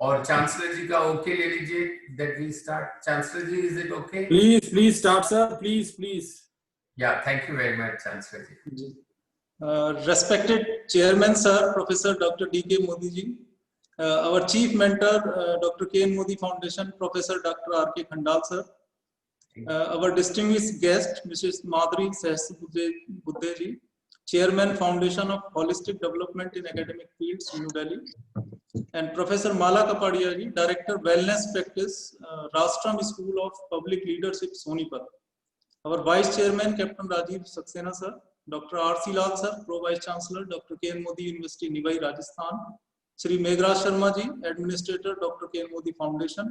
और चांसलर जी का ओके ले लीजिए that we start. Chancellor ji, is it okay? Please start, sir. Please. Yeah, thank you very much, Chancellor ji. Respected Chairman, sir, Professor Dr. D.K. Modi ji, our Chief Mentor, Dr. K.N. Modi Foundation, Professor Dr. R.K. Khandal, sir, our distinguished guest, Mrs. Madhuri Sahasrabudhe ji, Chairman, Foundation of Holistic Development in Academic Fields, New Delhi, and Professor Mala Kapadia ji, Director, Wellness Practice, Rastram School of Public Leadership, Sonipat. Our Vice Chairman, Captain Rajiv Saxena, sir, Dr. R.C. Lal, sir, Pro Vice Chancellor, Dr. K.N. Modi University, Nivai, Rajasthan, Shri Meghraj Sharma ji, Administrator, Dr. K.N. Modi Foundation,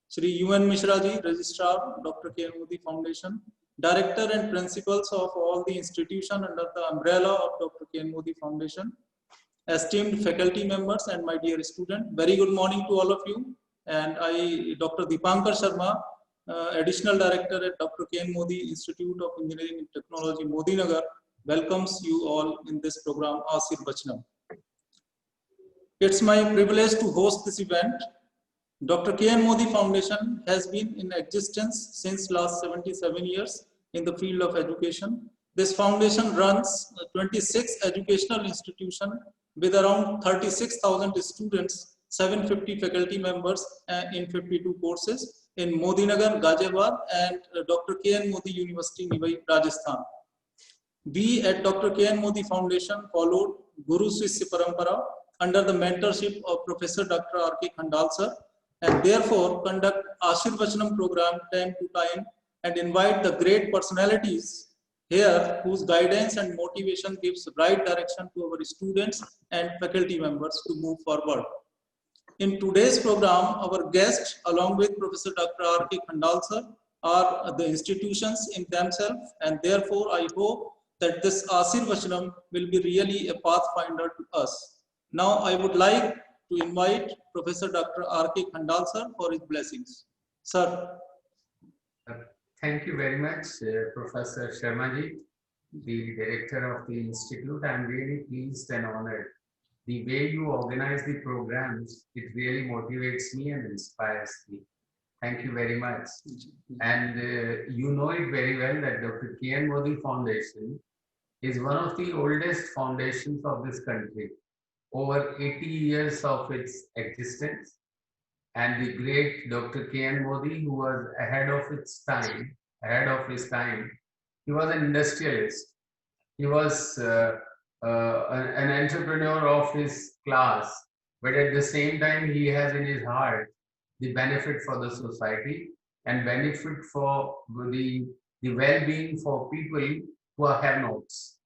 Shri U.N. Mishra ji, Registrar, Dr. K.N. Modi Foundation, Director and Principals of all the institutions under the umbrella of Dr. K.N. Modi Foundation, esteemed faculty members and my dear student, very good morning to all of you. And I, Dr. Deepankar Sharma, Additional Director at Dr. K.N. Modi Institute of Engineering and Technology, Modi Nagar, welcomes you all in this program, Ashirvachanam. It's my privilege to host this event. Dr. K.N. Modi Foundation has been in existence since last 77 years in the field of education. This foundation runs 26 educational institutions with around 36,000 students, 750 faculty members in 52 courses in Modi Nagar, Ghaziabad, and Dr. K.N. Modi University, Nivai, Rajasthan. We at Dr. K.N. Modi Foundation followed Guru Shishya Parampara under the mentorship of Professor Dr. R.K. Khandal sir, and therefore conduct Ashirvachanam program time to time and invite the great personalities here whose guidance and motivation gives right direction to our students and faculty members to move forward. In today's program, our guests, along with Professor Dr. R.K. Khandal sir, are the institutions in themselves, and therefore I hope that this Ashirvachanam will be really a pathfinder to us. Now I would like to invite Professor Dr. R.K. Khandal sir for his blessings. Sir. Thank you very much, Professor Sharma ji, the Director of the Institute. I'm really pleased and honored. The way you organize the programs, it really motivates me and inspires me. Thank you very much. And you know it very well that Dr. K.N. Modi Foundation is one of the oldest foundations of this country. Over 80 years of its existence. And the great Dr. K.N. Modi, who was ahead of his time, he was an industrialist. He was an entrepreneur of his class, but at the same time, he has in his heart the benefit for the society and benefit for the well-being for people who are have-nots.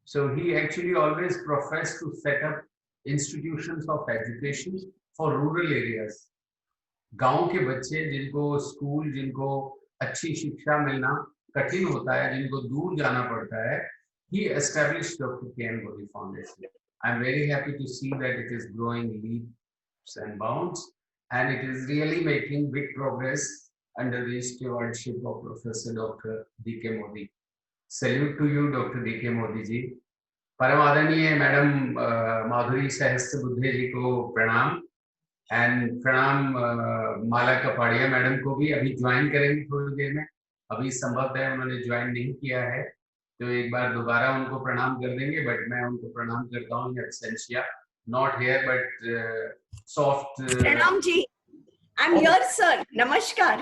So he actually always professed to set up institutions of education for rural areas. गांव के बच्चे जिनको school, जिनको अच्छी शिक्षा मिलना कठिन होता है, जिनको दूर जाना पड़ता है, he established Dr. K.N. Modi Foundation. I'm very happy to see that it is growing leaps and bounds, and it is really making big progress under the stewardship of Professor Dr. D.K. Modi. Salute to you, Dr. D.K. Modi ji. परम आदरणीय madam Madhuri Sahasrabuddhe ji को प्रणाम, and प्रणाम माला Kapadia madam को भी अभी join करेंगे थोड़ी देर में. अभी संभवतः उन्होंने ज्वाइन नहीं किया है, तो एक बार दोबारा उनको प्रणाम कर देंगे, बट मैं उनको प्रणाम करता हूँ in absentia, not here but soft. प्रणाम जी, आई एम हियर सर, नमस्कार.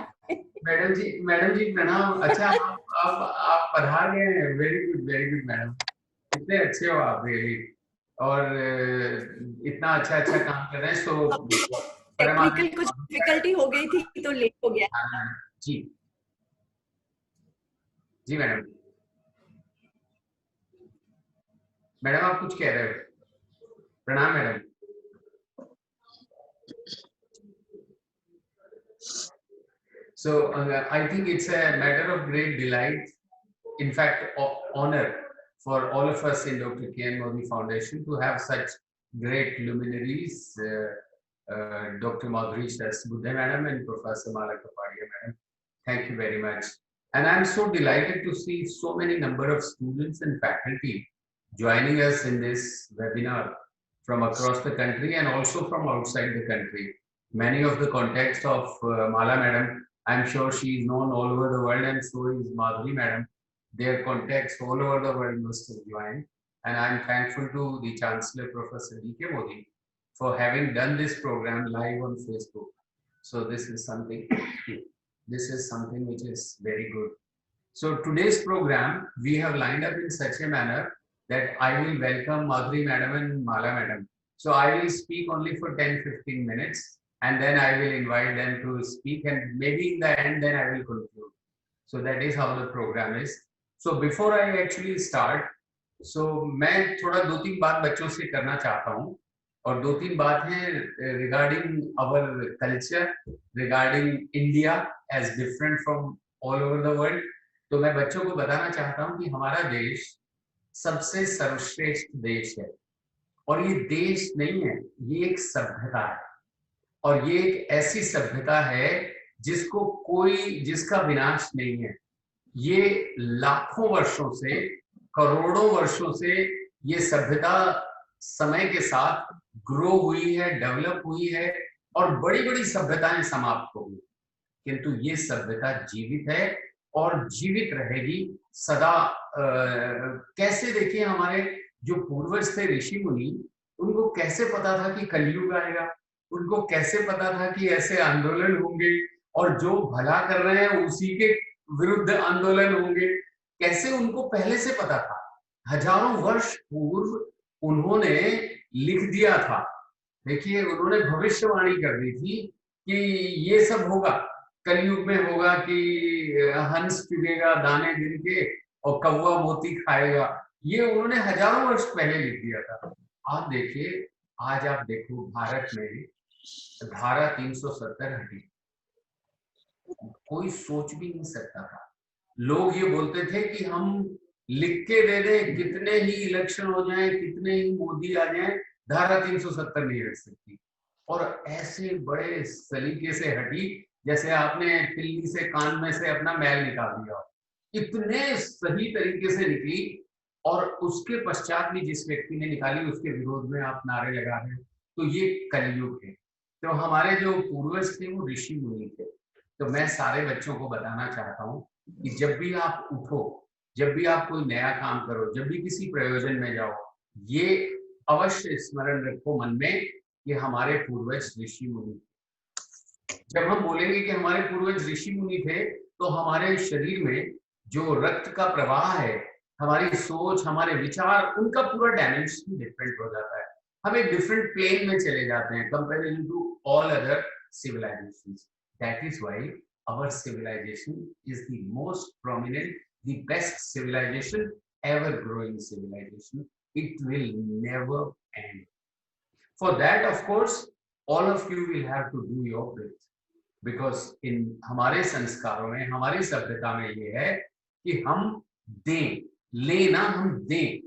मैडम जी प्रणाम. अच्छा, आप पढ़ा गए हैं, वेरी गुड मैडम, कितने अच्छे हो आप रियली, और इतना अच्छा काम कर रहे हैं. सो टेक्निकल कुछ डिफिकल्टी हो गई थी तो लेट हो गया. जी मैडम आप कुछ कह रहे हो. प्रणाम madam. So I think it's a matter of great delight, in fact honor, for all of us in Dr. K.N. Modi Foundation to have such great luminaries, Dr. Madhuri Sahasrabudhe madam and Professor Mala Kapadia madam. Thank you very much. And I'm so delighted to see so many number of students and faculty joining us in this webinar from across the country and also from outside the country. many of the contacts of Mala Madam. I'm sure she is known all over the world, and so is Madhuri Madam. Their contacts all over the world must have joined. And I'm thankful to the Chancellor, Professor D.K. Modi, for having done this program live on Facebook. So this is something which is very good. So today's program, we have lined up in such a manner that I will welcome Madhuri Madam and Mala Madam. So I will speak only for 10-15 minutes, and then I will invite them to speak, and maybe in the end, then I will conclude. So that is how the program is. So before I actually start, so मैं थोड़ा 2-3 बात बच्चों से करना चाहता हूँ, और 2-3 बात हैं regarding our culture, regarding India as different from all over the world. तो मैं बच्चों को बताना चाहता हूँ कि हमारा देश सबसे सर्वश्रेष्ठ देश है, और ये देश नहीं है, ये एक सभ्यता है, और ये एक ऐसी सभ्यता है जिसका विनाश नहीं है। ये लाखों वर्षों से, करोड़ों वर्षों से ये सभ्यता समय के साथ ग्रो हुई है, डेवलप हुई है, और बड़ी बड़ी सभ्यताएं समाप्त हो गई, किंतु ये सभ्यता जीवित है और जीवित रहेगी सदा। कैसे देखिए, हमारे जो पूर्वज थे ऋषि मुनि, उनको कैसे पता था कि कलयुग आएगा, उनको कैसे पता था कि ऐसे आंदोलन होंगे और जो भला कर रहे हैं उसी के विरुद्ध आंदोलन होंगे, कैसे उनको पहले से पता था। हजारों वर्ष पूर्व उन्होंने लिख दिया था। देखिए, उन्होंने भविष्यवाणी कर दी थी कि ये सब होगा, कलयुग में होगा कि हंस चुगेगा दाने दिन के और कौवा मोती खाएगा। ये उन्होंने हजारों वर्ष पहले लिख दिया था। आप देखिए, आज आप देखो भारत में धारा 370 हटी, कोई सोच भी नहीं सकता था। लोग ये बोलते थे कि हम लिख के दे दें, कितने ही इलेक्शन हो जाएं, कितने ही मोदी आ जाएं, धारा 370 नहीं हट सकती। और ऐसे बड़े सलीके से हटी जैसे आपने तिल्ली से कान में से अपना मैल निकाल दिया, इतने सही तरीके से निकली। और उसके पश्चात भी जिस व्यक्ति ने निकाली उसके विरोध में आप नारे लगा रहे हो, तो ये कलयुग है। तो हमारे जो पूर्वज थे वो ऋषि मुनि थे। तो मैं सारे बच्चों को बताना चाहता हूँ कि जब भी आप उठो, जब भी आप कोई नया काम करो, जब भी किसी प्रयोजन में जाओ, ये अवश्य स्मरण रखो मन में कि हमारे पूर्वज ऋषि मुनि। जब हम बोलेंगे कि हमारे पूर्वज ऋषि मुनि थे, तो हमारे शरीर में जो रक्त का प्रवाह है, हमारी सोच, हमारे विचार, उनका पूरा डायमेंशन डिफरेंट हो जाता है। हम एक डिफरेंट प्लेन में चले जाते हैं comparison to all other civilizations. That is why our civilization is the most prominent, the best civilization, ever growing civilization. It will never end. For that, of course, all of you will have to do your bit, because in हमारे संस्कारों में, हमारी सभ्यता में ये है कि हम दें, लेना हम दें,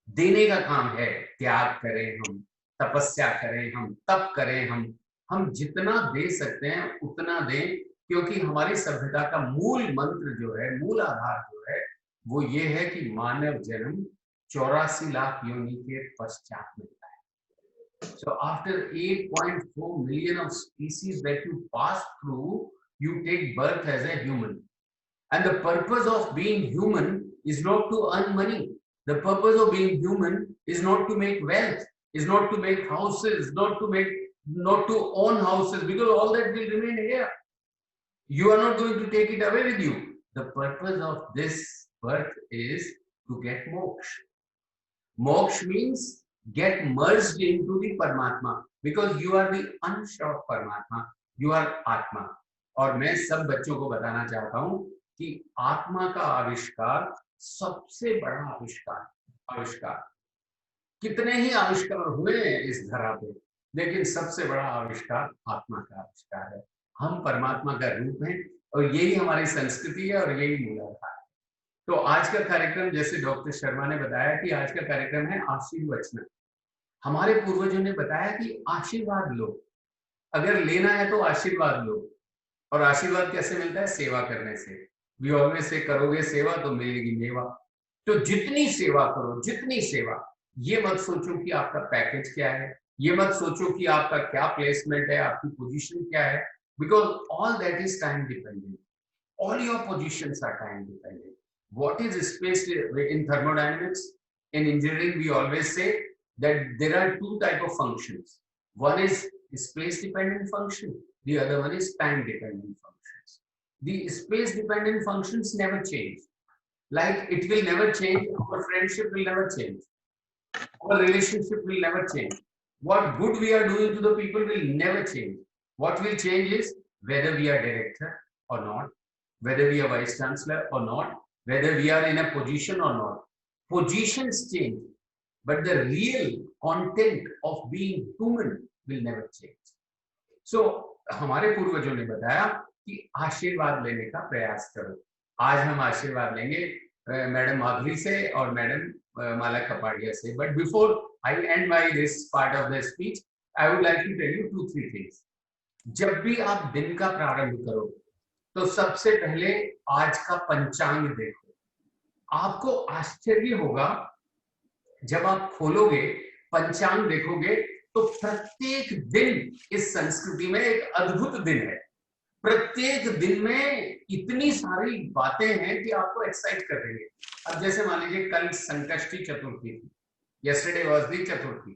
देने का काम है। त्याग करें हम, तपस्या करें हम, तप करें हम जितना दे सकते हैं उतना दें, क्योंकि हमारी सभ्यता का मूल मंत्र जो है, मूल आधार जो है, वो ये है कि मानव जन्म 84 लाख योनि के पश्चात मिलता है। So after 8.4 million of species that you pass through, you take birth as a human. And the purpose of being human is not to earn money. The purpose of being human is not to make wealth, is not to make houses, not to own houses, because all that will remain here. You are not going to take it away with you. The purpose of this birth is to get moksha. Moksha means get merged into the Paramatma, because you are the अंश of Paramatma. You are Atma. और मैं सब बच्चों को बताना चाहता हूँ कि आत्मा का आविष्कार सबसे बड़ा आविष्कार। कितने ही आविष्कार हुए इस धरा पे, लेकिन सबसे बड़ा आविष्कार आत्मा का आविष्कार है। हम परमात्मा का रूप हैं, और यही हमारी संस्कृति है और यही मूलाधार है। तो आज का कार्यक्रम, जैसे डॉक्टर शर्मा ने बताया कि आज का कार्यक्रम है आशीर्वचन। हमारे पूर्वजों ने बताया कि आशीर्वाद लो, अगर लेना है तो आशीर्वाद लो। और आशीर्वाद कैसे मिलता है? सेवा करने से। वी ऑलवेज से करोगे सेवा तो मिलेगी मेवा। तो जितनी सेवा करो, जितनी सेवा, ये मत सोचो कि आपका पैकेज क्या है, ये मत सोचो कि आपका क्या प्लेसमेंट है, आपकी पोजीशन क्या है, because all that is time dependent. All your positions are time dependent. What is space in thermodynamics? In engineering, we always say that there are two type of functions. One is space dependent function. The other one is time dependent functions. The space dependent functions never change. Like it will never change. Our friendship will never change. Our relationship will never change. What good we are doing to the people will never change. What will change is whether we are director or not, whether we are vice chancellor or not, whether we are in a position or not. Positions change, but the real content of being human will never change. So, हमारे पूर्वजों ने बताया कि आशीर्वाद लेने का प्रयास करो. आज हम आशीर्वाद लेंगे मैडम माधुरी से और मैडम माला कपाड़िया से. But before I end my this part of the speech, I would like to tell you 2-3 things. जब भी आप दिन का प्रारंभ करो तो सबसे पहले आज का पंचांग देखो. आपको आश्चर्य होगा जब आप खोलोगे पंचांग देखोगे तो प्रत्येक दिन इस संस्कृति में एक अद्भुत दिन है. प्रत्येक दिन में इतनी सारी बातें हैं कि आपको एक्साइट कर देंगे. अब जैसे मान लीजिए कल संकष्टी चतुर्थी थी. Yesterday was the Chaturthi.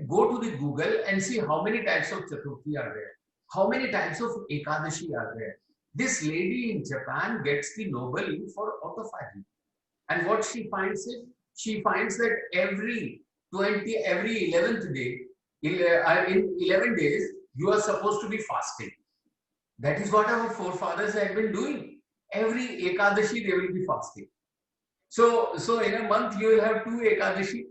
Go to the Google and see how many types of Chaturthi are there. How many types of Ekadashi are there. This lady in Japan gets the Nobel for autophagy. And what she finds is, she finds that every 11th day, in 11 days, you are supposed to be fasting. That is what our forefathers had been doing. Every Ekadashi, they will be fasting. So in a month, you will have 2 Ekadashi.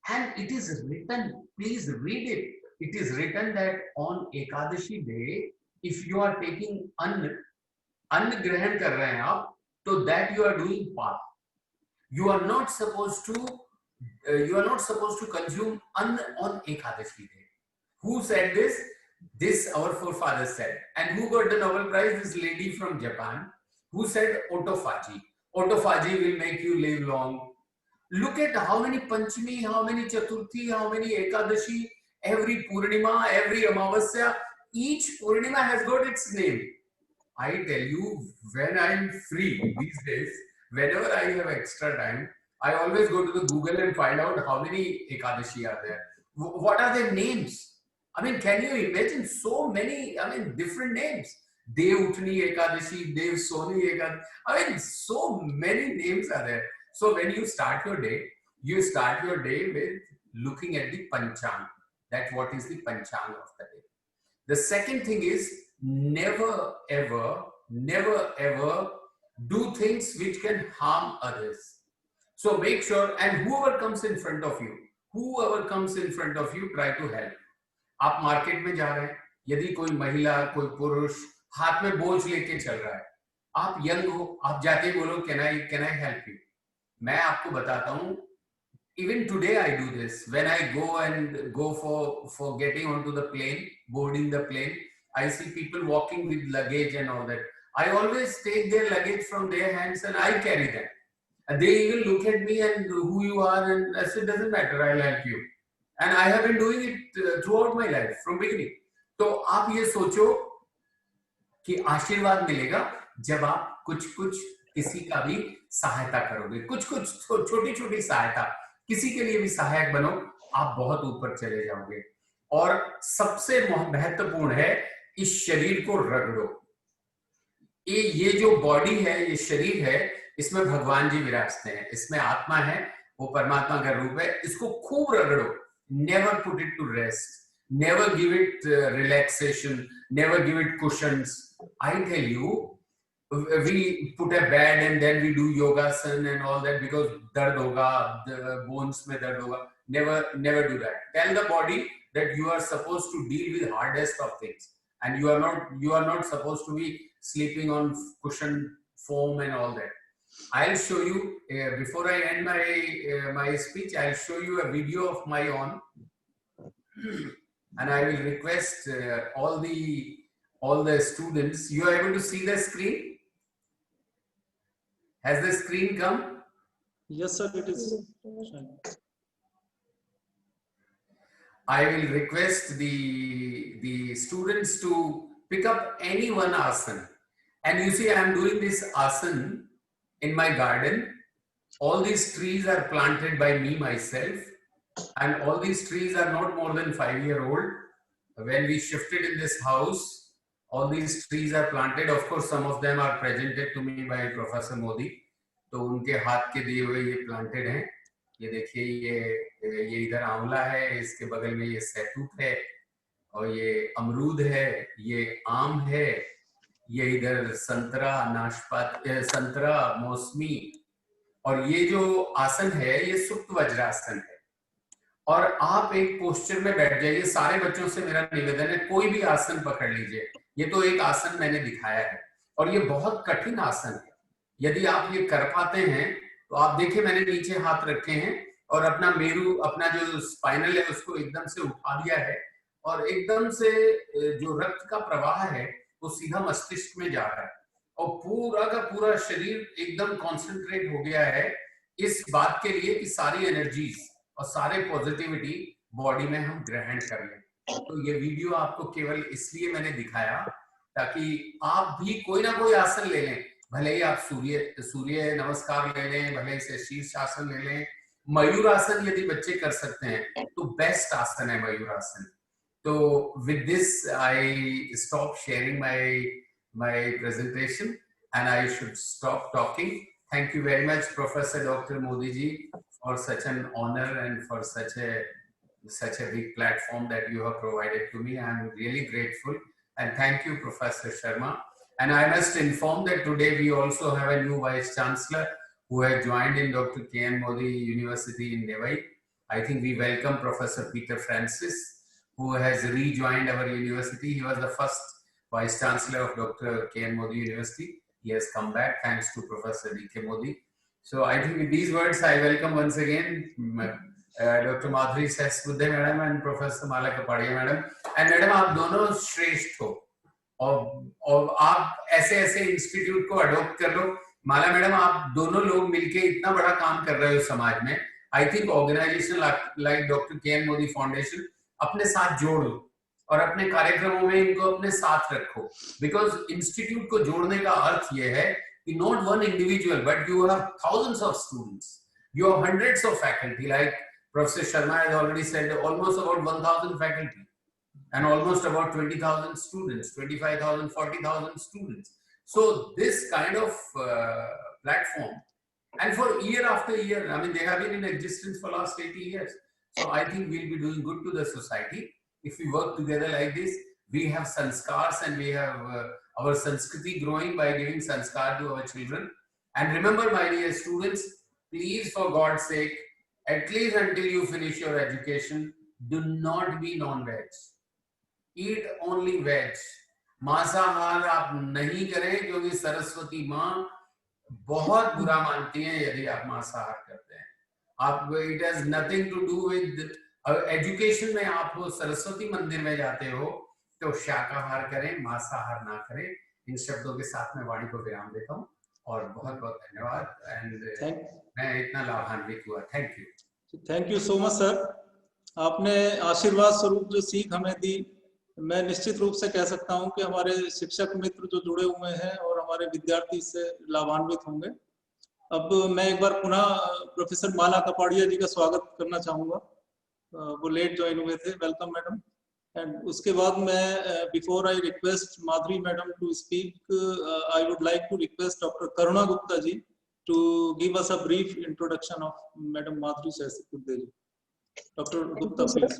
And it is written, please read it. It is written that on Ekadashi day, if you are taking Anna grahan kar rahe hain aap, so that you are doing path. You are not supposed to consume Anna on Ekadashi day. Who said this? This our forefathers said. And who got the Nobel Prize? This lady from Japan, who said autophagy. Autophagy will make you live long. Look at how many Panchami, how many Chaturthi, how many Ekadashi, every Purnima, every Amavasya, each Purnima has got its name. I tell you, when I am free these days, whenever I have extra time, I always go to the Google and find out how many Ekadashi are there. What are their names? I mean, can you imagine so many, different names? Dev Utni Ekadashi, Dev Soni Ekadashi. So many names are there. So when you start your day with looking at the Panchang. That's what is the Panchang of the day. The second thing is never ever do things which can harm others. So make sure, and whoever comes in front of you, try to help. आप market में जा रहे हैं, यदि कोई महिला, कोई पुरुष हाथ में बोझ लेके चल रहा है, आप यंग हो, आप जाके बोलो कैन आई हेल्प यू. मैं आपको बताता हूँ, even today I do this. When I go for getting onto the plane, boarding the plane, I see people walking with luggage and all that. I always take their luggage from their hands and I carry them. And they even look at me and who you are, and I said, doesn't matter, I'll help you. And I have been doing it throughout my life from beginning. तो आप ये सोचो कि आशीर्वाद मिलेगा जब आप कुछ किसी का भी सहायता करोगे. कुछ छोटी सहायता, किसी के लिए भी सहायक बनो, आप बहुत ऊपर चले जाओगे. और सबसे महत्वपूर्ण है, इस शरीर को रगड़ो. ये जो बॉडी है, ये शरीर है, इसमें भगवान जी विराजते हैं, इसमें आत्मा है, वो परमात्मा का रूप है. इसको खूब रगड़ो. Never put it to rest. Never give it relaxation. Never give it cushions. I tell you, we put a bed and then we do yogasana and all that because dard hoga, the bones mein dard hoga. Never do that. Tell the body that you are supposed to deal with hardest of things, and you are not supposed to be sleeping on cushion, foam and all that. I'll show you before I end my speech. I'll show you a video of my own, and I will request all the students. You are able to see the screen? Has the screen come? Yes, sir. It is. I will request the students to pick up any one asana. And you see, I am doing this asana in my garden. All these trees are planted by me myself, and all these trees are not more than 5 years old. When we shifted in this house, all these trees are planted. Of course, some of them are presented to me by Professor Modi. तो उनके हाथ के दिए हुए ये planted हैं. ये देखिए, ये इधर आंवला है, इसके बगल में ये सैतूत है, और ये अमरूद है, ये आम है, ये इधर संतरा, नाशपाती, संतरा, मौसमी. और ये जो आसन है ये सुप्त वज्रासन है. और आप एक पोस्चर में बैठ जाइए. सारे बच्चों से मेरा निवेदन है, कोई भी आसन पकड़ लीजिए. ये तो एक आसन मैंने दिखाया है, और ये बहुत कठिन आसन है. यदि आप ये कर पाते हैं तो आप देखिए, मैंने नीचे हाथ रखे हैं और अपना मेरू, अपना जो स्पाइनल है उसको एकदम से उठा दिया है, और एकदम से जो रक्त का प्रवाह है वो सीधा मस्तिष्क में जा रहा है, और पूरा का पूरा शरीर एकदम कॉन्सेंट्रेट हो गया है इस बात के लिए कि सारी एनर्जीज और सारे पॉजिटिविटी बॉडी में हम ग्रहण कर लें. तो ये वीडियो आपको केवल इसलिए मैंने दिखाया ताकि आप भी कोई ना कोई आसन ले लें. भले ही आप सूर्य नमस्कार ले लें, भले ही से शीर्षासन ले लें. मयूरासन यदि बच्चे कर सकते हैं तो बेस्ट आसन है मयूरासन. तो with this I stop sharing my presentation and I should stop talking. Thank you very much, Professor Dr. Modi ji, for such an honor and for such a big platform that you have provided to me. I am really grateful, and thank you, Professor Sharma. And I must inform that today we also have a new Vice Chancellor who has joined in Dr. K.N. Modi University in Nevai. I think we welcome Professor Peter Francis, who has rejoined our university. He was the first Vice Chancellor of Dr. K.N. Modi University. He has come back thanks to Professor D.K. Modi. So I think with these words, I welcome once again Dr. Madhuri Sesbuddhe Madam and Professor Mala Kapadia Madam. And Madam, आप दोनों श्रेष्ठ हो, और आप ऐसे institute को adopt कर लो. माला madam, आप दोनों लोग मिलके इतना बड़ा काम कर रहे हो समाज में. I think organisation like doctor K N. Modi foundation अपने साथ जोड़ो और अपने कार्यक्रमों में इनको अपने साथ रखो. बिकॉज इंस्टीट्यूट को जोड़ने का अर्थ ये है कि not one individual but you have thousands of students, you have hundreds of faculty. Like professor Sharma has already said, almost about 1000 faculty and almost about 20,000 students, 25,000, 40,000 students. So this kind of platform, and for year after year, I mean, they have been in existence for last 80 years. So I think we'll be doing good to the society if we work together like this. We have sanskars and we have our Sanskriti growing by giving sanskar to our children. And remember, my dear students, please, for God's sake, at least until you finish your education, do not be non-veg. Eat only veg. मांसाहार आप नहीं करें, क्योंकि सरस्वती माँ बहुत बुरा मानती हैं यदि आप मांसाहार करते हैं. आप, it has nothing to do with education में. आप सरस्वती मंदिर में जाते हो तो शाकाहार करें, मांसाहार ना करें. इन शब्दों के साथ में वाणी को विराम देता हूँ और बहुत बहुत धन्यवाद. एंड मैं इतना लाभान्वित हुआ. Thank you. Thank you so much sir. आपने आशीर्वाद स्वरूप जो सीख हमें दी, मैं निश्चित रूप से कह सकता हूं कि हमारे शिक्षक मित्र जो जुड़े हुए हैं और हमारे विद्यार्थी इससे लाभान्वित होंगे. अब मैं एक बार पुनः प्रोफेसर माला कपाड़िया जी का स्वागत करना चाहूंगा. वो लेट ज्वाइन हुए थे. Welcome madam. एंड उसके बाद मैं before I request Madhuri madam to speak, I would like to request doctor Karuna Gupta ji to give us a brief introduction of madam Madhuri Sahasrabuddhe ji. Doctor Gupta please.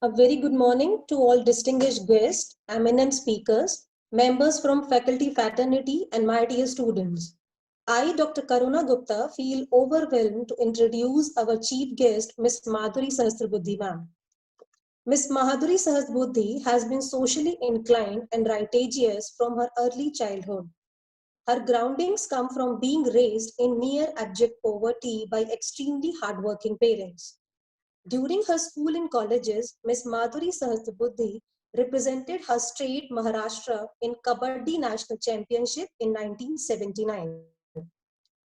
A very good morning to all distinguished guests, eminent speakers, members from faculty fraternity and my dear students. I, Dr. Karuna Gupta, feel overwhelmed to introduce our chief guest, Ms. Madhuri Sahasrabuddhe ma'am. Ms. Madhuri Sahasrabuddhe has been socially inclined and righteous from her early childhood. Her groundings come from being raised in near abject poverty by extremely hardworking parents. During her school and colleges, Ms. Madhuri Sahasrabuddhe represented her state Maharashtra in Kabaddi National Championship in 1979.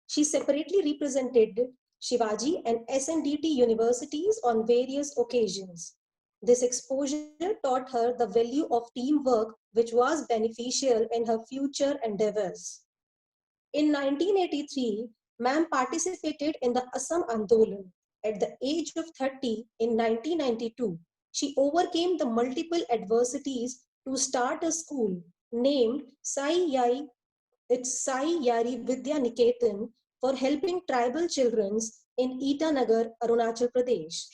She separately represented Shivaji, and SNDT universities on various occasions. This exposure taught her the value of teamwork, which was beneficial in her future endeavors. In 1983, ma'am participated in the Assam Andolan. At the age of 30 in 1992, she overcame the multiple adversities to start a school named Sai Yari Vidya Niketan for helping tribal children in Itanagar, Arunachal Pradesh.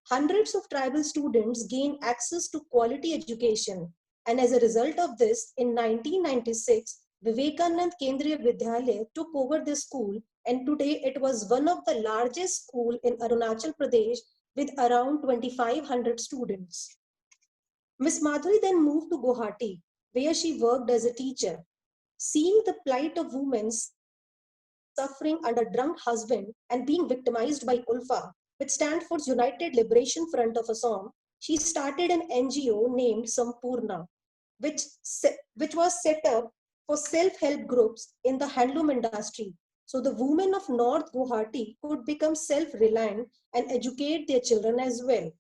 Hundreds of tribal students gained access to quality education, and as a result of this, in 1996, Vivekanand Kendriya Vidyalaya took over the school, and today it was one of the largest schools in Arunachal Pradesh with around 2,500 students. Ms. Madhuri then moved to Guwahati, where she worked as a teacher. Seeing the plight of women suffering under drunk husband and being victimized by ULFA, which stands for United Liberation Front of Assam, she started an NGO named Sampurna, which was set up for self-help groups in the handloom industry. So the women of North Guwahati could become self-reliant and educate their children as well.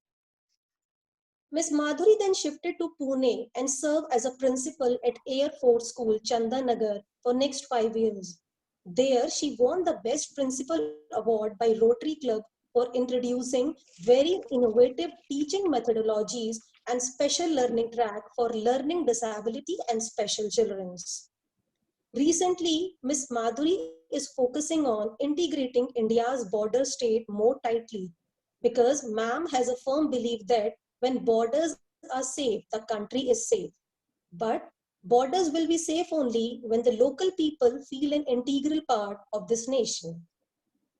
Ms. Madhuri then shifted to Pune and served as a principal at Air Force School, Chandanagar, for next 5 years. There, she won the Best Principal Award by Rotary Club for introducing very innovative teaching methodologies and special learning track for learning disability and special children. Recently, Ms. Madhuri is focusing on integrating India's border state more tightly because ma'am has a firm belief that when borders are safe, the country is safe. But borders will be safe only when the local people feel an integral part of this nation.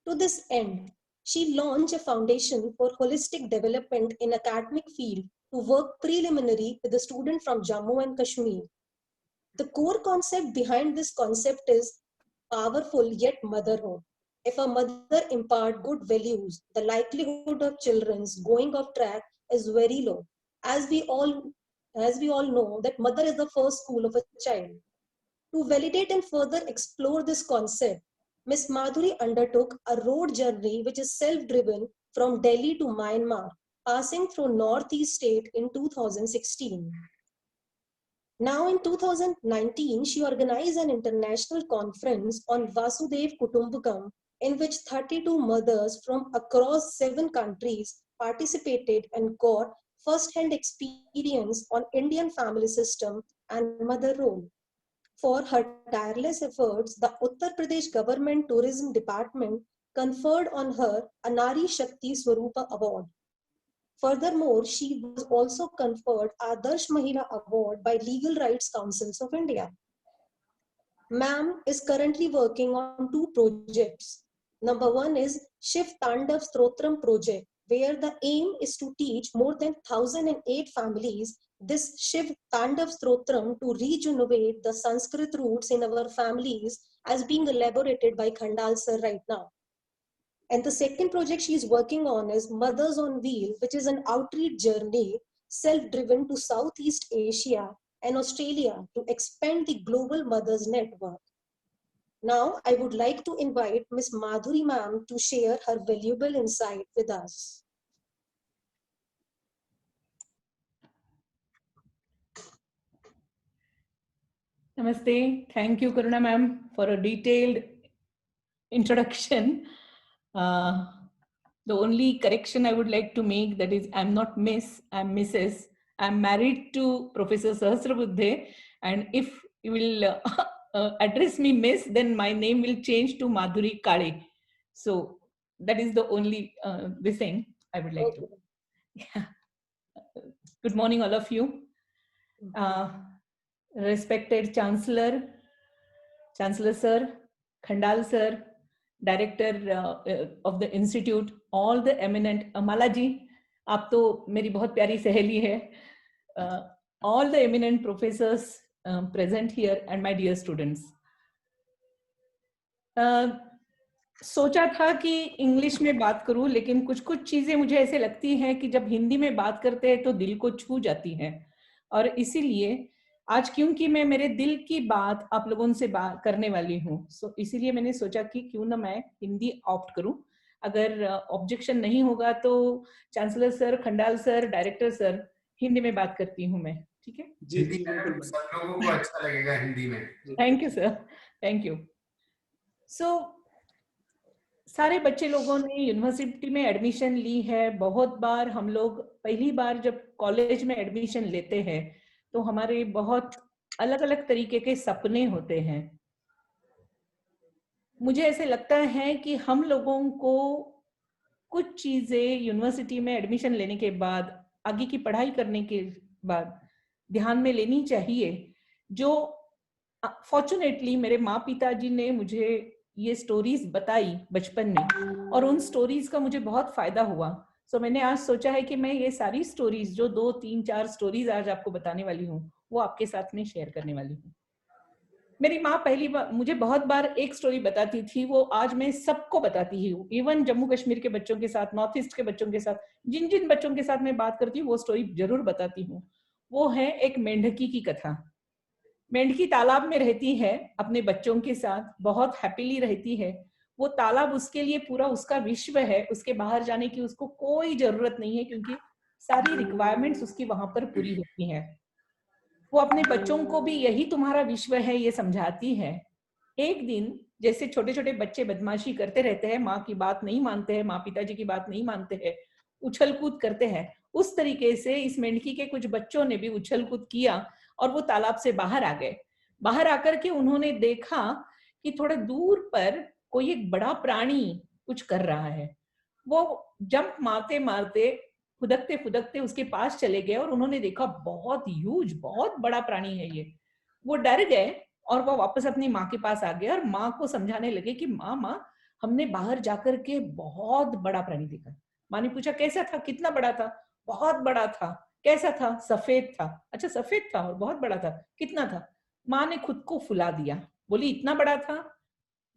To this end, she launched a foundation for holistic development in academic field to work preliminary with a student from Jammu and Kashmir. The core concept behind this concept is powerful yet motherhood. If a mother impart good values, the likelihood of children's going off track is very low. As we all know that mother is the first school of a child. To validate and further explore this concept, Ms. Madhuri undertook a road journey which is self-driven from Delhi to Myanmar, passing through Northeast state in 2016. Now in 2019, she organized an international conference on Vasudev Kutumbakam in which 32 mothers from across 7 countries participated and got first-hand experience on Indian family system and mother role. For her tireless efforts, the Uttar Pradesh Government Tourism Department conferred on her a Nari Shakti Swarupa Award. Furthermore, she was also conferred Adarsh Mahila Award by Legal Rights Councils of India. Ma'am is currently working on 2 projects. Number 1 is Shiv Tandav Stotram project, where the aim is to teach more than 1,008 families this Shiv Tandav Stotram to regenerate the Sanskrit roots in our families as being elaborated by Khandal sir right now. And the second project she is working on is Mothers on Wheel, which is an outreach journey self-driven to Southeast Asia and Australia to expand the global mothers network. Now, I would like to invite Ms. Madhuri ma'am to share her valuable insight with us. Namaste. Thank you, Karuna ma'am, for a detailed introduction. The only correction I would like to make, that is, I'm not Miss, I'm Mrs. I'm married to Professor Sahasrabuddhe, and if you will address me Miss, then my name will change to Madhuri Kale. So that is the only this thing I would like to. Yeah. Good morning, all of you. Respected Chancellor Sir, Khandal Sir, Director of the Institute, all the eminent, Mala ji, आप तो मेरी बहुत प्यारी सहेली है, all the eminent professors present here and my dear students. सोचा था कि इंग्लिश में बात करूं, लेकिन कुछ चीजें मुझे ऐसे लगती हैं कि जब हिंदी में बात करते हैं तो दिल को छू जाती हैं, और इसीलिए आज क्योंकि मैं मेरे दिल की बात आप लोगों से बात करने वाली हूँ, इसीलिए मैंने सोचा कि क्यों ना मैं हिंदी ऑप्ट करूं. अगर ऑब्जेक्शन नहीं होगा तो chancellor sir, Khandal sir, director sir, Hindi में बात करती हूँ मैं, ठीक है? जी हिंदी जी में बिल्कुल सब लोगों को अच्छा लगेगा हिंदी में। Thank you sir, thank you. So सारे बच्चे लोगों ने यूनिवर्सिटी में एडमिशन ली है। बहुत बार हम लोग पहली बार जब कॉलेज में एडमिशन लेते हैं तो हमारे बहुत अलग अलग तरीके के सपने होते हैं। मुझे ऐसे लगता है कि हम लोगों को कुछ चीजें यूनिवर्सिटी में एडमिशन लेने के बाद, आगे की पढ़ाई करने के बाद ध्यान में लेनी चाहिए, जो फॉर्चुनेटली मेरे माँ पिताजी ने मुझे ये स्टोरीज बताई बचपन में, और उन स्टोरीज का मुझे बहुत फायदा हुआ। सो मैंने आज सोचा है कि मैं ये सारी स्टोरीज, जो 2, 3, 4 स्टोरीज आज आपको बताने वाली हूँ, वो आपके साथ में शेयर करने वाली हूँ। मेरी माँ पहली बार मुझे बहुत बार एक स्टोरी बताती थी, वो आज मैं सबको बताती हूँ, इवन जम्मू कश्मीर के बच्चों के साथ, नॉर्थ ईस्ट के बच्चों के साथ, जिन जिन बच्चों के साथ मैं बात करती हूँ वो स्टोरी जरूर बताती हूँ। वो है एक मेंढकी की कथा। मेंढकी तालाब में रहती है अपने बच्चों के साथ, बहुत हैप्पीली रहती है। वो तालाब उसके लिए पूरा उसका विश्व है, उसके बाहर जाने की उसको कोई जरूरत नहीं है, क्योंकि सारी रिक्वायरमेंट्स उसकी वहां पर पूरी होती हैं। वो अपने बच्चों को भी यही तुम्हारा विश्व है ये समझाती है। एक दिन जैसे छोटे छोटे बच्चे बदमाशी करते रहते हैं, माँ की बात नहीं मानते हैं, माँ पिताजी की बात नहीं मानते हैं, उछल कूद करते हैं, उस तरीके से इस मेंढकी के कुछ बच्चों ने भी उछल कूद किया और वो तालाब से बाहर आ गए। बाहर आकर के उन्होंने देखा कि थोड़ा दूर पर कोई एक बड़ा प्राणी कुछ कर रहा है। वो जंप मारते मारते, फुदकते फुदकते उसके पास चले गए और उन्होंने देखा बहुत ह्यूज, बहुत बड़ा प्राणी है ये। वो डर गए और वो वापस अपनी माँ के पास आ गए और माँ को समझाने लगे कि माँ माँ, हमने बाहर जाकर के बहुत बड़ा प्राणी देखा। माँ ने पूछा कैसा था, कितना बड़ा था? बहुत बड़ा था। कैसा था? सफेद था। अच्छा सफेद था और बहुत बड़ा था, कितना था? माँ ने खुद को फुला दिया, बोली इतना बड़ा था?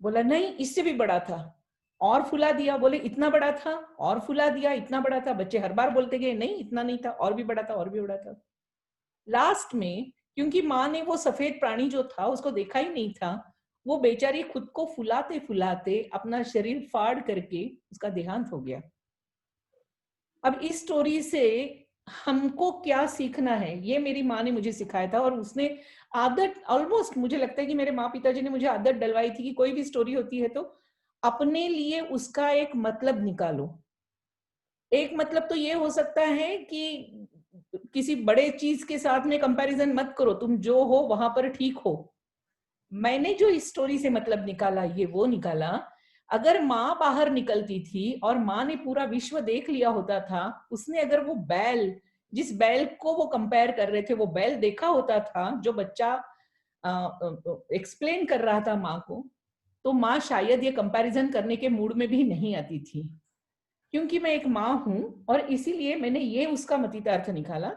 बोला नहीं, इससे भी बड़ा था। और फुला दिया, बोले इतना बड़ा था? और फुला दिया, इतना बड़ा था। बच्चे हर बार बोलते गए नहीं इतना नहीं था, और भी बड़ा था, और भी बड़ा था। लास्ट में क्योंकि माँ ने वो सफेद प्राणी जो था उसको देखा ही नहीं था, वो बेचारी खुद को फुलाते फुलाते अपना शरीर फाड़ करके उसका देहांत हो गया। अब इस स्टोरी से हमको क्या सीखना है, ये मेरी माँ ने मुझे सिखाया था। और उसने आदत, ऑलमोस्ट मुझे लगता है कि मेरे माँ पिताजी ने मुझे आदत डलवाई थी कि कोई भी स्टोरी होती है तो अपने लिए उसका एक मतलब निकालो। एक मतलब तो ये हो सकता है कि किसी बड़े चीज के साथ में कंपैरिजन मत करो, तुम जो हो वहां पर ठीक हो। मैंने जो इस स्टोरी से मतलब निकाला, ये वो निकाला, अगर माँ बाहर निकलती थी और माँ ने पूरा विश्व देख लिया होता था, उसने अगर वो बैल, जिस बैल को वो कंपेयर कर रहे थे, वो बैल देखा होता था जो बच्चा एक्सप्लेन कर रहा था माँ को, तो माँ शायद ये कंपैरिजन करने के मूड में भी नहीं आती थी। क्योंकि मैं एक माँ हूं और इसीलिए मैंने ये उसका मतीतार्थ निकाला।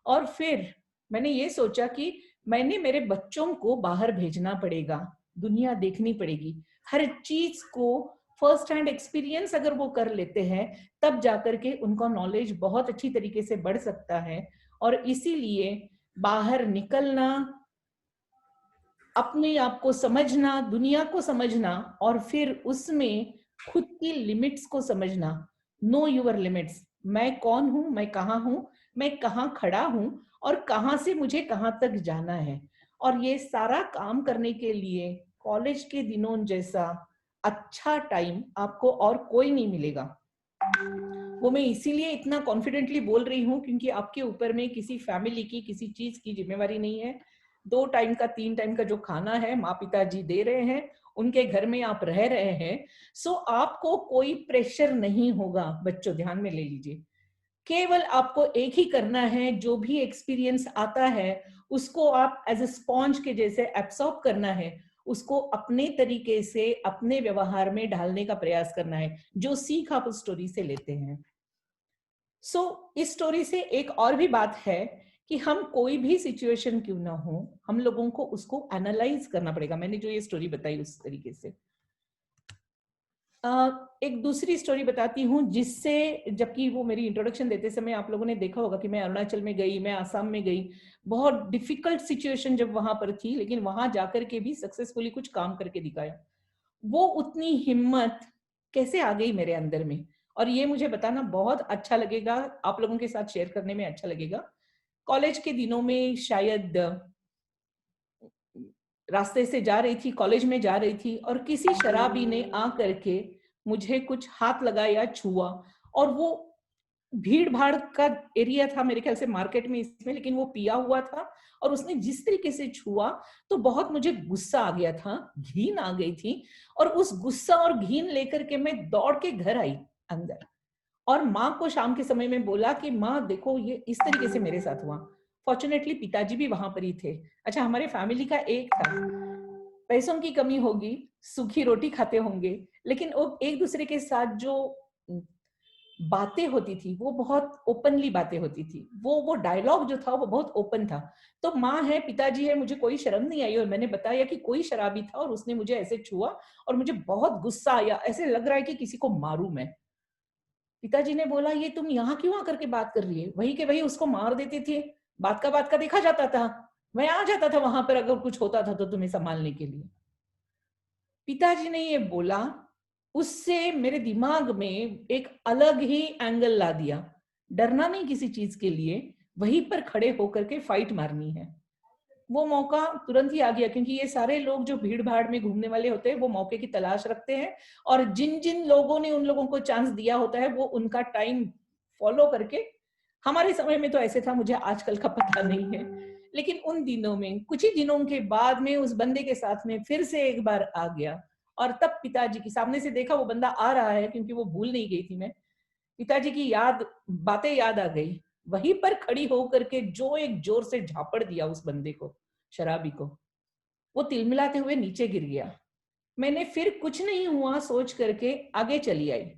और फिर मैंने ये सोचा कि मैंने मेरे बच्चों को बाहर भेजना पड़ेगा, दुनिया देखनी पड़ेगी, हर चीज को फर्स्ट हैंड एक्सपीरियंस अगर वो कर लेते हैं तब जाकर के उनका नॉलेज बहुत अच्छी तरीके से बढ़ सकता है। और इसीलिए बाहर निकलना, अपने आप को समझना, दुनिया को समझना, और फिर उसमें खुद की लिमिट्स को समझना। नो यूर लिमिट्स, मैं कौन हूं, मैं कहाँ हूं, मैं कहाँ खड़ा हूं और कहाँ से मुझे कहाँ तक जाना है। और ये सारा काम करने के लिए कॉलेज के दिनों जैसा अच्छा टाइम आपको और कोई नहीं मिलेगा। वो मैं इसीलिए इतना कॉन्फिडेंटली बोल रही हूँ क्योंकि आपके ऊपर में किसी फैमिली की, किसी चीज की जिम्मेवारी नहीं है। 2 टाइम का, 3 टाइम का जो खाना है माँ पिताजी दे रहे हैं, उनके घर में आप रह रहे हैं। सो आपको कोई प्रेशर नहीं होगा। बच्चों ध्यान में ले लीजिए, केवल आपको एक ही करना है, जो भी एक्सपीरियंस आता है उसको आप एज ए स्पॉन्ज के जैसे एब्सॉर्ब करना है, उसको अपने तरीके से अपने व्यवहार में ढालने का प्रयास करना है, जो सीख आप उस स्टोरी से लेते हैं। इस स्टोरी से एक और भी बात है कि हम कोई भी सिचुएशन क्यों ना हो, हम लोगों को उसको एनालाइज करना पड़ेगा। मैंने जो ये स्टोरी बताई उस तरीके से एक दूसरी स्टोरी बताती हूँ, जिससे, जबकि वो मेरी इंट्रोडक्शन देते समय आप लोगों ने देखा होगा कि मैं अरुणाचल में गई, मैं आसाम में गई, बहुत डिफिकल्ट सिचुएशन जब वहां पर थी, लेकिन वहां जाकर के भी सक्सेसफुली कुछ काम करके दिखाया। वो उतनी हिम्मत कैसे आ गई मेरे अंदर में, और ये मुझे बताना बहुत अच्छा लगेगा, आप लोगों के साथ शेयर करने में अच्छा लगेगा। कॉलेज के दिनों में शायद रास्ते से जा रही थी, कॉलेज में जा रही थी, और किसी शराबी ने आ करके मुझे कुछ हाथ लगाया, छुआ, और वो भीड़ भाड़ का एरिया था मेरे ख्याल से मार्केट में इसमें, लेकिन वो पिया हुआ था और उसने जिस तरीके से छुआ तो बहुत मुझे गुस्सा आ गया था, घिन आ गई थी, और उस गुस्सा और घिन लेकर के मैं दौड़ के घर आई अंदर, और माँ को शाम के समय में बोला कि माँ देखो ये इस तरीके से मेरे साथ हुआ। फॉर्चुनेटली पिताजी भी वहां पर ही थे। अच्छा, हमारे फैमिली का एक था, पैसों की कमी होगी, सूखी रोटी खाते होंगे, लेकिन वो एक दूसरे के साथ जो बातें होती थी वो बहुत ओपनली बातें होती थी, वो डायलॉग जो था वो बहुत ओपन था। तो माँ है, पिताजी है, मुझे कोई शर्म नहीं आई और मैंने बताया कि कोई शराबी था और उसने मुझे ऐसे छुआ और मुझे बहुत गुस्सा आया, ऐसे लग रहा है कि किसी को मारूं मैं। पिताजी ने बोला ये तुम यहाँ क्यों आकर के बात कर रही है, वही के वही उसको मार देते थे, बात का देखा जाता था, मैं आ जाता था वहां पर अगर कुछ होता था तो तुम्हें संभालने के लिए। पिताजी ने ये बोला, उससे मेरे दिमाग में एक अलग ही एंगल ला दिया। डरना नहीं किसी चीज के लिए, वहीं पर खड़े होकर के फाइट मारनी है। वो मौका तुरंत ही आ गया, क्योंकि ये सारे लोग जो भीड़ भाड़ में घूमने वाले होते हैं वो मौके की तलाश रखते हैं, और जिन जिन लोगों ने उन लोगों को चांस दिया होता है वो उनका टाइम फॉलो करके, हमारे समय में तो ऐसे था, मुझे आजकल का पता नहीं है, लेकिन उन दिनों में कुछ ही दिनों के बाद में उस बंदे के साथ में फिर से एक बार आ गया, और तब पिताजी के सामने से देखा वो बंदा आ रहा है, क्योंकि वो भूल नहीं गई थी मैं, पिताजी की बातें याद आ गई। वहीं पर खड़ी होकर के जो एक जोर से झापड़ दिया उस बंदे को, शराबी को, वो तिलमिलाते हुए नीचे गिर गया। मैंने फिर कुछ नहीं हुआ सोच करके आगे चली आई,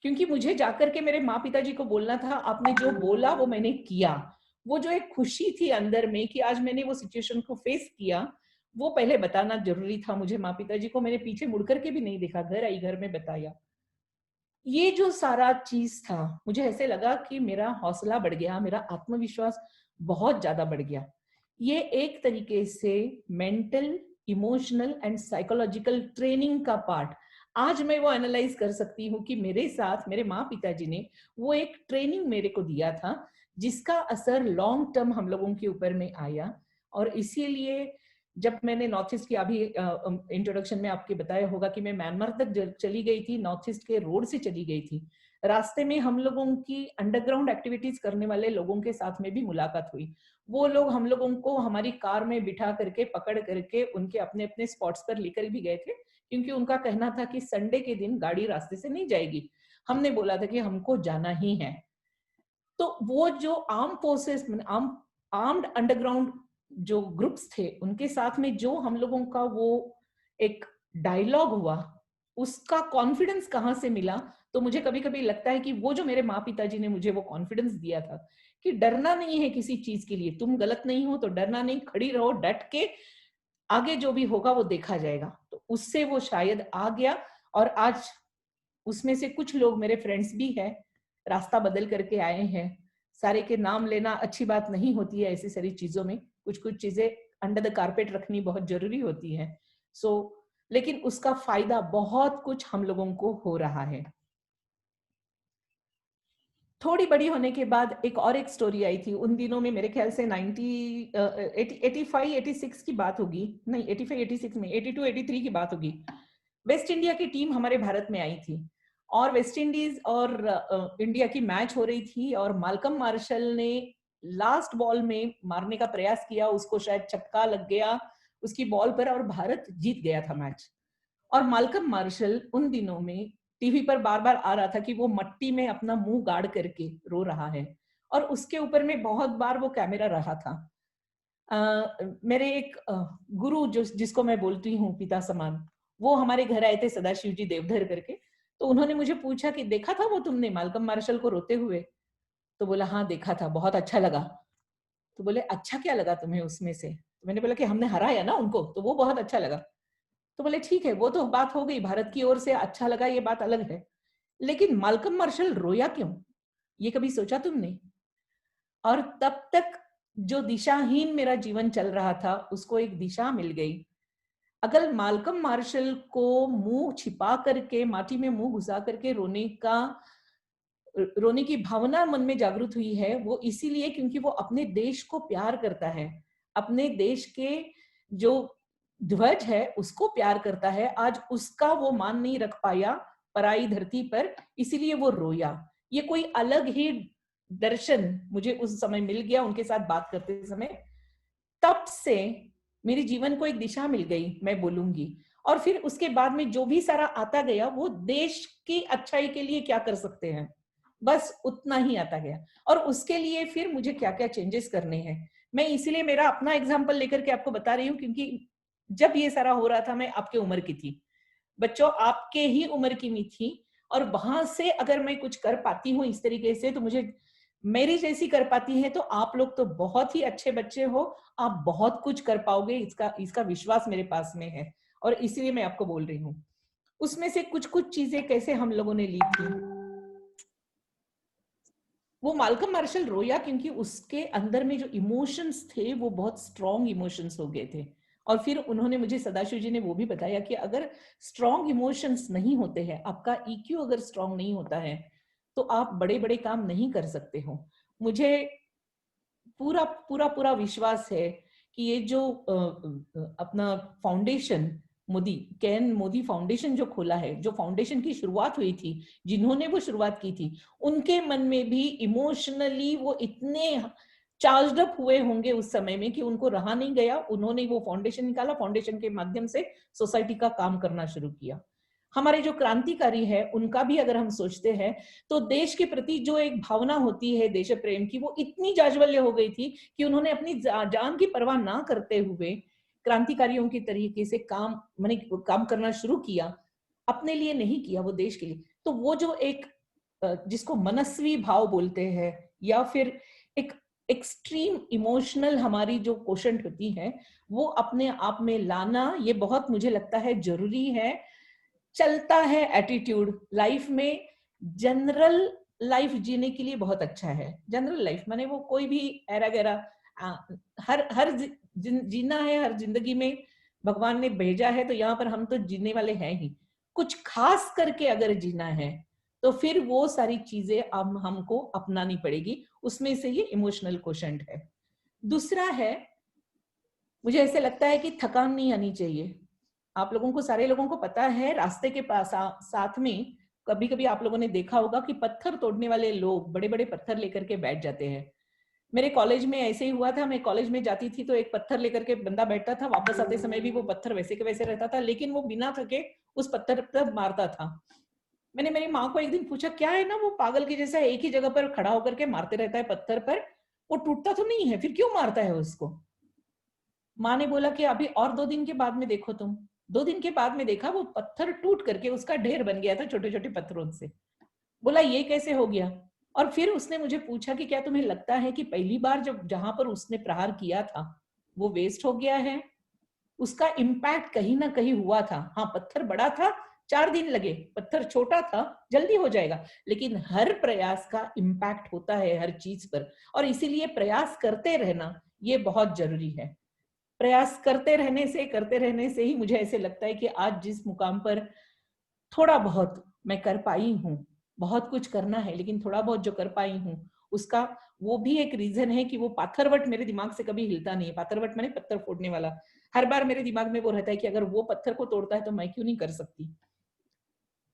क्योंकि मुझे जाकर के मेरे माँ पिताजी को बोलना था, आपने जो बोला वो मैंने किया। वो जो एक खुशी थी अंदर में कि आज मैंने वो सिचुएशन को फेस किया, वो पहले बताना जरूरी था मुझे माँ पिताजी को। मैंने पीछे मुड़ करके भी नहीं देखा, घर आई, घर में बताया। ये जो सारा चीज था, मुझे ऐसे लगा कि मेरा हौसला बढ़ गया, मेरा आत्मविश्वास बहुत ज्यादा बढ़ गया। ये एक तरीके से mental, emotional and psychological training का पार्ट, आज मैं वो एनालाइज कर सकती हूँ कि मेरे साथ मेरे माँ पिताजी ने वो एक ट्रेनिंग मेरे को दिया था, जिसका असर लॉन्ग टर्म हम लोगों के ऊपर में आया। और इसीलिए जब मैंने नॉर्थ ईस्ट की अभी इंट्रोडक्शन में आपके बताया होगा कि मैं म्यांमार तक चली गई थी, नॉर्थ ईस्ट के रोड से चली गई थी, रास्ते में हम लोगों की अंडरग्राउंड एक्टिविटीज करने वाले लोगों के साथ में भी मुलाकात हुई। वो लोग हम लोगों को हमारी कार में बिठा करके, पकड़ करके उनके अपने अपने स्पॉट्स पर लेकर भी गए थे, क्योंकि उनका कहना था कि संडे के दिन गाड़ी रास्ते से नहीं जाएगी। हमने बोला था कि हमको जाना ही है। तो वो जो आर्म फोर्सेस, आर्म्ड अंडरग्राउंड जो ग्रुप्स थे, उनके साथ में जो हम लोगों का वो एक डायलॉग हुआ, उसका कॉन्फिडेंस कहाँ से मिला। तो मुझे कभी कभी लगता है कि वो जो मेरे माँ पिताजी ने मुझे वो कॉन्फिडेंस दिया था कि डरना नहीं है किसी चीज के लिए, तुम गलत नहीं हो तो डरना नहीं, खड़ी रहो डट के, आगे जो भी होगा वो देखा जाएगा। तो उससे वो शायद आ गया, और आज उसमें से कुछ लोग मेरे फ्रेंड्स भी हैं, रास्ता बदल करके आए हैं। सारे के नाम लेना अच्छी बात नहीं होती है ऐसी सारी चीजों में, कुछ कुछ चीजें अंडर द कारपेट रखनी बहुत जरूरी होती है। लेकिन उसका फायदा बहुत कुछ हम लोगों को हो रहा है। थोड़ी बड़ी होने के बाद एक स्टोरी आई थी उन दिनों में, मेरे ख्याल से 85-86 की बात होगी, नहीं 85-86 में, 82-83 की बात होगी। वेस्ट इंडिया की टीम हमारे भारत में आई थी, और वेस्ट इंडीज और इंडिया की मैच हो रही थी, और माल्कम मार्शल ने लास्ट बॉल में मारने का प्रयास किया, उसको शायद छक्का लग गया उसकी बॉल पर और भारत जीत गया था मैच। और माल्कम मार्शल उन दिनों में टीवी पर बार बार आ रहा था कि वो मट्टी में अपना मुंह गाड़ करके रो रहा है, और उसके ऊपर में बहुत बार वो कैमरा रहा था। मेरे एक गुरु जिसको मैं बोलती हूँ पिता समान, वो हमारे घर आए थे, सदाशिव जी देवधर करके। तो उन्होंने मुझे पूछा कि देखा था वो तुमने माल्कम मार्शल को रोते हुए? तो बोला हाँ देखा था, बहुत अच्छा लगा। तो बोले अच्छा क्या लगा तुम्हें उसमें से? तो मैंने बोला कि हमने हराया ना उनको, तो वो बहुत अच्छा लगा। तो बोले ठीक है, वो तो बात हो गई, भारत की ओर से अच्छा लगा ये बात अलग है, लेकिन माल्कम मार्शल रोया क्यों, ये कभी सोचा तुमने? और तब तक जो दिशाहीन मेरा जीवन चल रहा था उसको एक दिशा मिल गई। अगर मालकम मार्शल को मुंह छिपा करके, माटी में मुंह घुसा करके रोने की भावना मन में जागृत हुई है, वो इसीलिए क्योंकि वो अपने देश को प्यार करता है, अपने देश के जो ध्वज है उसको प्यार करता है। आज उसका वो मान नहीं रख पाया पराई धरती पर, इसीलिए वो रोया। ये कोई अलग ही दर्शन मुझे उस समय मिल गया उनके साथ बात करते समय। तब से मेरे जीवन को एक दिशा मिल गई, मैं बोलूंगी। और फिर उसके बाद में जो भी सारा आता गया वो देश की अच्छाई के लिए क्या कर सकते हैं, बस उतना ही आता गया। और उसके लिए फिर मुझे क्या क्या चेंजेस करने हैं, मैं इसीलिए मेरा अपना एग्जाम्पल लेकर के आपको बता रही हूँ, क्योंकि जब ये सारा हो रहा था मैं आपके उम्र की थी, बच्चों आपके ही उम्र की मैं थी। और वहां से अगर मैं कुछ कर पाती हूँ इस तरीके से, तो मुझे मेरी जैसी कर पाती है तो आप लोग तो बहुत ही अच्छे बच्चे हो, आप बहुत कुछ कर पाओगे, इसका विश्वास मेरे पास में है। और इसीलिए मैं आपको बोल रही हूँ। उसमें से कुछ कुछ चीजें कैसे हम लोगों ने ली थी। वो मालकम मार्शल रोया क्योंकि उसके अंदर में जो इमोशंस थे वो बहुत स्ट्रॉन्ग इमोशंस हो गए थे। और फिर उन्होंने मुझे, सदाशिव जी ने वो भी बताया कि अगर स्ट्रॉन्ग इमोशंस नहीं होते हैं, आपका ईक्यू अगर स्ट्रॉन्ग नहीं होता है, तो आप बड़े बड़े काम नहीं कर सकते हो। मुझे पूरा पूरा पूरा विश्वास है कि ये जो अपना फाउंडेशन केन मोदी फाउंडेशन जो खोला है, जो फाउंडेशन की शुरुआत हुई थी, जिन्होंने वो शुरुआत की थी, उनके मन में भी इमोशनली वो इतने चार्ज्ड अप हुए होंगे उस समय में कि उनको रहा नहीं गया, उन्होंने वो फाउंडेशन निकाला, फाउंडेशन के माध्यम से सोसाइटी का काम करना शुरू किया। हमारे जो क्रांतिकारी है उनका भी अगर हम सोचते हैं तो देश के प्रति जो एक भावना होती है देश प्रेम की, वो इतनी जाज्वल्य हो गई थी कि उन्होंने अपनी जान की परवाह ना करते हुए क्रांतिकारियों की तरीके से काम करना शुरू किया। अपने लिए नहीं किया, वो देश के लिए। तो वो जो एक जिसको मनस्वी भाव बोलते हैं, या फिर एक एक्सट्रीम इमोशनल हमारी जो कोशंट होती है, वो अपने आप में लाना, ये बहुत मुझे लगता है जरूरी है। चलता है एटीट्यूड लाइफ में, जनरल लाइफ जीने के लिए बहुत अच्छा है। जनरल लाइफ माने वो कोई भी ऐरा गैरा हर जीना है, हर जिंदगी में भगवान ने भेजा है, तो यहाँ पर हम तो जीने वाले हैं ही। कुछ खास करके अगर जीना है तो फिर वो सारी चीजें अब हमको अपनानी पड़ेगी। उसमें से ये इमोशनल कोशेंट है। दूसरा है, मुझे ऐसे लगता है कि थकान नहीं आनी चाहिए। आप लोगों को, सारे लोगों को पता है, रास्ते के पास साथ में कभी कभी आप लोगों ने देखा होगा कि पत्थर तोड़ने वाले लोग बड़े बड़े पत्थर लेकर के बैठ जाते हैं। मेरे कॉलेज में ऐसे ही हुआ था। मैं कॉलेज में जाती थी तो एक पत्थर लेकर के बंदा बैठता था, वापस आते समय भी वो पत्थर वैसे के वैसे रहता था, लेकिन वो बिना थके उस पत्थर पर मारता था। मैंने मेरी माँ को एक दिन पूछा, क्या है ना वो पागल की जैसा एक ही जगह पर खड़ा होकर के मारते रहता है पत्थर पर, वो टूटता तो नहीं है, फिर क्यों मारता है उसको। माँ ने बोला कि अभी और 2 दिन के बाद में देखो तुम। 2 दिन के बाद में देखा, वो पत्थर टूट करके उसका ढेर बन गया था छोटे छोटे पत्थरों से। बोला ये कैसे हो गया। और फिर उसने मुझे पूछा कि क्या तुम्हें लगता है कि पहली बार जब जहां पर उसने प्रहार किया था वो वेस्ट हो गया है। उसका इम्पैक्ट कहीं ना कहीं हुआ था। हाँ, पत्थर बड़ा था, 4 दिन लगे, पत्थर छोटा था, जल्दी हो जाएगा, लेकिन हर प्रयास का इम्पैक्ट होता है हर चीज पर। और इसीलिए प्रयास करते रहना ये बहुत जरूरी है। प्रयास करते रहने से ही मुझे ऐसे लगता है कि आज जिस मुकाम पर थोड़ा बहुत मैं कर पाई हूँ, बहुत कुछ करना है लेकिन थोड़ा बहुत जो कर पाई हूँ, उसका वो भी एक रीजन है कि वो पाथरवट मेरे दिमाग से कभी हिलता नहीं है। पाथरवट माने पत्थर फोड़ने वाला। हर बार मेरे दिमाग में वो रहता है कि अगर वो पत्थर को तोड़ता है तो मैं क्यों नहीं कर सकती।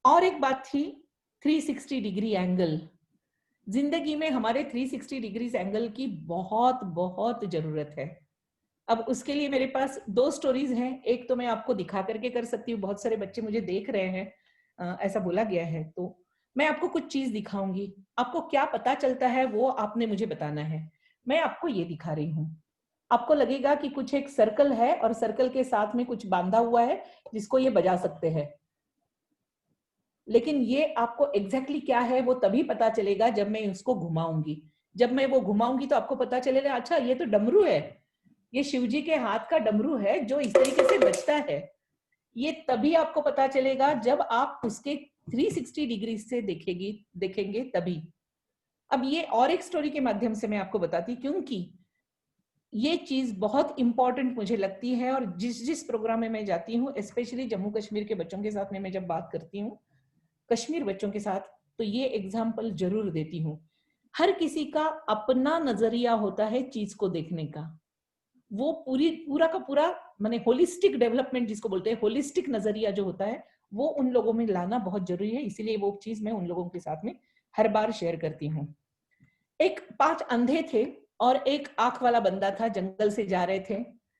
और एक बात थी, 360 डिग्री एंगल। जिंदगी में हमारे 360 डिग्री एंगल की बहुत बहुत जरूरत है। अब उसके लिए मेरे पास 2 स्टोरीज हैं। एक तो मैं आपको दिखा करके कर सकती हूँ, बहुत सारे बच्चे मुझे देख रहे हैं, ऐसा बोला गया है, तो मैं आपको कुछ चीज दिखाऊंगी। आपको क्या पता चलता है वो आपने मुझे बताना है। मैं आपको ये दिखा रही हूँ। आपको लगेगा कि कुछ एक सर्कल है और सर्कल के साथ में कुछ बांधा हुआ है जिसको ये बजा सकते हैं, लेकिन ये आपको एग्जैक्टली क्या है वो तभी पता चलेगा जब मैं उसको घुमाऊंगी। जब मैं वो घुमाऊंगी तो आपको पता चलेगा, अच्छा ये तो डमरू है, ये शिवजी के हाथ का डमरू है जो इस तरीके से बजता है। ये तभी आपको पता चलेगा जब आप उसके 360 डिग्री से देखेंगे तभी। अब ये और एक स्टोरी के माध्यम से मैं आपको बताती, क्योंकि ये चीज बहुत इंपॉर्टेंट मुझे लगती है, और जिस जिस प्रोग्राम में मैं जाती हूँ, स्पेशली जम्मू कश्मीर के बच्चों के साथ में मैं जब बात करती हूँ, कश्मीर बच्चों के साथ, तो ये एग्जाम्पल जरूर देती हूँ। हर किसी का अपना नजरिया होता है चीज को देखने का। वो पूरा का पूरा माने होलिस्टिक डेवलपमेंट जिसको बोलते हैं, होलिस्टिक नजरिया जो होता है, वो उन लोगों में लाना बहुत जरूरी है। इसीलिए वो चीज मैं उन लोगों के साथ में हर बार शेयर करती हूँ। एक 5 अंधे थे और एक आंख वाला बंदा था, जंगल से जा रहे थे,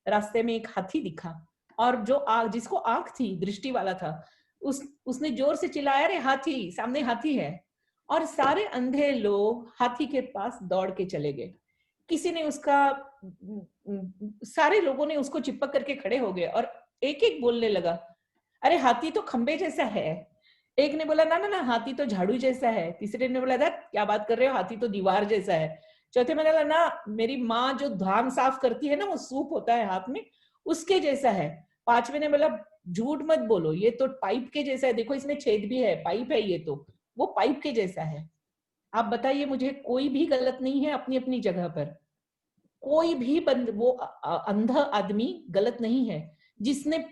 रास्ते में एक हाथी दिखा, और जो जिसको आंख थी, दृष्टि वाला था, उसने जोर से चिल्लाया, अरे हाथी, सामने हाथी है। और सारे अंधे लोग हाथी के पास दौड़ के चले गए। किसी ने उसका, सारे लोगों ने उसको चिपक करके खड़े हो गए और एक एक बोलने लगा, अरे हाथी तो खंबे जैसा है। एक ने बोला, ना ना ना, हाथी तो झाड़ू जैसा है। तीसरे ने बोला, क्या बात कर रहे हो, हाथी तो दीवार जैसा है। चौथे में बोला, ना, मेरी माँ जो धान साफ करती है ना, वो सूप होता है हाथ में, उसके जैसा है। पांचवे ने बोला, झूठ मत बोलो, ये तो पाइप के जैसा है, देखो इसमें छेद भी है, पाइप है ये तो, वो पाइप के जैसा है। आप बताइए मुझे, कोई भी गलत नहीं है अपनी अपनी जगह पर, कोई भी वो अंधा आदमी गलत नहीं है। जिसने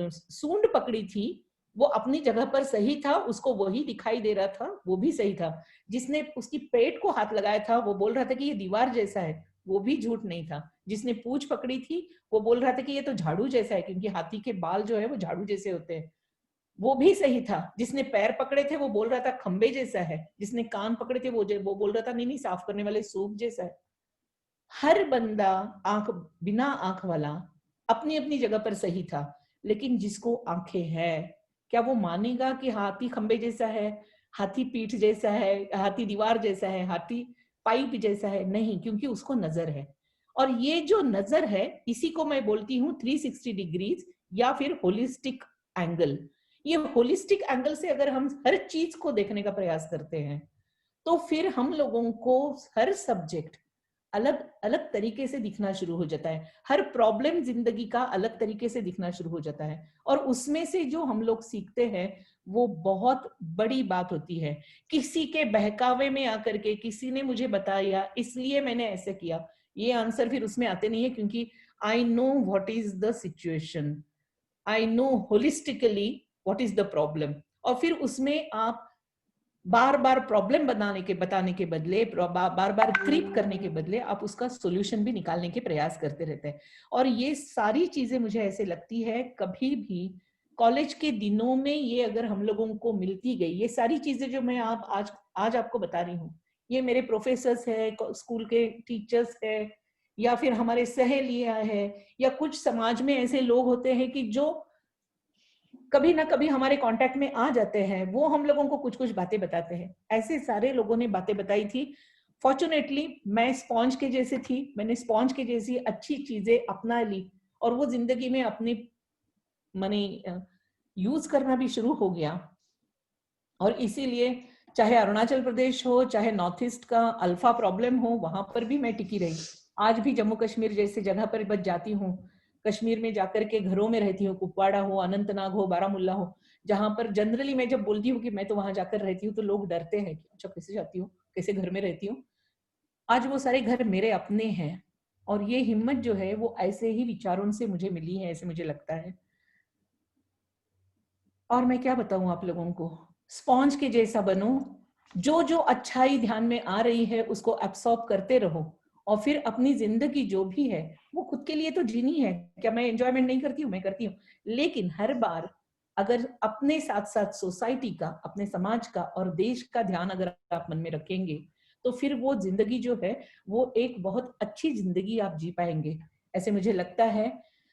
सूंड पकड़ी थी वो अपनी जगह पर सही था, उसको वही दिखाई दे रहा था, वो भी सही था। जिसने उसकी पेट को हाथ लगाया था वो बोल रहा था कि ये दीवार जैसा है, वो भी झूठ नहीं था। जिसने पूंछ पकड़ी थी वो बोल रहा था कि ये तो झाड़ू जैसा है, क्योंकि हाथी के बाल जो है वो झाड़ू जैसे होते हैं, वो भी सही था। जिसने पैर पकड़े थे वो बोल रहा था खंबे जैसा है। जिसने कान पकड़े थे वो बोल रहा था नहीं नहीं, साफ करने वाले सूप जैसा है। हर बंदा बिना आंख वाला अपनी अपनी जगह पर सही था। लेकिन जिसको आंखें हैं, क्या वो मानेगा कि हाथी खंबे जैसा है, हाथी पीठ जैसा है, हाथी दीवार जैसा है, हाथी पाइप जैसा है? नहीं, क्योंकि उसको नजर है। और ये जो नजर है, इसी को मैं बोलती हूँ 360 डिग्रीज या फिर होलिस्टिक एंगल। ये होलिस्टिक एंगल से अगर हम हर चीज को देखने का प्रयास करते हैं, तो फिर हम लोगों को हर सब्जेक्ट अलग अलग तरीके से दिखना शुरू हो जाता है। हर प्रॉब्लम जिंदगी का अलग तरीके से दिखना शुरू हो जाता है, और उसमें से जो हम लोग सीखते हैं वो बहुत बड़ी बात होती है। किसी के बहकावे में आकर के किसी ने मुझे बताया इसलिए मैंने ऐसे किया, ये आंसर फिर उसमें आते नहीं है, क्योंकि I know what is the situation, I know holistically what is the problem. और फिर उसमें आप बार बार प्रॉब्लम बताने के बदले, बार बार क्रीप करने के बदले, आप उसका सॉल्यूशन भी निकालने के प्रयास करते रहते हैं। और ये सारी चीजें मुझे ऐसे लगती है, कभी भी कॉलेज के दिनों में ये अगर हम लोगों को मिलती गई, ये सारी चीजें जो मैं आज आपको बता रही हूँ, ये मेरे प्रोफेसर्स है, स्कूल के टीचर्स है, या फिर हमारे सहेलियां है, या कुछ समाज में ऐसे लोग होते हैं कि जो कभी ना कभी हमारे कांटेक्ट में आ जाते हैं, वो हम लोगों को कुछ कुछ बातें बताते हैं। ऐसे सारे लोगों ने बातें बताई थी। फॉर्चुनेटली मैं स्पॉन्ज के जैसे थी, मैंने स्पॉन्ज के जैसी अच्छी चीजें अपना ली, और वो जिंदगी में अपनी मनी यूज करना भी शुरू हो गया। और इसीलिए चाहे अरुणाचल प्रदेश हो, चाहे नॉर्थ ईस्ट का अल्फा प्रॉब्लम हो, वहां पर भी मैं टिकी रही। आज भी जम्मू कश्मीर जैसे जगह पर बच जाती हूँ, कश्मीर में जाकर के घरों में रहती हूँ, कुपवाड़ा हो, अनंतनाग हो, बारामुल्ला हो, जहां पर जनरली मैं जब बोलती हूँ कि मैं तो वहां जाकर रहती हूँ, तो लोग डरते हैं कि अच्छा कैसे जाती हूँ, कैसे घर में रहती हूँ। आज वो सारे घर मेरे अपने हैं, और ये हिम्मत जो है वो ऐसे ही विचारों से मुझे मिली है, ऐसे मुझे लगता है। और मैं क्या बताऊं आप लोगों को, स्पॉन्ज के जैसा बनो, जो जो अच्छाई ध्यान में आ रही है उसको एब्सॉर्ब करते रहो, और फिर अपनी जिंदगी जो भी है वो खुद के लिए तो जीनी है। क्या मैं एंजॉयमेंट नहीं करती हूँ? मैं करती हूँ, लेकिन हर बार अगर अपने साथ साथ सोसाइटी का, अपने समाज का और देश का ध्यान अगर आप मन में रखेंगे, तो फिर वो जिंदगी जो है वो एक बहुत अच्छी जिंदगी आप जी पाएंगे, ऐसे मुझे लगता है।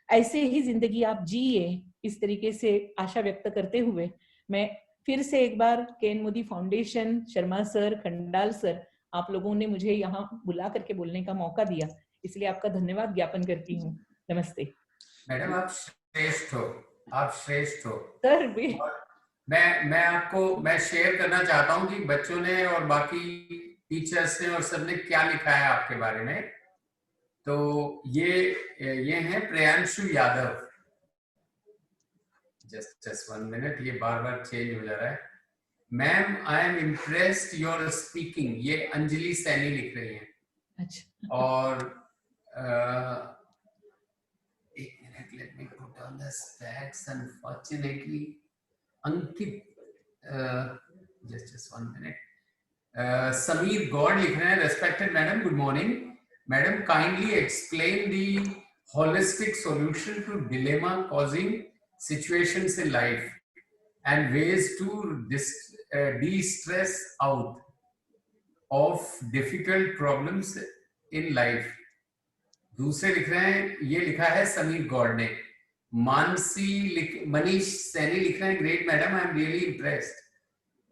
ऐसे ही जिंदगी आप जिए, इस तरीके से आशा व्यक्त करते हुए मैं फिर से एक बार केन Modi foundation, Sharma sir, Khandal sir, आप लोगों ने मुझे यहाँ बुला करके बोलने का मौका दिया, इसलिए आपका धन्यवाद ज्ञापन करती हूँ। नमस्ते मैडम, आप श्रेष्ठ हो, आप श्रेष्ठ हो। सर भी। और मैं शेयर करना चाहता हूँ कि बच्चों ने और बाकी टीचर्स ने और सबने क्या लिखा है आपके बारे में। तो ये हैं प्रियांशु यादव। जस्ट 1 मिनट, ये बार बार चेंज हो जा रहा है। Ma'am, I am impressed your speaking, ये अंजलि सैनी लिख रही हैं। अच्छा। और एक minute, let me put on the specs. Unfortunately, Ankit, just 1 minute. Sameer God लिख रहे हैं, respected madam, good morning. Madam, kindly explain the holistic solution to dilemma causing situations in life and ways to de-stress out of difficult problems in life. दूसरे लिख रहे हैं, ये लिखा है समीर गौड़ ने. मनीष सैनी लिख रहे हैं, great madam, I am really impressed.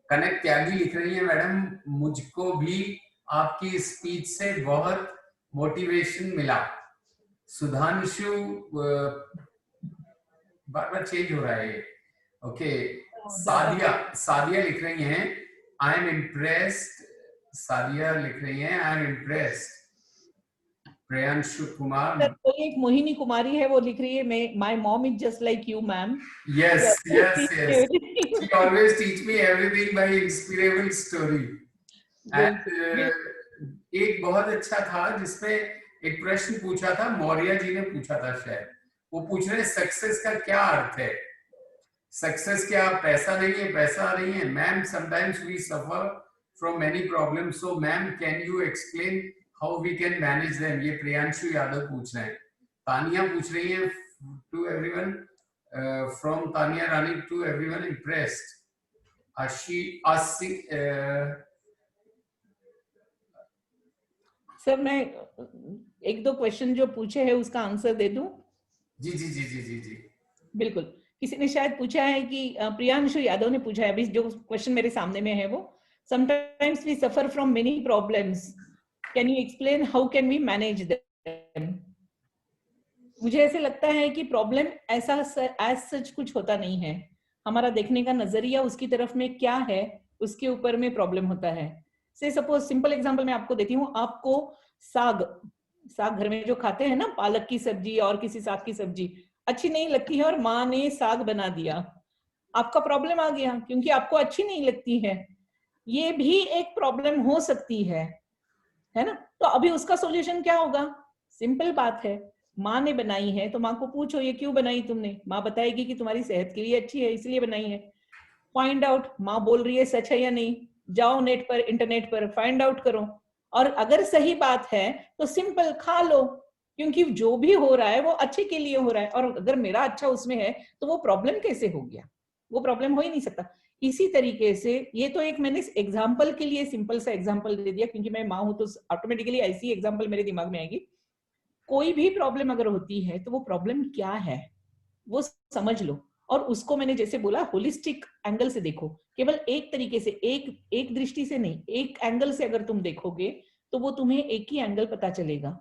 Kanak Tyagi लिख रही है, मैडम मुझको भी आपकी स्पीच से बहुत मोटिवेशन मिला. सुधांशु, बार बार चेंज हो रहा है ये. ओके. सादिया लिख रही हैं, आई एम इम्प्रेस्ड. सादिया लिख रही हैं, I am impressed. Priyanshu Kumar, तो एक मोहिनी कुमारी है, वो लिख रही है, my mom is just like you ma'am. yes she always teach me everything by inspirable story. and एक बहुत अच्छा था जिसमें एक प्रश्न पूछा था, मौर्य जी ने पूछा था शायद. वो पूछ रहे हैं सक्सेस का क्या अर्थ है. सक्सेस क्या पैसा नहीं है, पैसा नहीं है. Ma'am, sometimes we suffer from many problems, so ma'am can you explain how we can manage them. ये प्रियांशु यादव पूछ रहे हैं. तानिया पूछ रही है, to everyone, from Tania Rani, to everyone impressed. Sir, मैं एक दो क्वेश्चन जो पूछे हैं उसका आंसर दे दूं? जी. बिल्कुल. किसी ने शायद पूछा है कि प्रियांशु यादव ने पूछा है, अभी जो क्वेश्चन मेरे सामने में है वो, sometimes we suffer from many problems, can you explain how can we manage them. मुझे ऐसे लगता है कि प्रॉब्लम ऐसा एज सच कुछ होता नहीं है. हमारा देखने का नजरिया उसकी तरफ में क्या है, उसके ऊपर में प्रॉब्लम होता है. से सपोज सिंपल एग्जांपल मैं आपको देती हूँ. आपको साग घर में जो खाते हैं ना, पालक की सब्जी और किसी साग की सब्जी अच्छी नहीं लगती है और माँ ने साग बना दिया, आपका प्रॉब्लम आ गया क्योंकि आपको अच्छी नहीं लगती है. ये भी एक प्रॉब्लम हो सकती है ना. तो अभी उसका सॉल्यूशन क्या होगा? सिंपल बात है, माँ ने बनाई है तो माँ को पूछो ये क्यों बनाई तुमने. माँ बताएगी कि तुम्हारी सेहत के लिए अच्छी है इसलिए बनाई है. फाइंड आउट माँ बोल रही है सच है या नहीं. जाओ नेट पर, इंटरनेट पर फाइंड आउट करो, और अगर सही बात है तो सिंपल खा लो, क्योंकि जो भी हो रहा है वो अच्छे के लिए हो रहा है. और अगर मेरा अच्छा उसमें है तो वो प्रॉब्लम कैसे हो गया? वो प्रॉब्लम हो ही नहीं सकता. इसी तरीके से ये तो एक मैंने एग्जाम्पल के लिए सिंपल सा एग्जाम्पल दे दिया, क्योंकि मैं माँ हूं तो ऑटोमेटिकली ऐसी एग्जाम्पल मेरे दिमाग में आएगी. कोई भी प्रॉब्लम अगर होती है तो वो प्रॉब्लम क्या है वो समझ लो, और उसको मैंने जैसे बोला होलिस्टिक एंगल से देखो. केवल एक तरीके से, एक दृष्टि से नहीं, एक एंगल से अगर तुम देखोगे तो वो तुम्हें एक ही एंगल पता चलेगा.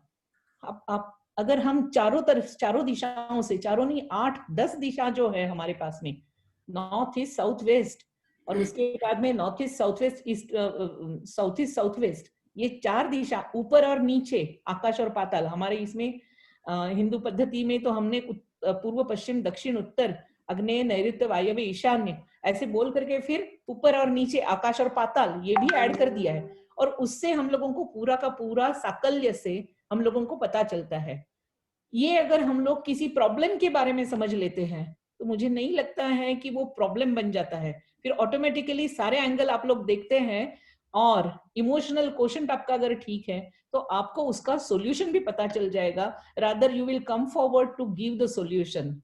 आप अगर हम चारों तरफ, चारों दिशाओं से, चारों नहीं 8-10 दिशा जो है हमारे पास में, नॉर्थ ईस्ट साउथ वेस्ट, और उसके बाद में north east south west east, south east south west, ये 4 दिशा, ऊपर और नीचे, आकाश और पाताल. हमारे इसमें हिंदू पद्धति में तो हमने पूर्व पश्चिम दक्षिण उत्तर, अग्नेय नैऋत्य वायव्य ईशान्य ऐसे बोल करके फिर ऊपर और नीचे, आकाश और पाताल ये भी ऐड कर दिया है. और उससे हम लोगों को पूरा का पूरा साकल्य से हम लोगों को पता चलता है. ये अगर हम लोग किसी प्रॉब्लम के बारे में समझ लेते हैं तो मुझे नहीं लगता है कि वो प्रॉब्लम बन जाता है. फिर ऑटोमेटिकली सारे एंगल आप लोग देखते हैं, और इमोशनल क्वोशंट आपका अगर ठीक है तो आपको उसका सॉल्यूशन भी पता चल जाएगा. Rather you will come forward to give the solution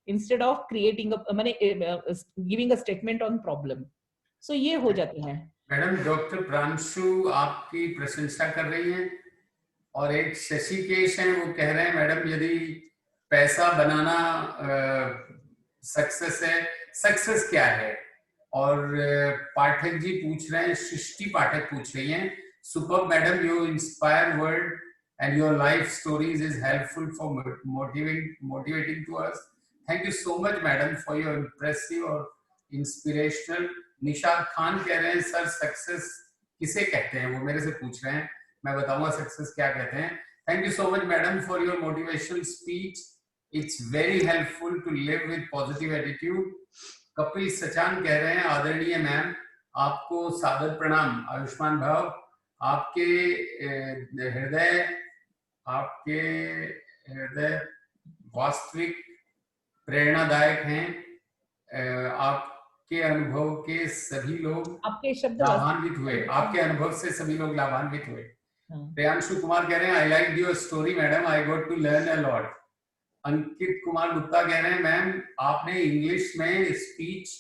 instead of creating माने giving a statement on problem. So ये हो जाता है. मैडम, डॉक्टर प्रांशु आपकी प्रशंसा कर रही हैं, और एक शशिकेश हैं, वो कह रहे हैं मैडम यदि पैसा बनाना सक्सेस है, सक्सेस क्या है? और पाठक जी पूछ रहे हैं, सृष्टि पाठक पूछ रही हैं, super madam, you inspire word and your life stories is helpful for motivating to us. Thank you so much madam for your impressive और inspirational. निशाद खान कह रहे हैं सर सक्सेस किसे कहते हैं, वो मेरे से पूछ रहे हैं, मैं बताऊंगा सक्सेस क्या कहते हैं. Thank you so much madam for your motivational speech. It's very helpful to live with positive attitude. Kapil Sachan कह रहे हैं आदरणीय मैम आपको सादर प्रणाम, आयुष्मान भाव, आपके हृदय आपके हृदय वास्तविक प्रेरणादायक हैं। आपके अनुभव के सभी लोग आपके शब्द लाभान्वित हुए, आपके अनुभव से सभी लोग लाभान्वित हुए। प्रियांशु कुमार कह रहे हैं I like your story madam, I got to learn a lot. Ankit Kumar Gupta कह रहे हैं मैम आपने इंग्लिश में स्पीच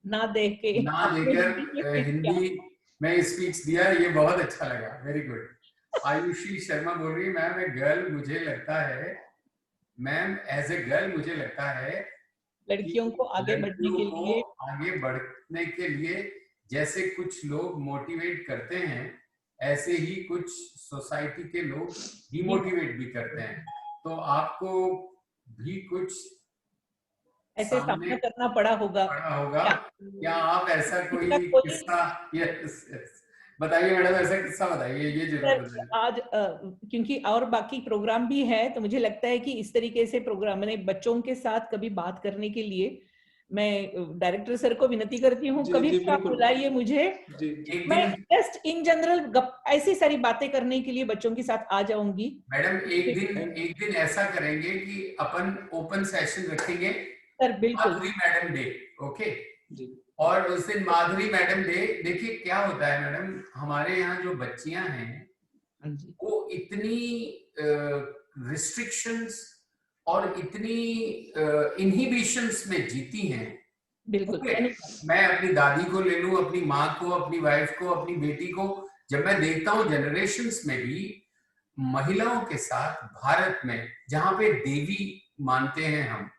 ना देकर हिंदी में स्पीच दिया, ये बहुत अच्छा लगा, वेरी गुड। आयुषी शर्मा बोल रही है मैम ए गर्ल मुझे लगता है, मैम एज ए गर्ल मुझे लगता है लड़कियों को आगे बढ़ने के लिए जैसे कुछ लोग मोटिवेट करते हैं ऐसे ही कुछ सोसाइटी के लोग डिमोटिवेट भी करते हैं, तो आपको भी कुछ ऐसे सामना करना पड़ा होगा क्या आप ऐसा कोई किस्सा बताइए मैडम, ऐसा किस्सा बताइए, ये जरूर बताइए। आज क्योंकि और बाकी प्रोग्राम भी है तो मुझे लगता है कि इस तरीके से प्रोग्राम मैंने बच्चों के साथ कभी बात करने के लिए मैं डायरेक्टर सर को विनती करती हूँ कभी भी आप बुलाइए मुझे, मैं जस्ट इन जनरल ऐसी सारी बातें करने के लिए बच्चों के साथ आ जाऊंगी। मैडम एक दिन ऐसा करेंगे कि अपन ओपन सेशन रखेंगे सर, बिल्कुल माधुरी मैडम डे, ओके और उस दिन माधुरी मैडम डे, देखिए क्या होता है मैडम, हमारे यहाँ जो बच्चियां हैं वो इतनी रिस्ट्रिक्शंस और इतनी इनहिबिशंस में जीती हैं। बिल्कुल मैं अपनी दादी को ले लूं, अपनी माँ को, अपनी वाइफ को, अपनी बेटी को, जब मैं देखता हूँ जनरेशंस में भी महिलाओं के साथ भारत में जहाँ पे देवी मानते हैं हम,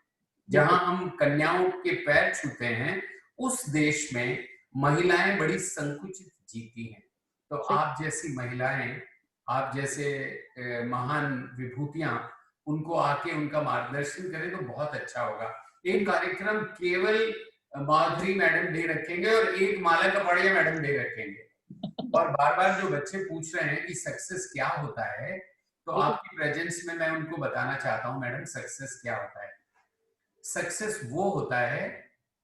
जहाँ हम कन्याओं के पैर छूते हैं, उस देश में महिलाएं बड़ी संकुचित जीती हैं। तो आप जैसी महिलाएं, आप जैसे महान विभूतियां उनको आके उनका मार्गदर्शन करें तो बहुत अच्छा होगा। एक कार्यक्रम केवल माधुरी मैडम डे रखेंगे और एक माला कपाड़िया मैडम डे रखेंगे और बार बार जो बच्चे पूछ रहे हैं कि सक्सेस क्या होता है, तो आपकी प्रेजेंस में मैं उनको बताना चाहता हूँ मैडम सक्सेस क्या होता है। सक्सेस वो होता है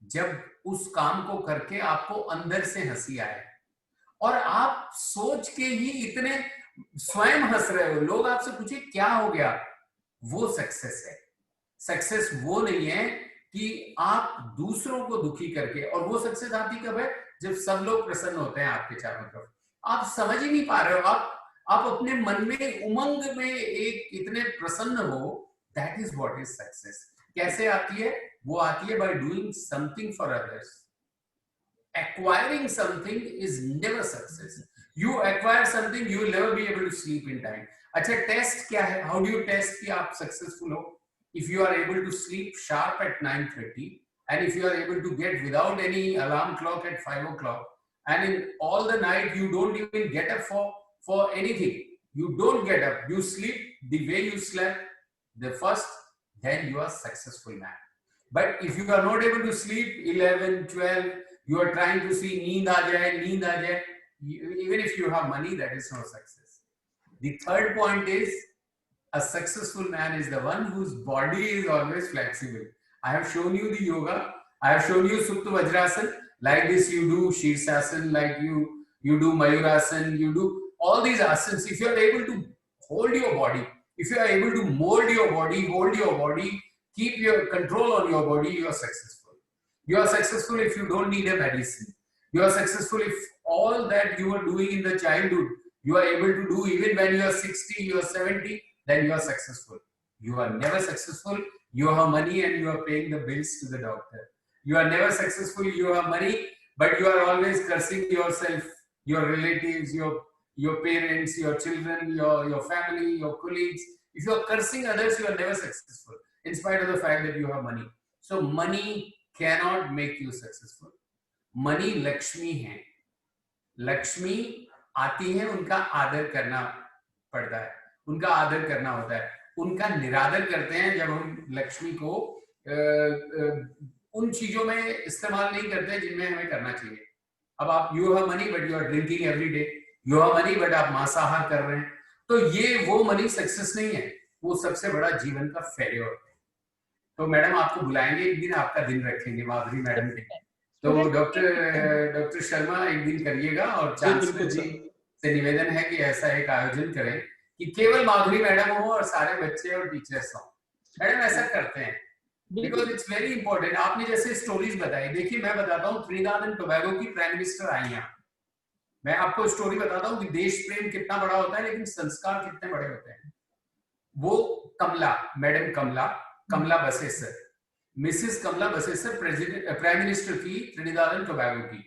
जब उस काम को करके आपको अंदर से हंसी आए और आप सोच के ही इतने स्वयं हंस रहे हो, लोग आपसे पूछे क्या हो गया, वो सक्सेस है। सक्सेस वो नहीं है कि आप दूसरों को दुखी करके, और वो सक्सेस आती कब है, जब सब लोग प्रसन्न होते हैं आपके चारों तरफ। आप समझ ही नहीं पा रहे हो, आप अपने मन में उमंग में एक इतने प्रसन्न हो, that is what is success. कैसे आती है? वो आती है by doing something for others. Acquiring something is never success. You acquire something, you will never be able to sleep in time. अच्छा, टेस्ट क्या है? How do you test कि आप सक्सेसफुल हो? If you are able to sleep sharp at 9:30 and if you are able to get without any alarm clock at 5 o'clock and in all the night you don't even get up for anything, you don't get up, you sleep the way you slept the first, then you are successful man. But if you are not able to sleep 11, 12, you are trying to see नींद आ जाए, even if you have money, that is not success. The third point is a successful man is the one whose body is always flexible. I have shown you the yoga, I have shown you Supta Vajrasana, like this you do Shirsasana, like you do Mayurasana, you do all these asanas. If you are able to hold your body, if you are able to mold your body, hold your body, keep your control on your body, you are successful. You are successful if you don't need a medicine. You are successful if all that you are doing in the childhood, you are able to do even when you are 60, you are 70, then you are successful. You are never successful. You have money and you are paying the bills to the doctor. You are never successful. You have money, but you are always cursing yourself, your relatives, your parents, your children, your family, your colleagues. If you are cursing others, you are never successful, in spite of the fact that you have money. So money cannot make you successful. Money Lakshmi है, लक्ष्मी आती है, उनका आदर करना पड़ता है, उनका आदर करना होता है, उनका निरादर करते हैं जब हम लक्ष्मी को उन चीजों में इस्तेमाल नहीं करते जिनमें हमें करना चाहिए। अब आप you have money but you are drinking every day, you have money but आप मांसाहार कर रहे हैं, तो ये वो मनी सक्सेस नहीं है, वो सबसे बड़ा जीवन का फेलियर है। तो मैडम आपको बुलाएंगे एक दिन, आपका दिन रखेंगे माधुरी मैडम के, तो डॉक्टर शर्मा एक दिन करिएगा और चांसलर जी से निवेदन है कि ऐसा एक आयोजन करें कि केवल माधुरी मैडम हो और सारे बच्चे और टीचर्स हो। मैडम ऐसा करते हैं बिकॉज इट्स वेरी इंपॉर्टेंट। आपने जैसे स्टोरीज बताई, देखिए मैं बताता हूँ त्रिनिदाद एंड टोबैगो की प्राइम मिनिस्टर आई हैं। मैं आपको स्टोरी बताता हूँ कि देश प्रेम कितना बड़ा होता है लेकिन संस्कार कितने बड़े होते हैं। वो कमला, मैडम कमला बसेसर, मिसेस कमला बसेसर प्रेसिडेंट प्राइम मिनिस्टर थी त्रिनिदाद एंड टोबैगो की,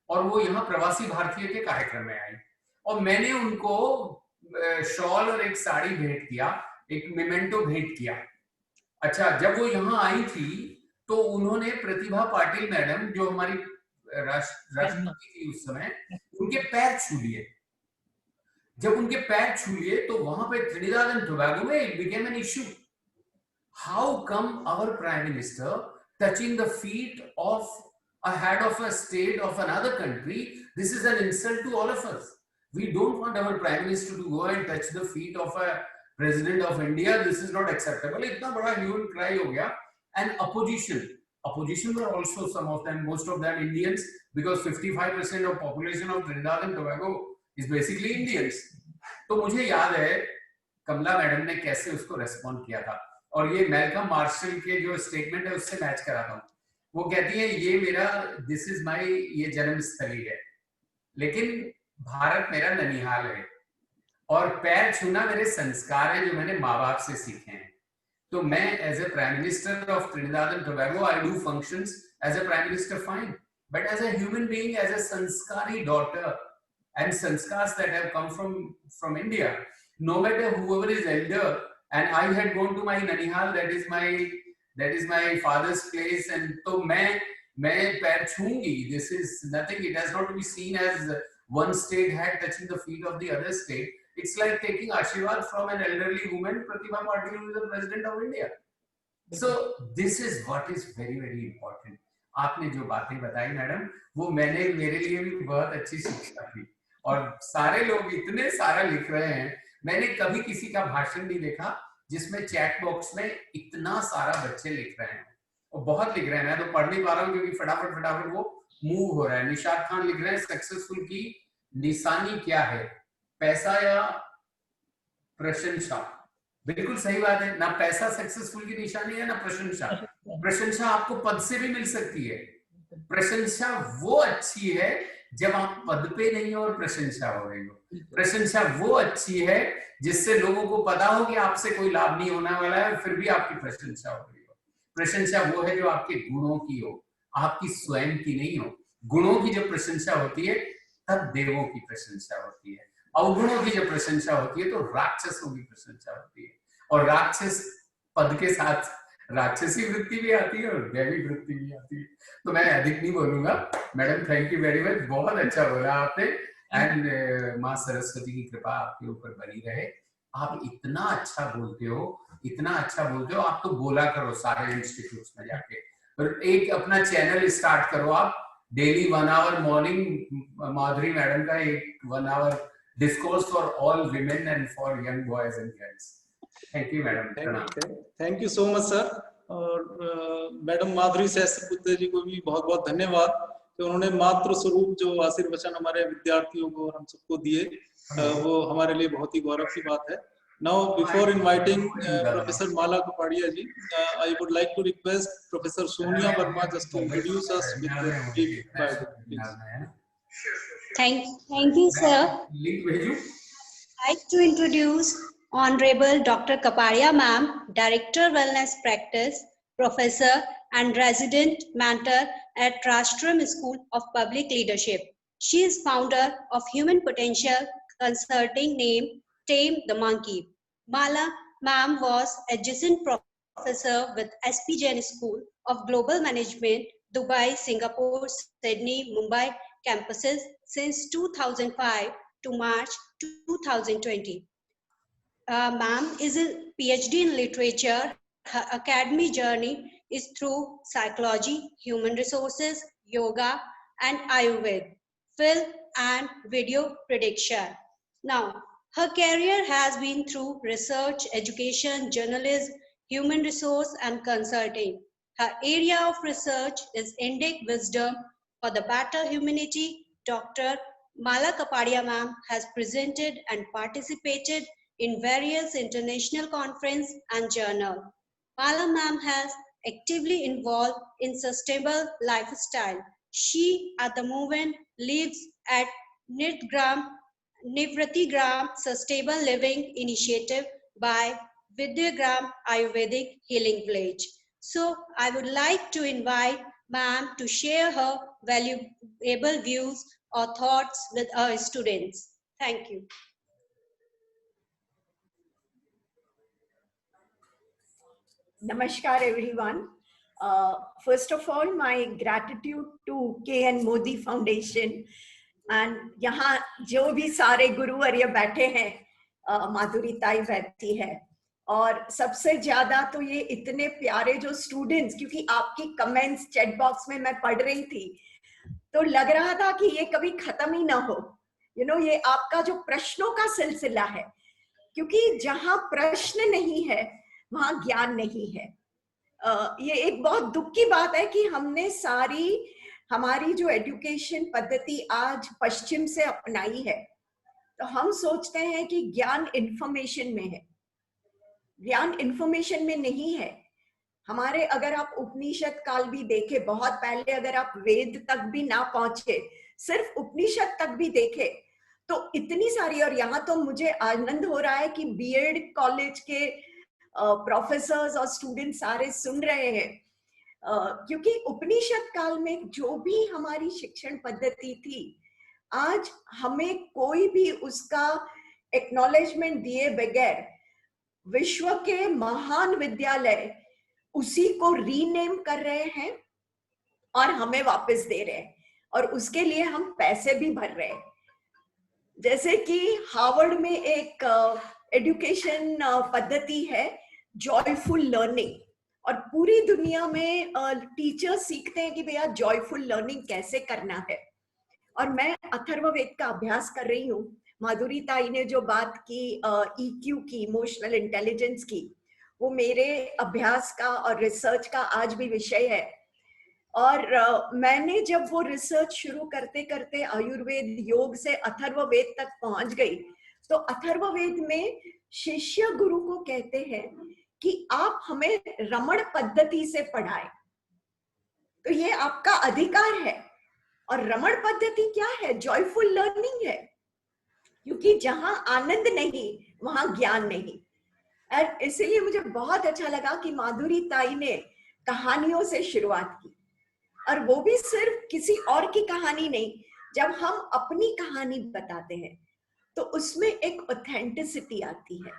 और वो यहाँ प्रवासी भारतीय के कार्यक्रम में आई और मैंने उनको शॉल और एक साड़ी भेंट किया, एक मेमेंटो भेंट किया। अच्छा, जब वो यहाँ आई थी तो उन्होंने प्रतिभा पाटिल मैडम जो हमारी राष्ट्रपति थी उस समय, उनके पैर छू लिए। जब उनके पैर छू लिए तो वहां पे त्रिनिदाद एंड टोबैगो में it became an issue. How come our prime minister touching the feet of a head of a state of another country? This is an insult to all of us. We don't want our prime minister to go and touch the feet of a president of India. This is not acceptable. इतना बड़ा human cry हो गया. And opposition were also some of them, most of them Indians, because 55% of population of Trinidad and Tobago is basically Indians. तो मुझे याद है कमला madam ने कैसे उसको रेस्पॉन्ड किया था, और ये मैल्कम मार्शल के जो स्टेटमेंट है उससे मैच कराता हूँ। वो कहती है ये मेरा दिस इज माय ये जन्मस्थली है, लेकिन भारत मेरा ननिहाल है, और पैर छूना मेरे संस्कार है जो मैंने माँ बाप से सीखे हैं। तो मैं as a prime minister of Trinidad and Tobago I do functions as a prime minister fine, but as a human being, as a sanskari daughter and sanskars that have come from India, no matter whoever is elder, and I had gone to my Nanihal, that is my father's place, and तो मैं पैर छूंगी, this is nothing, it has not to be seen as one state had touching the feet of the other state. It's like taking Ashirwad from an elderly woman, Pratibha Patil, who is the president of India. So this is what is very very important. आपने जो बातें बताई madam, वो मैंने मेरे लिए भी बहुत अच्छी शिक्षा थी, और सारे लोग इतने सारा लिख रहे हैं। मैंने कभी किसी का भाषण नहीं देखा जिसमें चैट बॉक्स में इतना सारा बच्चे लिख रहे हैं, और बहुत लिख रहे हैं। मैं तो पढ़ नहीं पा रहा हूँ क्योंकि फटाफट वो मूव हो रहा है। निशाद खान लिख रहे हैं सक्सेसफुल की निशानी क्या है, पैसा या प्रशंसा। बिल्कुल सही बात है, ना पैसा सक्सेसफुल की निशानी है ना प्रशंसा। प्रशंसा आपको पद से भी मिल सकती है, प्रशंसा वो अच्छी है जब आप पद पे नहीं हो और प्रशंसा हो रही हो। प्रशंसा वो अच्छी है जिससे लोगों को पता हो कि आपसे कोई लाभ नहीं होने वाला है, फिर भी आपकी प्रशंसा हो रही हो। प्रशंसा वो है जो आपके गुणों की हो, आपकी स्वयं की नहीं हो। गुणों की जब प्रशंसा होती है तब देवों की प्रशंसा होती है, अवगुणों की जब प्रशंसा होती है तो राक्षसों की प्रशंसा होती है, और राक्षस पद के साथ राक्षसी वृत्ति भी आती है और दैवी वृत्ति भी आती है। तो मैं अधिक नहीं बोलूंगा। Madam thank you very much, बहुत अच्छा बोला आपने, एंड माँ सरस्वती की कृपा आपके ऊपर बनी रहे। आप इतना अच्छा बोलते हो, इतना अच्छा बोलते हो, आप तो बोला करो सारे इंस्टीट्यूट्स में जाके, और एक अपना चैनल स्टार्ट करो आप, daily 1 hour morning Madhuri madam का एक 1 hour discourse for all women and for young boys and girls. Thank you madam. Thank you so much sir. और मैडम माधुरी सहस्त्रबुद्धे जी को भी बहुत बहुत धन्यवाद कि उन्होंने मातृ स्वरूप जो आशीर्वचन हमारे विद्यार्थियों को और हम सबको दिए, वो हमारे लिए बहुत ही गौरव की बात है। Now before inviting professor Mala Kapadia ji, I would like to request professor Sonia Verma just to introduce us with the brief bio. Thank you, sir. I'd like to introduce Honorable Dr. Kapadia Ma'am, Director Wellness Practice, Professor and Resident Mentor at Rashtraram School of Public Leadership. She is founder of Human Potential Consulting named Tame the Monkey. Mala Ma'am was adjunct professor with SP Jain School of Global Management, Dubai, Singapore, Sydney, Mumbai campuses since 2005 to March 2020. Ma'am is a PhD in literature. Her academic journey is through psychology, human resources, yoga, and Ayurveda, film and video production. Now, her career has been through research, education, journalism, human resource, and consulting. Her area of research is Indic wisdom for the better humanity. Dr. Mala Kapadia Ma'am has presented and participated in various international conferences and journals. Mala ma'am has actively involved in sustainable lifestyle. She at the moment lives at Nivratigram Sustainable Living Initiative by Vidyagram Ayurvedic Healing Village. So I would like to invite ma'am to share her valuable views or thoughts with our students. Thank you. Namaskar everyone. First of all, my gratitude to KN Modi Foundation and यहाँ जो भी सारे गुरुवर्य बैठे हैं, माधुरी ताई बैठी है, और सबसे ज्यादा तो ये इतने प्यारे जो स्टूडेंट्स, क्योंकि आपकी कमेंट्स चैट बॉक्स में मैं पढ़ रही थी तो लग रहा था कि ये कभी खत्म ही ना हो. ये आपका जो प्रश्नों का सिलसिला है, क्योंकि जहां प्रश्न नहीं है वहां ज्ञान नहीं है. ये एक बहुत दुख की बात है कि हमने हमारी जो एजुकेशन पद्धति आज पश्चिम से अपनाई है, तो हम सोचते हैं कि ज्ञान इंफॉर्मेशन में है. ज्ञान इंफॉर्मेशन में नहीं है. हमारे अगर आप उपनिषद काल भी देखे, बहुत पहले अगर आप वेद तक भी ना पहुंचे, सिर्फ उपनिषद तक भी देखे, तो इतनी सारी, और यहाँ तो मुझे आनंद हो रहा है कि बीएड कॉलेज के प्रोफेसर्स और स्टूडेंट्स सारे सुन रहे हैं, क्योंकि उपनिषद काल में जो भी हमारी शिक्षण पद्धति थी, आज हमें कोई भी उसका एक्नॉलेजमेंट दिए बगैर विश्व के महान विद्यालय उसी को रीनेम कर रहे हैं और हमें वापस दे रहे हैं, और उसके लिए हम पैसे भी भर रहे हैं. जैसे कि हार्वर्ड में एक एजुकेशन पद्धति है जॉयफुल लर्निंग, और पूरी दुनिया में टीचर्स सीखते हैं कि भैया जॉयफुल लर्निंग कैसे करना है. और मैं अथर्ववेद का अभ्यास कर रही हूँ. माधुरी ताई ने जो बात की EQ की, इमोशनल इंटेलिजेंस की, वो मेरे अभ्यास का और रिसर्च का आज भी विषय है. और मैंने जब वो रिसर्च शुरू करते करते आयुर्वेद योग से अथर्ववेद तक पहुंच गई, तो अथर्ववेद में शिष्य गुरु को कहते हैं कि आप हमें रमण पद्धति से पढ़ाएं. तो ये आपका अधिकार है. और रमण पद्धति क्या है? जॉयफुल लर्निंग है, क्योंकि जहां आनंद नहीं वहां ज्ञान नहीं. और इसलिए मुझे बहुत अच्छा लगा कि माधुरी ताई ने कहानियों से शुरुआत की, और वो भी सिर्फ किसी और की कहानी नहीं. जब हम अपनी कहानी बताते हैं तो उसमें एक ऑथेंटिसिटी आती है,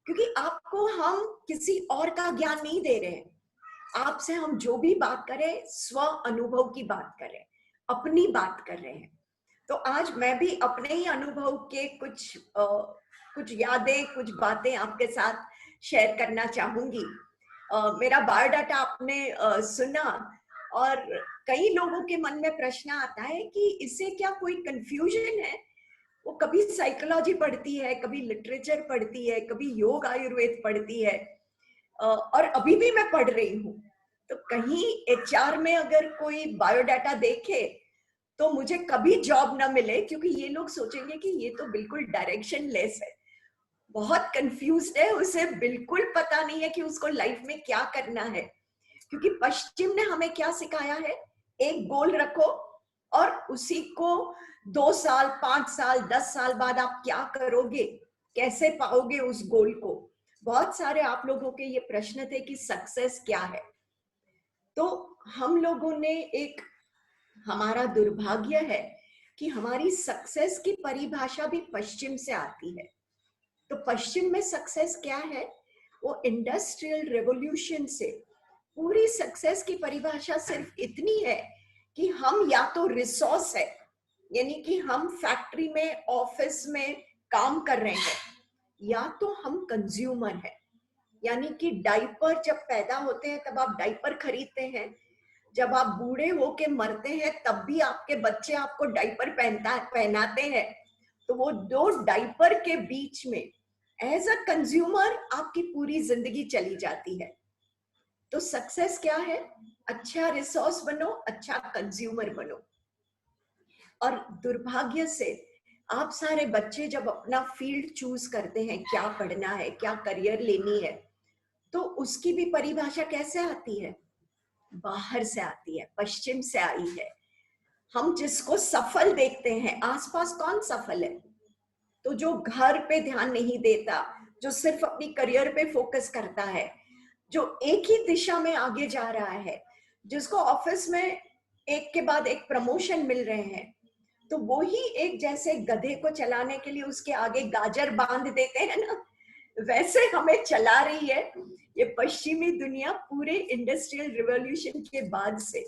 क्योंकि आपको हम किसी और का ज्ञान नहीं दे रहे हैं. आपसे हम जो भी बात करें, स्व अनुभव की बात करें, अपनी बात कर रहे हैं. तो आज मैं भी अपने ही अनुभव के कुछ यादें, कुछ बातें आपके साथ शेयर करना चाहूंगी. मेरा बायोडाटा आपने सुना, और कई लोगों के मन में प्रश्न आता है कि इससे क्या कोई कंफ्यूजन है. वो कभी साइकोलॉजी पढ़ती है, कभी लिटरेचर पढ़ती है, कभी योग आयुर्वेद पढ़ती है, और अभी भी मैं पढ़ रही हूँ. तो कहीं HR में अगर कोई बायोडाटा देखे तो मुझे कभी जॉब ना मिले, क्योंकि ये लोग सोचेंगे कि ये तो बिल्कुल डायरेक्शन लेस है, बहुत कंफ्यूज्ड है, उसे बिल्कुल पता नहीं है कि उसको लाइफ में क्या करना है. क्योंकि पश्चिम ने हमें क्या सिखाया है? एक गोल रखो और उसी को 2 साल, 5 साल, 10 साल बाद आप क्या करोगे, कैसे पाओगे उस गोल को. बहुत सारे आप लोगों के ये प्रश्न थे कि सक्सेस क्या है. तो हम लोगों ने हमारा दुर्भाग्य है कि हमारी सक्सेस की परिभाषा भी पश्चिम से आती है. तो पश्चिम में सक्सेस क्या है? वो इंडस्ट्रियल रेवोल्यूशन से पूरी सक्सेस की परिभाषा सिर्फ इतनी है कि हम या तो रिसोर्स है, यानी कि हम फैक्ट्री में, ऑफिस में काम कर रहे हैं, या तो हम कंज्यूमर है, यानी कि डायपर जब पैदा होते हैं तब आप डायपर खरीदते हैं, जब आप बूढ़े होके मरते हैं तब भी आपके बच्चे आपको डायपर पहनाते हैं. तो वो 2 डायपर के बीच में एज अ कंज्यूमर आपकी पूरी जिंदगी चली जाती है. तो सक्सेस क्या है? अच्छा रिसोर्स बनो, अच्छा कंज्यूमर बनो. और दुर्भाग्य से आप सारे बच्चे जब अपना फील्ड चूज करते हैं, क्या पढ़ना है, क्या करियर लेनी है, तो उसकी भी परिभाषा कैसे आती है? बाहर से आती है, पश्चिम से आई है। हम जिसको सफल देखते हैं, आसपास कौन सफल है? तो जो घर पे ध्यान नहीं देता, जो सिर्फ अपनी करियर पे फोकस करता है, जो एक ही दिशा में आगे जा रहा है, जिसको ऑफिस में एक के बाद एक प्रमोशन मिल रहे हैं, तो वो ही एक जैसे गधे को चलाने के लिए उसके आगे गाजर बांध देते हैं ना, वैसे हमें चला रही है ये पश्चिमी दुनिया पूरे इंडस्ट्रियल रिवॉल्यूशन के बाद से।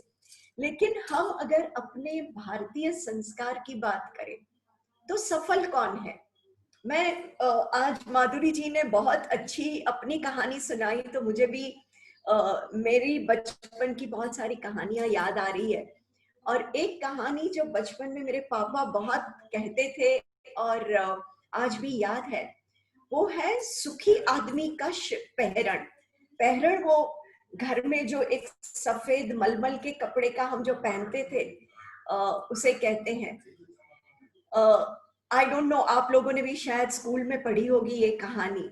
लेकिन हम अगर अपने भारतीय संस्कार की बात करें तो सफल कौन है? मैं आज माधुरी जी ने बहुत अच्छी अपनी कहानी सुनाई, तो मुझे भी मेरी बचपन की बहुत सारी कहानियां याद आ रही है। और एक कहानी जो बचपन में मेरे पापा बहुत कहते थे और आज भी याद है, वो है सुखी आदमी का पहरण। पहरण वो घर में जो एक सफेद मलमल के कपड़े का हम जो पहनते थे, उसे कहते हैं। आई डोंट नो, आप लोगों ने भी शायद स्कूल में पढ़ी होगी ये कहानी,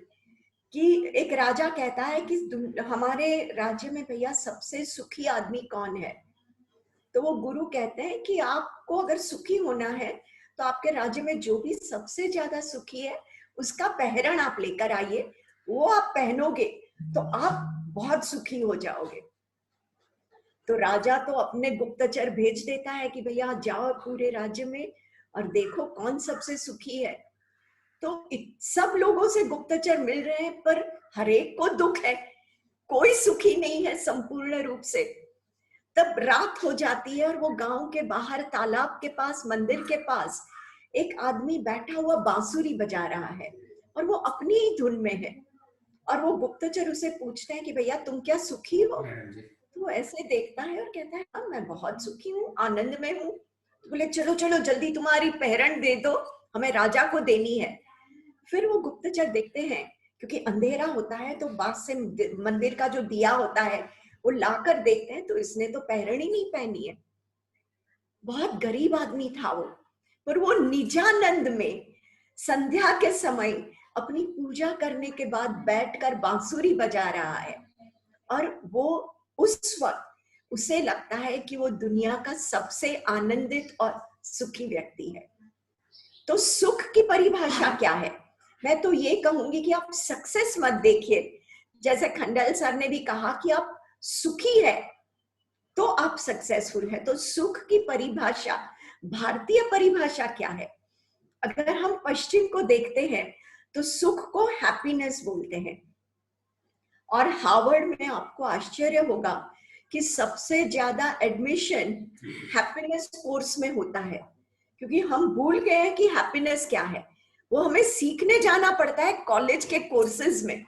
कि एक राजा कहता है कि हमारे राज्य में भैया सबसे सुखी आदमी कौन है? तो वो गुरु कहते हैं कि आपको अगर सुखी होना है तो आपके राज्य में जो भी सबसे ज्यादा सुखी है उसका पहरण आप लेकर आइए, वो आप पहनोगे तो आप बहुत सुखी हो जाओगे। तो राजा तो अपने गुप्तचर भेज देता है कि भैया जाओ पूरे राज्य में और देखो कौन सबसे सुखी है। तो सब लोगों से गुप्तचर मिल रहे हैं, पर हर एक को दुख है, कोई सुखी नहीं है संपूर्ण रूप से। तब रात हो जाती है और वो गांव के बाहर तालाब के पास, मंदिर के पास एक आदमी बैठा हुआ बांसुरी बजा रहा है और वो अपनी ही धुन में है। और वो गुप्तचर उसे पूछते हैं कि भैया तुम क्या सुखी हो? तो वो ऐसे देखता है और कहता है हाँ मैं बहुत सुखी हूँ, आनंद में हूँ। तो बोले चलो चलो जल्दी तुम्हारी पहरण दे दो, हमें राजा को देनी है। फिर वो गुप्तचर देखते हैं, क्योंकि अंधेरा होता है तो बास से मंदिर का जो दिया होता है वो लाकर देखते हैं, तो इसने तो पहरण ही नहीं पहनी है। बहुत गरीब आदमी था वो, पर वो निजानंद में संध्या के समय अपनी पूजा करने के बाद बैठकर बांसुरी बजा रहा है। और वो उस वक्त उसे लगता है कि वो दुनिया का सबसे आनंदित और सुखी व्यक्ति है। तो सुख की परिभाषा क्या है? मैं तो ये कहूंगी कि आप सक्सेस मत देखिए। जैसे खंडल सर ने भी कहा कि आप सुखी है तो आप सक्सेसफुल है। तो सुख की परिभाषा, भारतीय परिभाषा क्या है? अगर हम पश्चिम को देखते हैं तो सुख को हैप्पीनेस बोलते हैं। और हार्वर्ड में आपको आश्चर्य होगा कि सबसे ज्यादा एडमिशन हैप्पीनेस कोर्स में होता है, क्योंकि हम भूल गए हैं कि हैप्पीनेस क्या है। वो हमें सीखने जाना पड़ता है कॉलेज के कोर्सेज में।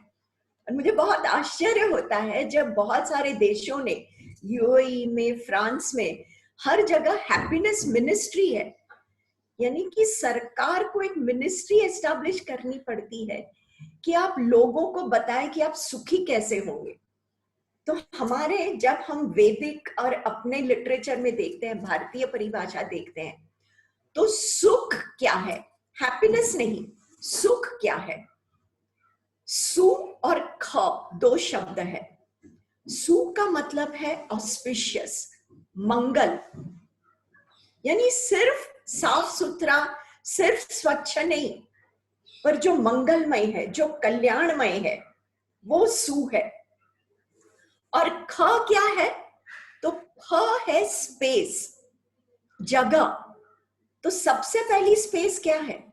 और मुझे बहुत आश्चर्य होता है जब बहुत सारे देशों ने, यूएई में, फ्रांस में, हर जगह हैप्पीनेस मिनिस्ट्री है। यानी कि सरकार को एक मिनिस्ट्री एस्टैब्लिश करनी पड़ती है कि आप लोगों को बताएं कि आप सुखी कैसे होंगे। तो हमारे, जब हम वैदिक और अपने लिटरेचर में देखते हैं, भारतीय परिभाषा देखते हैं, तो सुख क्या है? हैप्पीनेस नहीं, सुख क्या है? सु और ख दो शब्द है। सु का मतलब है ऑस्पिशियस, मंगल, यानी सिर्फ साफ सुथरा, सिर्फ स्वच्छ नहीं, पर जो मंगलमय है, जो कल्याणमय है, वो सु है। और ख क्या है? तो ख है स्पेस, जगह। तो सबसे पहली स्पेस क्या है?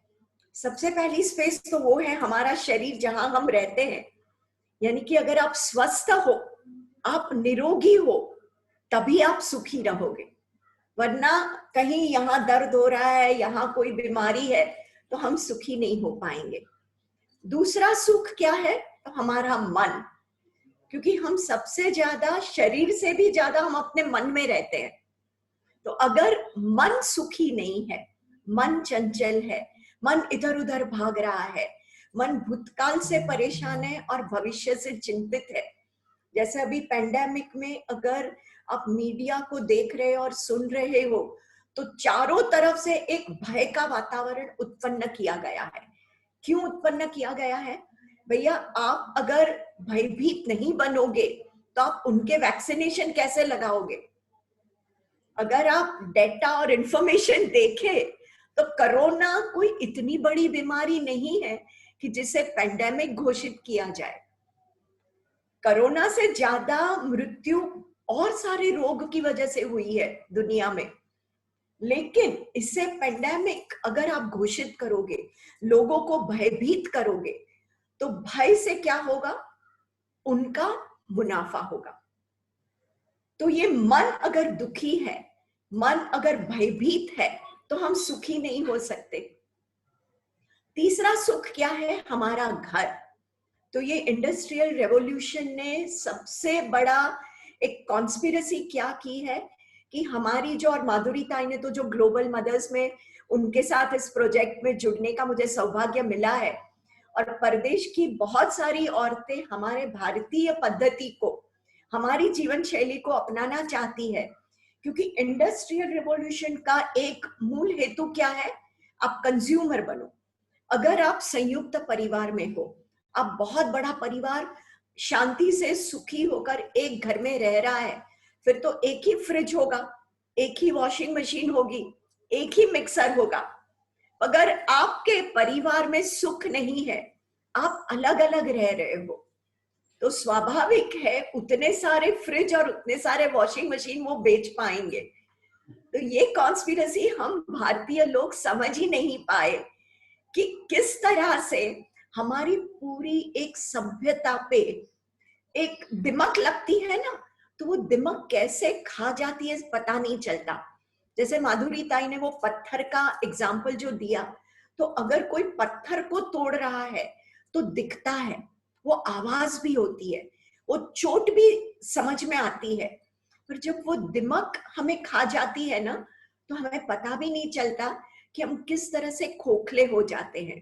सबसे पहली स्पेस तो वो है हमारा शरीर, जहां हम रहते हैं। यानी कि अगर आप स्वस्थ हो, आप निरोगी हो, तभी आप सुखी रहोगे। वरना कहीं यहाँ दर्द हो रहा है, यहाँ कोई बीमारी है, तो हम सुखी नहीं हो पाएंगे। दूसरा सुख क्या है? तो हमारा मन, क्योंकि हम सबसे ज्यादा, शरीर से भी ज्यादा हम अपने मन में रहते हैं। तो अगर मन सुखी नहीं है, मन चंचल है, मन इधर उधर भाग रहा है, मन भूतकाल से परेशान है और भविष्य से चिंतित है। जैसे अभी पेंडेमिक में अगर आप मीडिया को देख रहे हो और सुन रहे हो, तो चारों तरफ से एक भय का वातावरण उत्पन्न किया गया है। क्यों उत्पन्न किया गया है? भैया, आप अगर भयभीत नहीं बनोगे तो आप उनके वैक्सीनेशन कैसे लगाओगे? अगर आप डेटा और इंफॉर्मेशन देखें तो कोरोना कोई इतनी बड़ी बीमारी नहीं है कि जिसे पेंडेमिक घोषित किया जाए। कोरोना से ज्यादा मृत्यु और सारे रोग की वजह से हुई है दुनिया में, लेकिन इससे पेंडेमिक अगर आप घोषित करोगे, लोगों को भयभीत करोगे, तो भय से क्या होगा? उनका मुनाफा होगा। तो ये मन अगर दुखी है, मन अगर भयभीत है, तो हम सुखी नहीं हो सकते। तीसरा सुख क्या है? हमारा घर। तो ये इंडस्ट्रियल रेवोल्यूशन ने सबसे बड़ा एक कॉन्स्पिरेसी क्या की है कि हमारी जो, और माधुरी ताई ने तो जो ग्लोबल मदर्स में उनके साथ इस प्रोजेक्ट में जुड़ने का मुझे सौभाग्य मिला है, और परदेश की बहुत सारी औरतें हमारे भारतीय पद्धति को, हमारी जीवन शैली को अपनाना चाहती है, क्योंकि इंडस्ट्रियल रिवॉल्यूशन का एक मूल हेतु क्या है? आप कंज्यूमर बनो। अगर आप संयुक्त परिवार में हो, आप बहुत बड़ा परिवार शांति से सुखी होकर एक घर में रह रहा है, फिर तो एक ही फ्रिज होगा, एक ही वॉशिंग मशीन होगी, एक ही मिक्सर होगा। अगर आपके परिवार में सुख नहीं है, आप अलग अलग रह रहे हो, तो स्वाभाविक है उतने सारे फ्रिज और उतने सारे वॉशिंग मशीन वो बेच पाएंगे। तो ये कॉन्स्पिरेसी हम भारतीय लोग समझ ही नहीं पाए कि किस तरह से हमारी पूरी एक सभ्यता पे एक दिमक लगती है ना, तो वो दिमक कैसे खा जाती है पता नहीं चलता। जैसे माधुरी ताई ने वो पत्थर का एग्जाम्पल जो दिया, तो अगर कोई पत्थर को तोड़ रहा है तो दिखता है, वो आवाज भी होती है, वो चोट भी समझ में आती है, पर जब वो दिमक हमें खा जाती है ना, तो हमें पता भी नहीं चलता कि हम किस तरह से खोखले हो जाते हैं।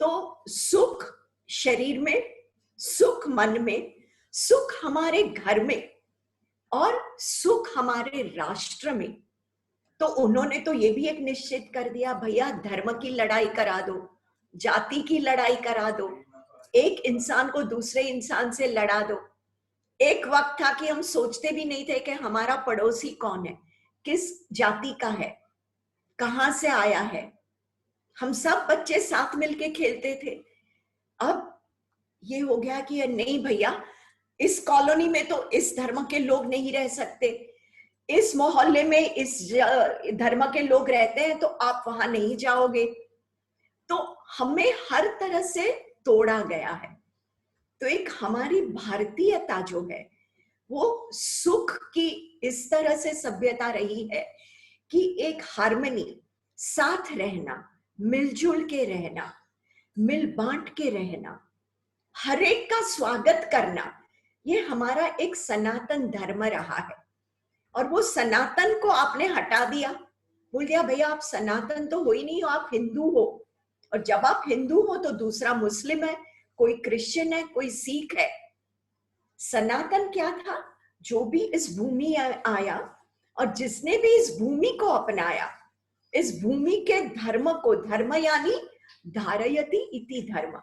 तो सुख शरीर में, सुख मन में, सुख हमारे घर में और सुख हमारे राष्ट्र में। तो उन्होंने तो ये भी एक निश्चित कर दिया, भैया धर्म की लड़ाई करा दो, जाति की लड़ाई करा दो, एक इंसान को दूसरे इंसान से लड़ा दो। एक वक्त था कि हम सोचते भी नहीं थे कि हमारा पड़ोसी कौन है, किस जाति का है, कहां से आया है। हम सब बच्चे साथ मिलके खेलते थे। अब ये हो गया कि नहीं भैया, इस कॉलोनी में तो इस धर्म के लोग नहीं रह सकते, इस मोहल्ले में इस धर्म के लोग रहते हैं तो आप वहां नहीं जाओगे। तो हमें हर तरह से तोड़ा गया है। तो एक हमारी भारतीयता जो है, वो सुख की इस तरह से सभ्यता रही है कि एक हार्मनी, साथ रहना, मिलजुल के रहना, मिल बांट के रहना, हर एक का स्वागत करना, ये हमारा एक सनातन धर्म रहा है। और वो सनातन को आपने हटा दिया, बोल दिया भैया आप सनातन तो हो ही नहीं हो, आप हिंदू हो। और जब आप हिंदू हो तो दूसरा मुस्लिम है, कोई क्रिश्चियन है, कोई सिख है। सनातन क्या था? जो भी इस भूमि आया और जिसने भी इस भूमि को अपनाया, इस भूमि के धर्म को, धर्म यानी धारयति इति धर्म।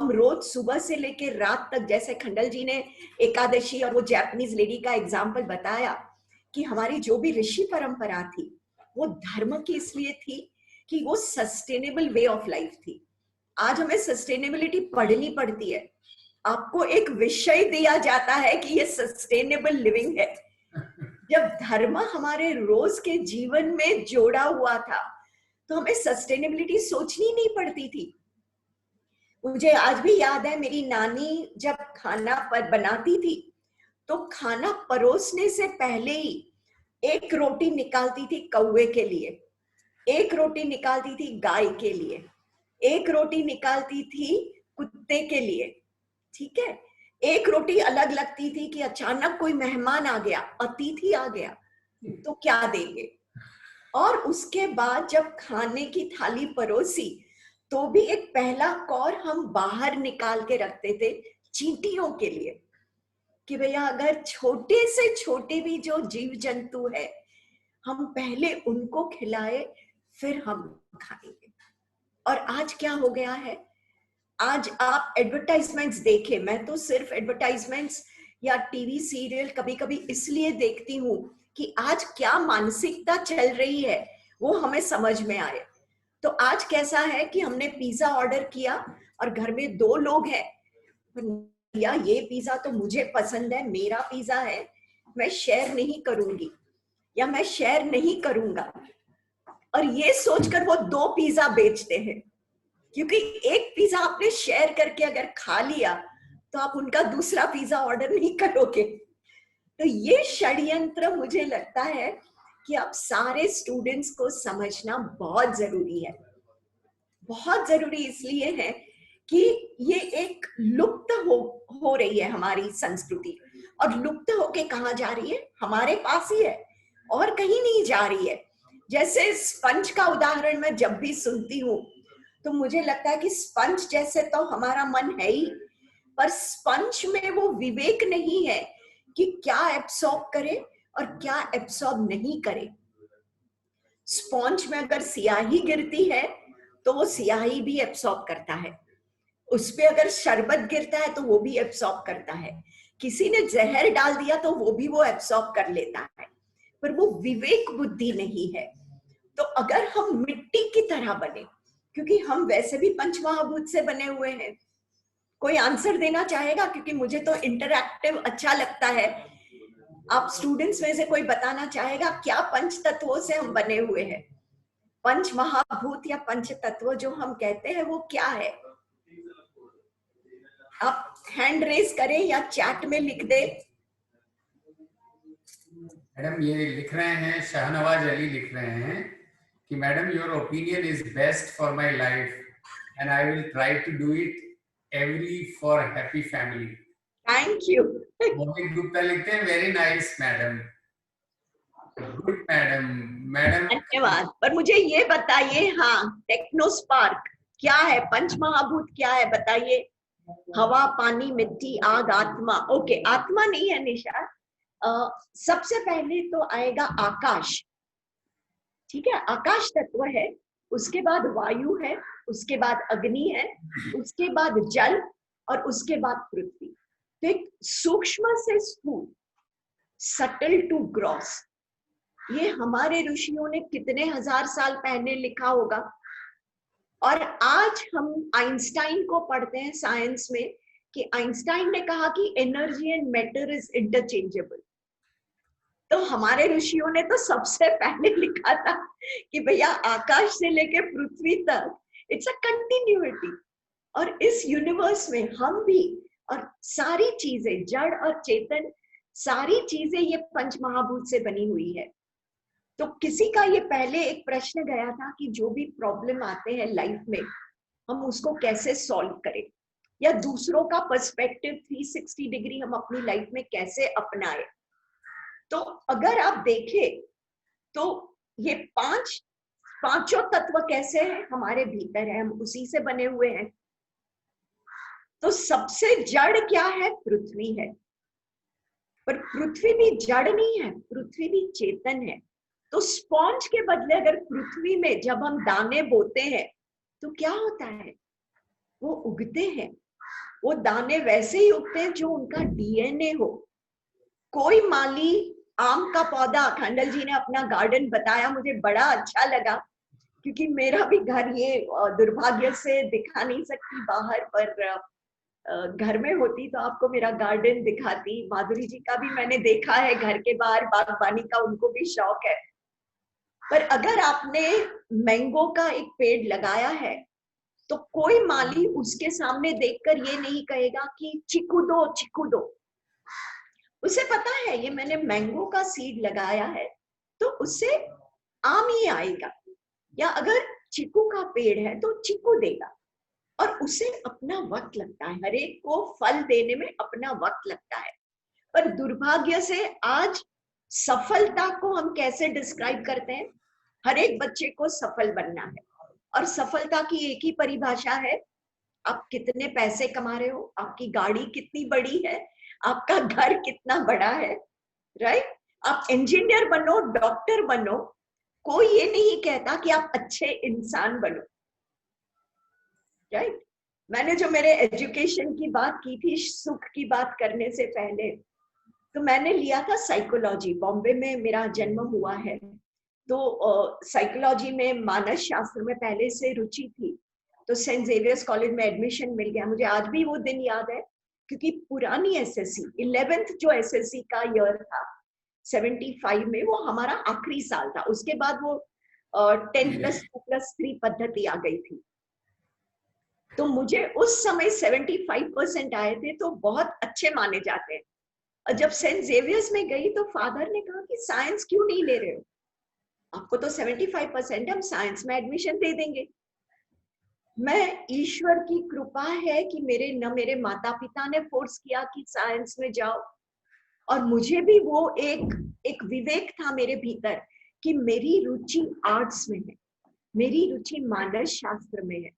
हम रोज सुबह से लेकर रात तक, जैसे खंडल जी ने एकादशी और वो जापानीज लेडी का एग्जाम्पल बताया, कि हमारी जो भी ऋषि परंपरा थी वो धर्म की इसलिए थी कि वो सस्टेनेबल वे ऑफ लाइफ थी। आज हमें सस्टेनेबिलिटी पढ़नी पड़ती है, आपको एक विषय दिया जाता है कि ये सस्टेनेबल लिविंग है। जब धर्म हमारे रोज के जीवन में जोड़ा हुआ था तो हमें सस्टेनेबिलिटी सोचनी नहीं पड़ती थी। मुझे आज भी याद है, मेरी नानी जब खाना बनाती थी तो खाना परोसने से पहले ही एक रोटी निकालती थी कौवे के लिए, एक रोटी निकालती थी गाय के लिए, एक रोटी निकालती थी कुत्ते के लिए, ठीक है। एक रोटी अलग लगती थी कि अचानक कोई मेहमान आ गया, अतिथि आ गया, तो क्या देंगे। और उसके बाद जब खाने की थाली परोसी तो भी एक पहला कौर हम बाहर निकाल के रखते थे चींटियों के लिए। कि भैया अगर छोटे से छोटे भी जो जीव जंतु है हम पहले उनको खिलाए फिर हम खाएंगे। और आज क्या हो गया है, आज आप एडवर्टाइजमेंट्स देखे, मैं तो सिर्फ एडवर्टाइजमेंट्स या टीवी सीरियल कभी कभी इसलिए देखती हूँ कि आज क्या मानसिकता चल रही है वो हमें समझ में आए। तो आज कैसा है कि हमने पिज्जा ऑर्डर किया और घर में 2 लोग हैं, या ये पिज्जा तो मुझे पसंद है, मेरा पिज्जा है, मैं शेयर नहीं करूंगी या मैं शेयर नहीं करूंगा, और ये सोचकर वो 2 पिज्जा बेचते हैं, क्योंकि एक पिज्जा आपने शेयर करके अगर खा लिया तो आप उनका दूसरा पिज्जा ऑर्डर नहीं करोगे। तो ये षड्यंत्र मुझे लगता है कि आप सारे स्टूडेंट्स को समझना बहुत जरूरी है। बहुत जरूरी इसलिए है कि ये एक लुप्त हो रही है हमारी संस्कृति, और लुप्त होके कहाँ जा रही है, हमारे पास ही है और कहीं नहीं जा रही है। जैसे स्पंज का उदाहरण मैं जब भी सुनती हूँ तो मुझे लगता है कि स्पंज जैसे तो हमारा मन है ही, पर स्पंज में वो विवेक नहीं है कि क्या एब्सॉर्ब करे और क्या एब्सॉर्ब नहीं करे। स्पंज में अगर स्याही गिरती है तो वो स्याही भी एब्सॉर्ब करता है, उस पे अगर शरबत गिरता है तो वो भी एब्सॉर्ब करता है, किसी ने जहर डाल दिया तो वो भी वो एब्सॉर्ब कर लेता है, पर वो विवेक बुद्धि नहीं है। तो अगर हम मिट्टी की तरह बने, क्योंकि हम वैसे भी पंचमहाभूत से बने हुए हैं, कोई आंसर देना चाहेगा? क्योंकि मुझे तो इंटरैक्टिव अच्छा लगता है। आप स्टूडेंट्स में से कोई बताना चाहेगा क्या पंच तत्वों से हम बने हुए हैं? पंच महाभूत या पंच तत्व जो हम कहते हैं वो क्या है? आप हैंड रेज करें या चैट में लिख दे। मैडम ये लिख रहे हैं, शाहनवाज अली लिख रहे हैं कि madam your opinion is best for my life and I will try to do it every for happy family. Thank you. Mohit Gupta लिखते हैं very nice madam, good madam. Madam धन्यवाद। पर मुझे ये बताइए, हाँ, टेक्नोस्पार्क क्या है, पंच महाभूत क्या है बताइए? हवा, पानी, मिट्टी, आग, आत्मा। ओके, आत्मा नहीं है निशा। सबसे पहले तो आएगा आकाश, ठीक है, आकाश तत्व है, उसके बाद वायु है, उसके बाद अग्नि है, उसके बाद जल, और उसके बाद पृथ्वी। तो एक सूक्ष्म से स्थूल, सटल टू ग्रॉस, ये हमारे ऋषियों ने कितने हजार साल पहले लिखा होगा। और आज हम आइंस्टाइन को पढ़ते हैं साइंस में कि आइंस्टाइन ने कहा कि energy and matter is interchangeable. तो हमारे ऋषियों ने तो सबसे पहले लिखा था कि भैया आकाश से लेके पृथ्वी तक इट्स अ कंटिन्यूटी, और इस यूनिवर्स में हम भी, और सारी चीजें, जड़ और चेतन, सारी चीजें ये पंच महाभूत से बनी हुई है। तो किसी का ये पहले एक प्रश्न गया था कि जो भी प्रॉब्लम आते हैं लाइफ में हम उसको कैसे सॉल्व करें, या दूसरों का पर्सपेक्टिव 360 डिग्री हम अपनी लाइफ में कैसे अपनाएं। तो अगर आप देखें तो ये पांचों तत्व कैसे हैं, हमारे भीतर है, हम उसी से बने हुए हैं। तो सबसे जड़ क्या है? पृथ्वी है। पर पृथ्वी भी जड़ नहीं है, पृथ्वी भी चेतन है। तो स्पॉन्ज के बदले अगर पृथ्वी में जब हम दाने बोते हैं तो क्या होता है? वो उगते हैं। वो दाने वैसे ही उगते हैं जो उनका डीएनए हो। कोई माली आम का पौधा, खंडल जी ने अपना गार्डन बताया, मुझे बड़ा अच्छा लगा, क्योंकि मेरा भी घर ये दुर्भाग्य से दिखा नहीं सकती बाहर, पर घर में होती तो आपको मेरा गार्डन दिखाती। माधुरी जी का भी मैंने देखा है घर के बाहर बागबानी का, उनको भी शौक है। पर अगर आपने मैंगो का एक पेड़ लगाया है तो कोई माली उसके सामने देखकर ये नहीं कहेगा कि चीकू दो, चीकू दो। उसे पता है ये मैंने मैंगो का सीड लगाया है तो उससे आम ही आएगा, या अगर चीकू का पेड़ है तो चीकू देगा। और उसे अपना वक्त लगता है, हर एक को फल देने में अपना वक्त लगता है। पर दुर्भाग्य से आज सफलता को हम कैसे डिस्क्राइब करते हैं? हर एक बच्चे को सफल बनना है, और सफलता की एक ही परिभाषा है, आप कितने पैसे कमा रहे हो, आपकी गाड़ी कितनी बड़ी है, आपका घर कितना बड़ा है, राइट? आप इंजीनियर बनो, डॉक्टर बनो, कोई ये नहीं कहता कि आप अच्छे इंसान बनो, राइट? मैंने जो मेरे एजुकेशन की बात की थी, सुख की बात करने से पहले, तो मैंने लिया था साइकोलॉजी। बॉम्बे में मेरा जन्म हुआ है, तो साइकोलॉजी में, मानस शास्त्र में पहले से रुचि थी, तो सेंट जेवियर्स कॉलेज में एडमिशन मिल गया। मुझे आज भी वो दिन याद है, क्योंकि पुरानी एसएससी 11th जो एसएससी का ईयर था 75 में, वो हमारा आखिरी साल था। उसके बाद वो 10+2+3 पद्धति आ गई थी। तो मुझे उस समय 75% आए थे, तो बहुत अच्छे माने जाते हैं। और जब सेंट जेवियर्स में गई तो फादर ने कहा कि साइंस क्यों नहीं ले रहे हो, आपको तो 75% है, हम साइंस में एडमिशन दे देंगे। मैं, ईश्वर की कृपा है कि मेरे माता पिता ने फोर्स किया कि साइंस में जाओ, और मुझे भी वो एक विवेक था मेरे भीतर कि मेरी रुचि आर्ट्स में है, मेरी रुचि मानस शास्त्र में है,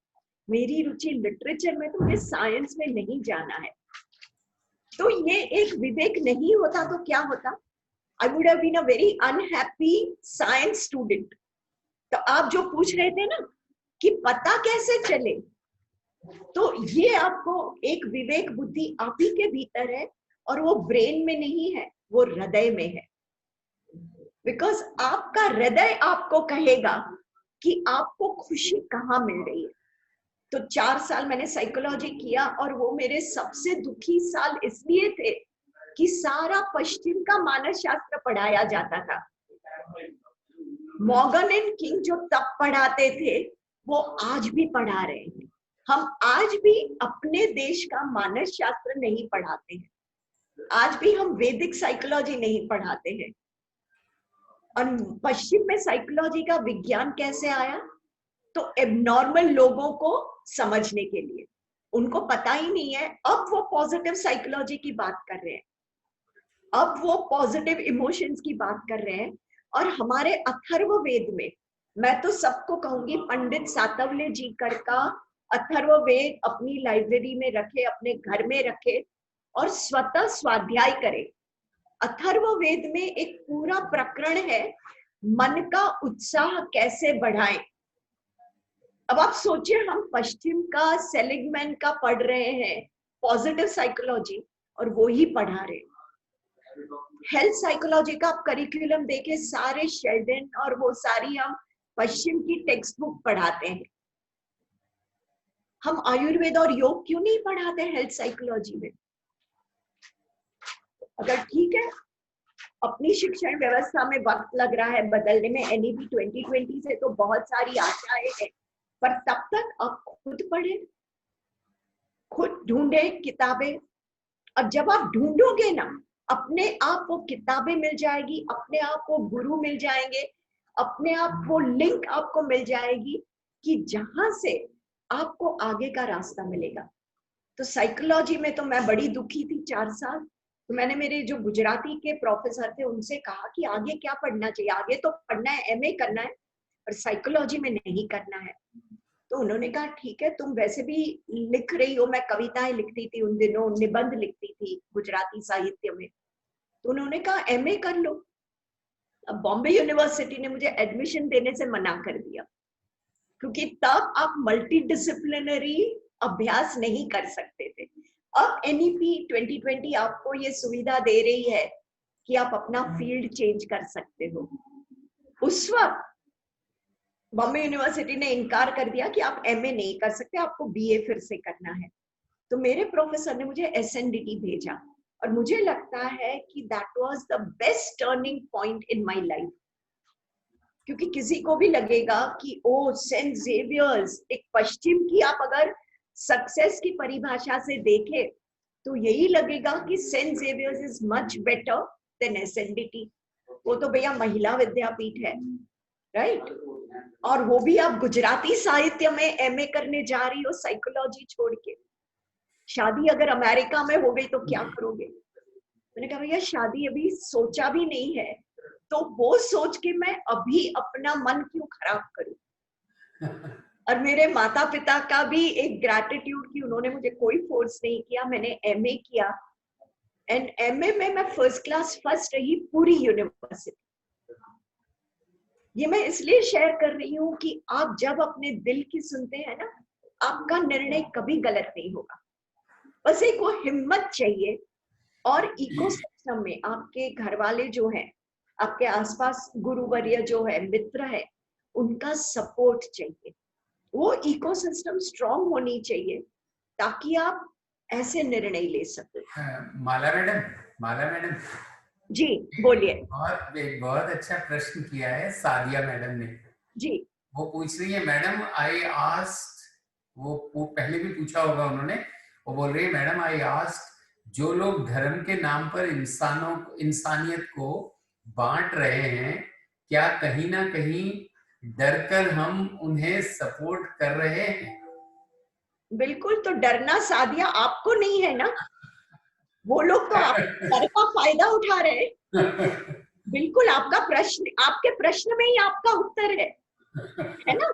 मेरी रुचि लिटरेचर में, तो मुझे साइंस में नहीं जाना है। तो ये एक विवेक नहीं होता तो क्या होता? I would have been a very unhappy science student. तो आप जो पूछ रहे थे ना कि पता कैसे चले, तो ये आपको एक विवेक बुद्धि आप ही के भीतर है, और वो ब्रेन में नहीं है, वो हृदय में है। बिकॉज आपका हृदय आपको कहेगा कि आपको खुशी कहाँ मिल रही है। तो 4 साल मैंने साइकोलॉजी किया, और वो मेरे सबसे दुखी साल इसलिए थे कि सारा पश्चिम का मानस शास्त्र पढ़ाया जाता था। मॉर्गन एंड किंग जो तब पढ़ाते थे, वो आज भी पढ़ा रहे हैं। हम आज भी अपने देश का मानस शास्त्र नहीं पढ़ाते हैं, आज भी हम वैदिक साइकोलॉजी नहीं पढ़ाते हैं। और पश्चिम में साइकोलॉजी का विज्ञान कैसे आया? तो एबनॉर्मल लोगों को समझने के लिए, उनको पता ही नहीं है। अब वो पॉजिटिव साइकोलॉजी की बात कर रहे हैं, अब वो पॉजिटिव इमोशंस की बात कर रहे हैं। और हमारे अथर्ववेद में, मैं तो सबको कहूंगी पंडित सातवले जी कर का अथर्ववेद अपनी लाइब्रेरी में रखे, अपने घर में रखे, और स्वतः स्वाध्याय करे। अथर्ववेद में एक पूरा प्रकरण है, मन का उत्साह कैसे बढ़ाएं। अब आप सोचिए, हम पश्चिम का, सेलिगमैन का पढ़ रहे हैं पॉजिटिव साइकोलॉजी, और वो ही पढ़ा रहे हैं। हेल्थ साइकोलॉजी का आप करिकुलम देखे, सारे शेल्डन और वो सारी हम पश्चिम की टेक्स्ट बुक पढ़ाते हैं। हम आयुर्वेद और योग क्यों नहीं पढ़ाते हेल्थ साइकोलॉजी में? अगर ठीक है, अपनी शिक्षण व्यवस्था में वक्त लग रहा है बदलने में, NEP 2020 से तो बहुत सारी आशाएं हैं, पर तब तक आप खुद पढ़े, खुद ढूंढे किताबें। और जब आप ढूंढोगे ना, अपने आप वो किताबें मिल जाएगी, अपने आप वो गुरु मिल जाएंगे, अपने आप वो लिंक आपको मिल जाएगी कि जहां से आपको आगे का रास्ता मिलेगा। तो साइकोलॉजी में तो मैं बड़ी दुखी थी 4 साल। तो मैंने मेरे जो गुजराती के प्रोफेसर थे उनसे कहा कि आगे क्या पढ़ना चाहिए, आगे तो पढ़ना है, MA करना है, पर साइकोलॉजी में नहीं करना है। तो उन्होंने कहा ठीक है, तुम वैसे भी लिख रही हो, मैं कविताएं लिखती थी उन दिनों, निबंध लिखती थी गुजराती साहित्य में, तो उन्होंने कहा MA कर लो। अब बॉम्बे यूनिवर्सिटी ने मुझे एडमिशन देने से मना कर दिया, क्योंकि तब आप मल्टी डिसिप्लिनरी अभ्यास नहीं कर सकते थे। अब NEP 2020 आपको ये सुविधा दे रही है कि आप अपना फील्ड चेंज कर सकते हो। उस वक्त बॉम्बे यूनिवर्सिटी ने इनकार कर दिया कि आप MA नहीं कर सकते, आपको BA फिर से करना है। तो मेरे प्रोफेसर ने मुझे SNDT भेजा, और मुझे लगता है कि that was the best turning point in my life. क्योंकि किसी को भी लगेगा कि ओ सेंट जेवियर्स, एक पश्चिम की आप अगर सक्सेस की परिभाषा से देखें तो यही लगेगा कि saint Xavier's is much better than SNDT। वो तो भैया महिला विद्यापीठ है, राइट? और वो भी आप गुजराती साहित्य में MA करने जा रही हो साइकोलॉजी छोड़ के। शादी अगर अमेरिका में हो गई तो क्या करोगे? मैंने कहा भैया शादी अभी सोचा भी नहीं है, तो वो सोच के मैं अभी अपना मन क्यों खराब करूं। और मेरे माता पिता का भी एक ग्रैटिट्यूड कि उन्होंने मुझे कोई फोर्स नहीं किया, मैंने MA किया। एंड एमए में मैं फर्स्ट क्लास फर्स्ट रही पूरी यूनिवर्सिटी। ये मैं इसलिए शेयर कर रही हूँ कि आप जब अपने दिल की सुनते हैं ना, आपका निर्णय कभी गलत नहीं होगा। बस एक वो हिम्मत चाहिए, और इकोसिस्टम में आपके घर वाले जो हैं, आपके आसपास गुरुवर्य जो है, मित्र है, उनका सपोर्ट चाहिए। वो इकोसिस्टम स्ट्रांग होनी चाहिए ताकि आप ऐसे निर्णय ले सके। माला मैडम जी बोलिए। एक बहुत अच्छा प्रश्न किया है सादिया मैडम ने जी। वो पूछ रही है, मैडम आई आस्क्ड, वो पहले भी पूछा होगा उन्होंने, वो बोल रही है, मैडम आई आस्क्ड, जो लोग धर्म के नाम पर इंसानियत को बांट रहे हैं, क्या कहीं ना कहीं डर कर हम उन्हें सपोर्ट कर रहे हैं? बिल्कुल, तो डरना सादिया आपको नहीं है ना, वो लोग तो आप डर का फायदा उठा रहे हैं। बिल्कुल, आपका प्रश्न, आपके प्रश्न में ही आपका उत्तर है ना।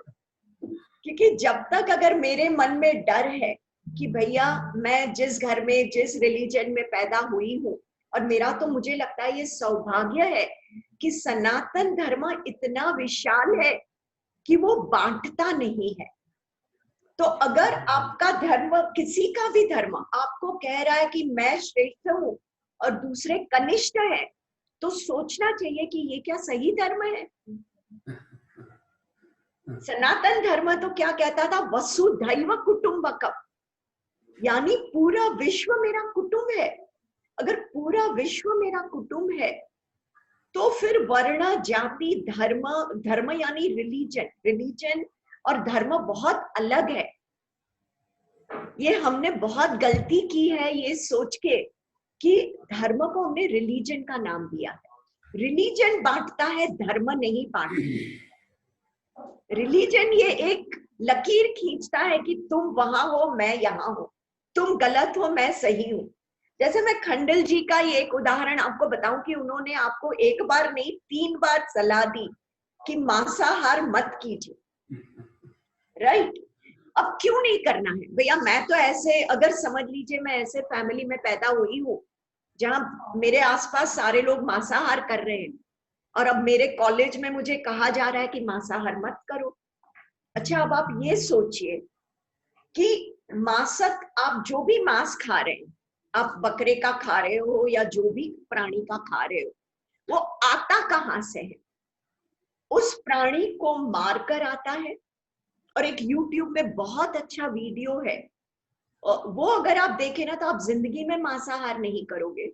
क्योंकि जब तक अगर मेरे मन में डर है कि भैया मैं जिस घर में, जिस रिलीजन में पैदा हुई हूँ, और मेरा तो मुझे लगता है ये सौभाग्य है कि सनातन धर्म इतना विशाल है कि वो बांटता नहीं है। तो अगर आपका धर्म, किसी का भी धर्म आपको कह रहा है कि मैं श्रेष्ठ हूँ और दूसरे कनिष्ठ है, तो सोचना चाहिए कि ये क्या सही धर्म है। सनातन धर्म तो क्या कहता था, वसुधैव कुटुंबकम, यानी पूरा विश्व मेरा कुटुंब है। अगर पूरा विश्व मेरा कुटुंब है तो फिर वर्ण, जाति, धर्म यानी रिलीजन और धर्म बहुत अलग है। ये हमने बहुत गलती की है ये सोच के कि धर्म को हमने रिलीजन का नाम दिया है। रिलीजन बांटता है, धर्म नहीं बांटता। रिलीजन ये एक लकीर खींचता है कि तुम वहां हो, मैं यहाँ हूं, तुम गलत हो, मैं सही हूं। जैसे मैं खंडल जी का ये एक उदाहरण आपको बताऊं कि उन्होंने आपको एक बार नहीं 3 बार सलाह दी कि मांसाहार मत कीजिए, राइट। अब क्यों नहीं करना है भैया? मैं तो ऐसे, अगर समझ लीजिए मैं ऐसे फैमिली में पैदा हुई हूँ जहां मेरे आसपास सारे लोग मांसाहार कर रहे हैं, और अब मेरे कॉलेज में मुझे कहा जा रहा है कि मांसाहार मत करो। अच्छा, अब आप ये सोचिए कि मांसक, आप जो भी मांस खा रहे हैं, आप बकरे का खा रहे हो या जो भी प्राणी का खा रहे हो, वो आता कहां से है? उस प्राणी को मारकर आता है। और एक YouTube में बहुत अच्छा वीडियो है, वो अगर आप देखें ना तो आप जिंदगी में मांसाहार नहीं करोगे।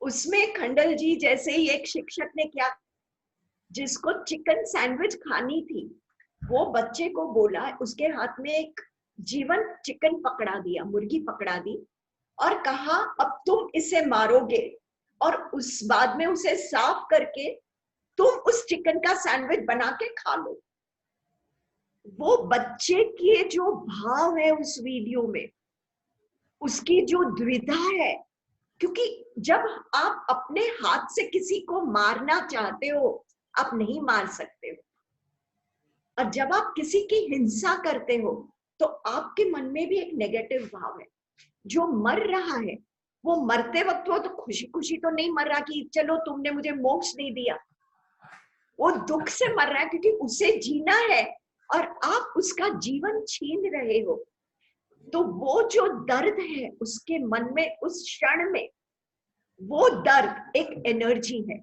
उसमें खंडल जी जैसे ही एक शिक्षक ने क्या, जिसको चिकन सैंडविच खानी थी, वो बच्चे को बोला, उसके हाथ में एक जीवंत चिकन पकड़ा दिया, मुर्गी पकड़ा दी, और कहा अब तुम इसे मारोगे और उस बाद में उसे साफ करके तुम उस चिकन का सैंडविच बना के खा लो। वो बच्चे के जो भाव है उस वीडियो में, उसकी जो द्विधा है, क्योंकि जब आप अपने हाथ से किसी को मारना चाहते हो, आप नहीं मार सकते हो, और जब आप किसी की हिंसा करते हो तो आपके मन में भी एक नेगेटिव भाव है। जो मर रहा है वो मरते वक्त वो तो खुशी खुशी तो नहीं मर रहा कि चलो तुमने मुझे मोक्ष नहीं दिया, वो दुख से मर रहा है क्योंकि उसे जीना है और आप उसका जीवन छीन रहे हो। तो वो जो दर्द है उसके मन में उस क्षण में, वो दर्द एक एनर्जी है।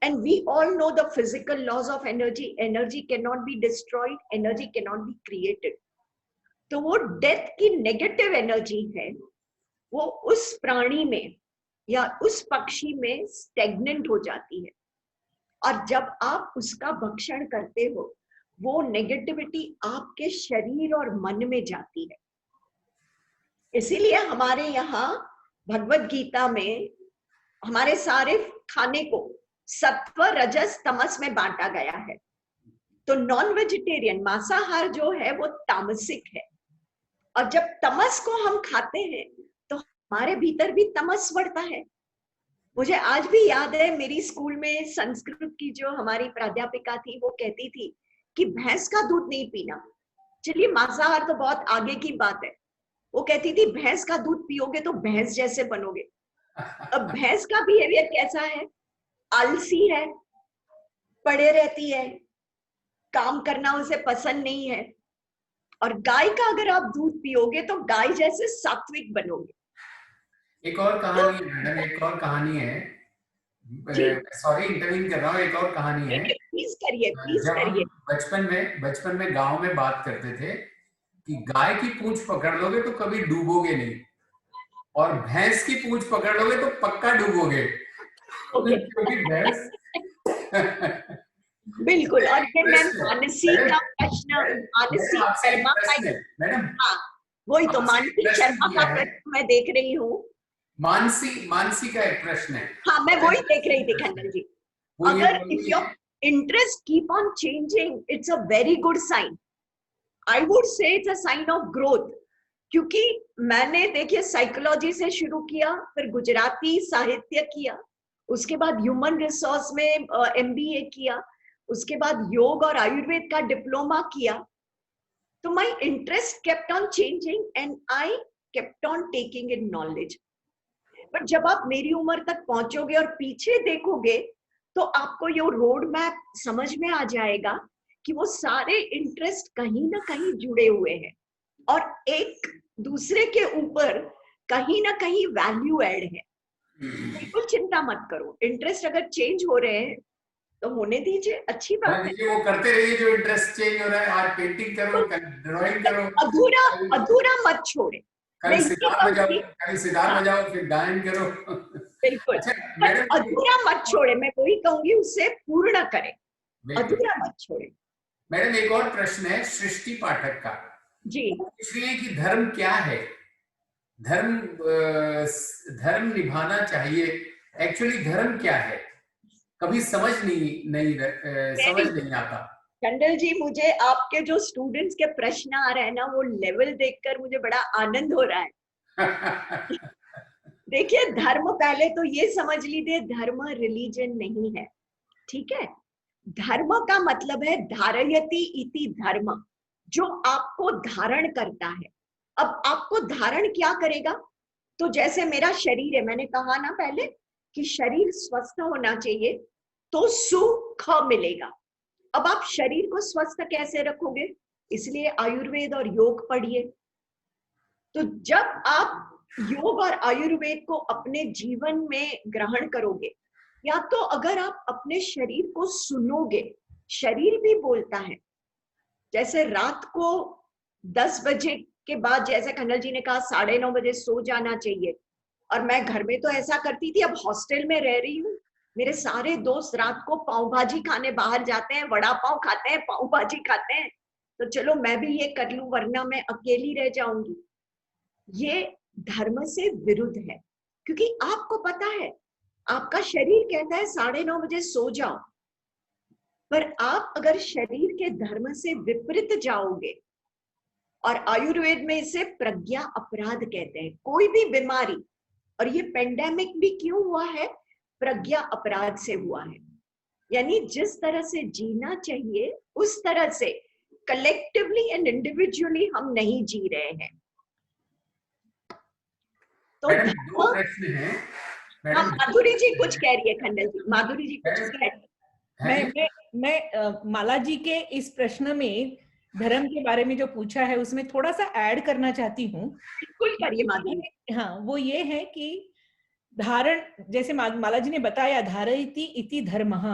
And we all know the physical laws of energy. Energy cannot be destroyed, energy cannot be created. तो वो डेथ की नेगेटिव एनर्जी है, वो उस प्राणी में या उस पक्षी में स्टेग्नेंट हो जाती है, और जब आप उसका भक्षण करते हो, वो नेगेटिविटी आपके शरीर और मन में जाती है। इसीलिए हमारे यहाँ भगवत गीता में हमारे सारे खाने को सत्व, रजस, तमस में बांटा गया है। तो नॉन वेजिटेरियन, मांसाहार जो है वो तामसिक है, और जब तमस को हम खाते हैं तो हमारे भीतर भी तमस बढ़ता है। मुझे आज भी याद है, मेरी स्कूल में संस्कृत की जो हमारी प्राध्यापिका थी, वो कहती थी कि भैंस का दूध नहीं पीना। चलिए मांसाहार तो बहुत आगे की बात है। वो कहती थी भैंस का दूध पियोगे तो भैंस जैसे बनोगे। अब भैंस का बिहेवियर कैसा है? आलसी है, पड़े रहती है, काम करना उसे पसंद नहीं है। और गाय का अगर आप दूध पियोगे तो गाय जैसे सात्विक बनोगे। एक और कहानी है मैडम, एक और कहानी है, जी सॉरी इंटरवीन कर रहा हूँ, एक और कहानी है। प्लीज करिए, प्लीज जब हम करिए। बचपन में गांव में बात करते थे कि गाय की पूंछ पकड़ लोगे तो कभी डूबोगे नहीं, और भैंस की पूंछ पकड़ लोगे तो पक्का डूबोगे। ओके क्योंकि भैंस बिल्कुल। और ये मैं प्रश्न है। मानसी का प्रश्न, मानसी मैडम आपसे एक शर्मा का, प्रश्न है मैडम, हाँ वही तो, आपसे एक मानसी प्रश्न शर्मा किया का है। प्रश्न मैं देख रही हूँ। मानसी का एक प्रश्न है। हाँ मैं वही देख रही थी खंडन जी। वो ये अगर बोल इफ रही योर है, interest keep on changing, it's a very good sign. I would say it's a sign of growth. क्योंकि मैंने देखिए साइकोलॉजी से शुरू किया, फिर गुजराती साहित्य किया, उसके बाद ह्यूमन रिसोर्स में एमबीए किया, उसके बाद योग और आयुर्वेद का डिप्लोमा किया। तो my interest kept on changing and I kept on taking in knowledge. पर जब आप मेरी उम्र तक पहुंचोगे और पीछे देखोगे तो आपको ये रोड मैप समझ में आ जाएगा कि वो सारे इंटरेस्ट कहीं ना कहीं जुड़े हुए हैं और एक दूसरे के ऊपर कहीं ना कहीं वैल्यू ऐड है। बिल्कुल चिंता मत करो, इंटरेस्ट अगर चेंज हो रहे हैं तो होने दीजिए, अच्छी बात है। देखिए वो करते रहिए जो इंटरेस्ट चेंज हो रहा है। आज पेंटिंग करो, तो कल ड्राइंग करो, अधूरा अधूरा मत छोड़े। मैं ये कहूंगी, कल सितार हाँ बजाओ, फिर गायन करो। बिल्कुल, अच्छा पर मैडम, अधूरा मत छोड़े, मैं वही कहूंगी उससे पूर्ण करें, बिल्कुल। अधूरा मत छोड़े। मैडम एक और प्रश्न है सृष्टि पाठक का। जी वो पूछ रही है कि धर्म क्या है? धर्म धर्म निभाना चाहिए, एक्चुअली धर्म क्या है? कभी समझ वेरी नहीं आता। कंडल जी, मुझे आपके जो स्टूडेंट्स के प्रश्न आ रहे हैं ना, वो लेवल देखकर मुझे बड़ा आनंद हो रहा है। देखिए धर्म, पहले तो ये समझ लीजिए धर्म रिलीजन नहीं है, ठीक है? धर्म का मतलब है धारयति इति धर्म, जो आपको धारण करता है। अब आपको धारण क्या करेगा? तो जैसे मेरा शरीर है, मैंने कहा ना पहले कि शरीर स्वस्थ होना चाहिए तो सुख मिलेगा। अब आप शरीर को स्वस्थ कैसे रखोगे? इसलिए आयुर्वेद और योग पढ़िए। तो जब आप योग और आयुर्वेद को अपने जीवन में ग्रहण करोगे, या तो अगर आप अपने शरीर को सुनोगे, शरीर भी बोलता है। जैसे रात को 10 बजे के बाद, जैसे खंडल जी ने कहा 9:30 बजे सो जाना चाहिए, और मैं घर में तो ऐसा करती थी, अब हॉस्टल में रह रही हूँ, मेरे सारे दोस्त रात को पाव भाजी खाने बाहर जाते हैं, वड़ा पाव खाते हैं, पाव भाजी खाते हैं, तो चलो मैं भी ये कर लूं वरना मैं अकेली रह जाऊंगी। ये धर्म से विरुद्ध है, क्योंकि आपको पता है आपका शरीर कहता है 9:30 बजे सो जाओ, पर आप अगर शरीर के धर्म से विपरीत जाओगे, और आयुर्वेद में इसे प्रज्ञा अपराध कहते हैं, कोई भी बीमारी, और ये पेंडेमिक भी क्यों हुआ है? प्रज्ञा अपराध से हुआ है। यानी जिस तरह से जीना चाहिए उस तरह से कलेक्टिवली एंड इंडिविजुअली हम नहीं जी रहे हैं। तो मैडम दो प्रश्न हैं। हाँ, माधुरी जी कुछ कह रही है, खंडल जी, माधुरी जी कुछ कह रही है। मैं माला जी के इस प्रश्न में धर्म के बारे में जो पूछा है उसमें थोड़ा सा ऐड करना चाहती हूँ। बिल्कुल करिए माधुरी। हाँ, वो ये है कि धारण, जैसे माला जी ने बताया, धारयति इति धर्मः,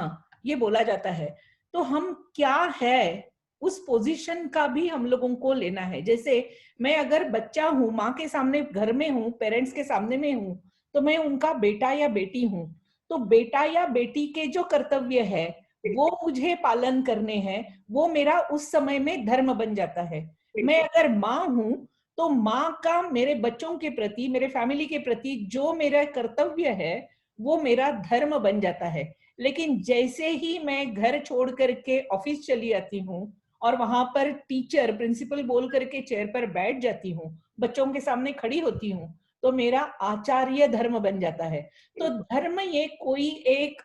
ये बोला जाता है, तो हम क्या है उस पोजीशन का भी हम लोगों को लेना है। जैसे मैं अगर बच्चा हूँ, माँ के सामने घर में हूँ, पेरेंट्स के सामने में हूँ, तो मैं उनका बेटा या बेटी हूँ। तो बेटा या बेटी के जो कर्तव्य है वो मुझे पालन करने हैं, वो मेरा उस समय में धर्म बन जाता है। मैं अगर माँ हूँ तो माँ का मेरे बच्चों के प्रति, मेरे फैमिली के प्रति जो मेरा कर्तव्य है वो मेरा धर्म बन जाता है। लेकिन जैसे ही मैं घर छोड़ करके ऑफिस चली आती हूँ और वहां पर टीचर, प्रिंसिपल बोल करके चेयर पर बैठ जाती हूँ, बच्चों के सामने खड़ी होती हूँ, तो मेरा आचार्य धर्म बन जाता है। तो धर्म ये कोई एक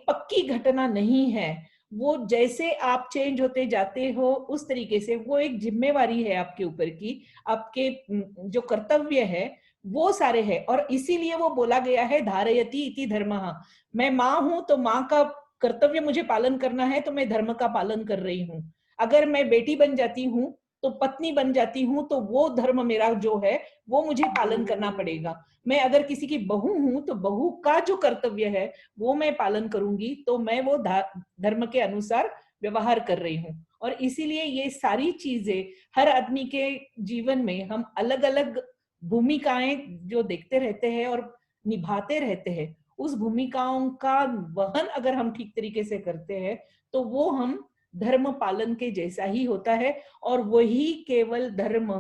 पक्की घटना नहीं है, वो जैसे आप चेंज होते जाते हो उस तरीके से, वो एक जिम्मेवारी है आपके ऊपर की, आपके जो कर्तव्य है वो सारे है। और इसीलिए वो बोला गया है धारयति इति धर्मः। मैं माँ हूं तो माँ का कर्तव्य मुझे पालन करना है, तो मैं धर्म का पालन कर रही हूँ। अगर मैं बेटी बन जाती हूँ तो पत्नी बन जाती हूँ, तो वो धर्म मेरा जो है वो मुझे पालन करना पड़ेगा। मैं अगर किसी की बहू हूं तो बहू का जो कर्तव्य है वो मैं पालन करूंगी, तो मैं वो धर्म के अनुसार व्यवहार कर रही हूँ। और इसीलिए ये सारी चीजें हर आदमी के जीवन में हम अलग अलग भूमिकाएं जो देखते रहते हैं और निभाते रहते हैं, उस भूमिकाओं का वहन अगर हम ठीक तरीके से करते हैं तो वो हम धर्म पालन के जैसा ही होता है। और वही केवल धर्म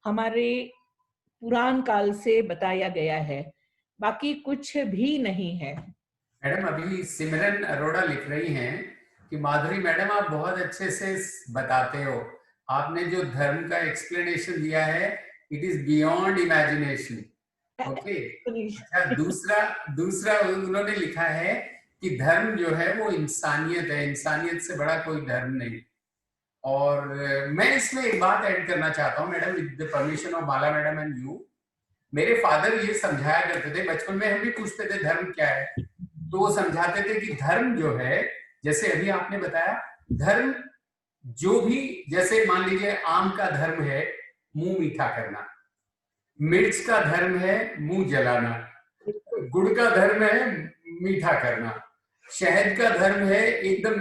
हमारे पुराण काल से बताया गया है, बाकी कुछ भी नहीं है। मैडम अभी सिमरन अरोड़ा लिख रही हैं कि माधुरी मैडम आप बहुत अच्छे से बताते हो, आपने जो धर्म का एक्सप्लेनेशन दिया है it is beyond imagination. Okay, अच्छा दूसरा उन्होंने लिखा है कि धर्म जो है वो इंसानियत है, इंसानियत से बड़ा कोई धर्म नहीं। और मैं इसमें एक बात ऐड करना चाहता हूँ madam, with the permission of Bala madam and you. मेरे फादर ये समझाया करते थे, बचपन में हम भी पूछते थे धर्म क्या है, तो वो समझाते थे कि धर्म जो है, जैसे अभी आपने बताया, धर्म जो भी, जैसे मान लीजिए आम का धर्म है मुंह मीठा करना, मिर्च का धर्म है मुंह जलाना, गुड़ का धर्म है मीठा करना, शहद का धर्म है एकदम।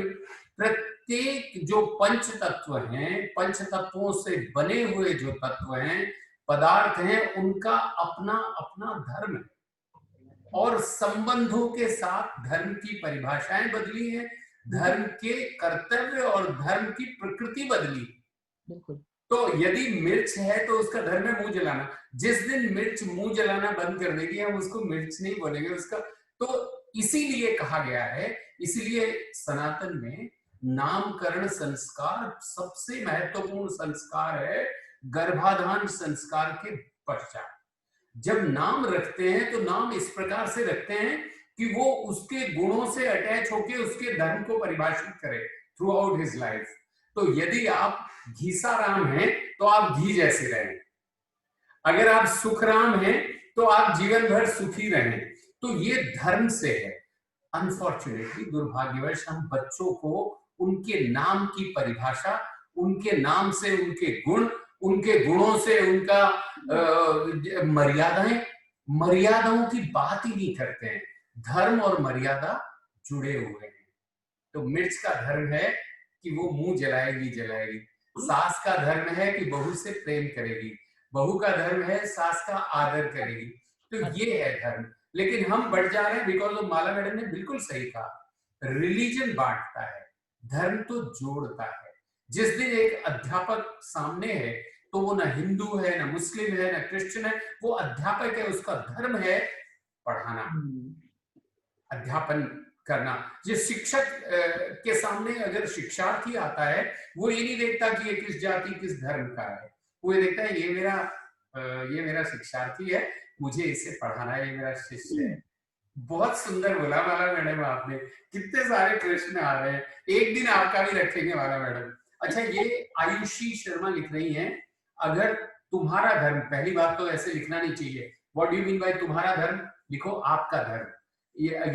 प्रत्येक जो पंच तत्व हैं, पंच तत्वों से बने हुए जो तत्व हैं, पदार्थ हैं, उनका अपना अपना धर्म है। और संबंधों के साथ धर्म की परिभाषाएं बदली हैं, धर्म के कर्तव्य और धर्म की प्रकृति बदली। तो यदि मिर्च है तो उसका धर्म है मुंह जलाना। जिस दिन मिर्च मुंह जलाना बंद कर देगी हम उसको मिर्च नहीं बोलेंगे उसका। तो इसीलिए कहा गया है, इसीलिए सनातन में नामकरण संस्कार सबसे महत्वपूर्ण संस्कार है, गर्भाधान संस्कार के पश्चात। जब नाम रखते हैं तो नाम इस प्रकार से रखते हैं कि वो उसके गुणों से अटैच होकर उसके धर्म को परिभाषित करे थ्रू आउट हिज लाइफ। तो यदि आप घीसाराम हैं तो आप घी जैसे रहें, अगर आप सुखराम हैं तो आप जीवन भर सुखी रहें। तो ये धर्म से है। अनफॉर्चुनेटली, दुर्भाग्यवश, हम बच्चों को उनके नाम की परिभाषा, उनके नाम से उनके गुण, उनके गुणों से उनका मर्यादाओं की बात ही नहीं करते हैं। धर्म और मर्यादा जुड़े हुए हैं। तो मिर्च का धर्म है कि वो मुंह जलाएगी जलाएगी, सास का धर्म है कि बहू से प्रेम करेगी, बहू का धर्म है सास का आदर करेगी। तो ये है धर्म। लेकिन हम बढ़ जा रहे हैं, बिकॉज ऑफ माला मैडम ने बिल्कुल सही कहा, रिलीजन बांटता है, धर्म तो जोड़ता है। जिस दिन एक अध्यापक सामने है तो वो ना हिंदू है, ना मुस्लिम है, ना क्रिश्चियन है, वो अध्यापक है, उसका धर्म है पढ़ाना, अध्यापन करना। जिस शिक्षक के सामने अगर शिक्षार्थी आता है, वो ये नहीं देखता कि ये किस जाति किस धर्म का है, वो ये देखता है ये मेरा शिक्षार्थी है, मुझे इसे पढ़ाना है, ये मेरा शिष्य है। बहुत सुंदर बोला माला मैडम आपने, कितने सारे प्रश्न आ रहे हैं, एक दिन आपका भी रखेंगे माला मैडम। अच्छा, ये आयुषी शर्मा लिख रही हैं, अगर तुम्हारा धर्म, पहली बात तो ऐसे लिखना नहीं चाहिए, what do you mean by तुम्हारा धर्म, लिखो आपका धर्म।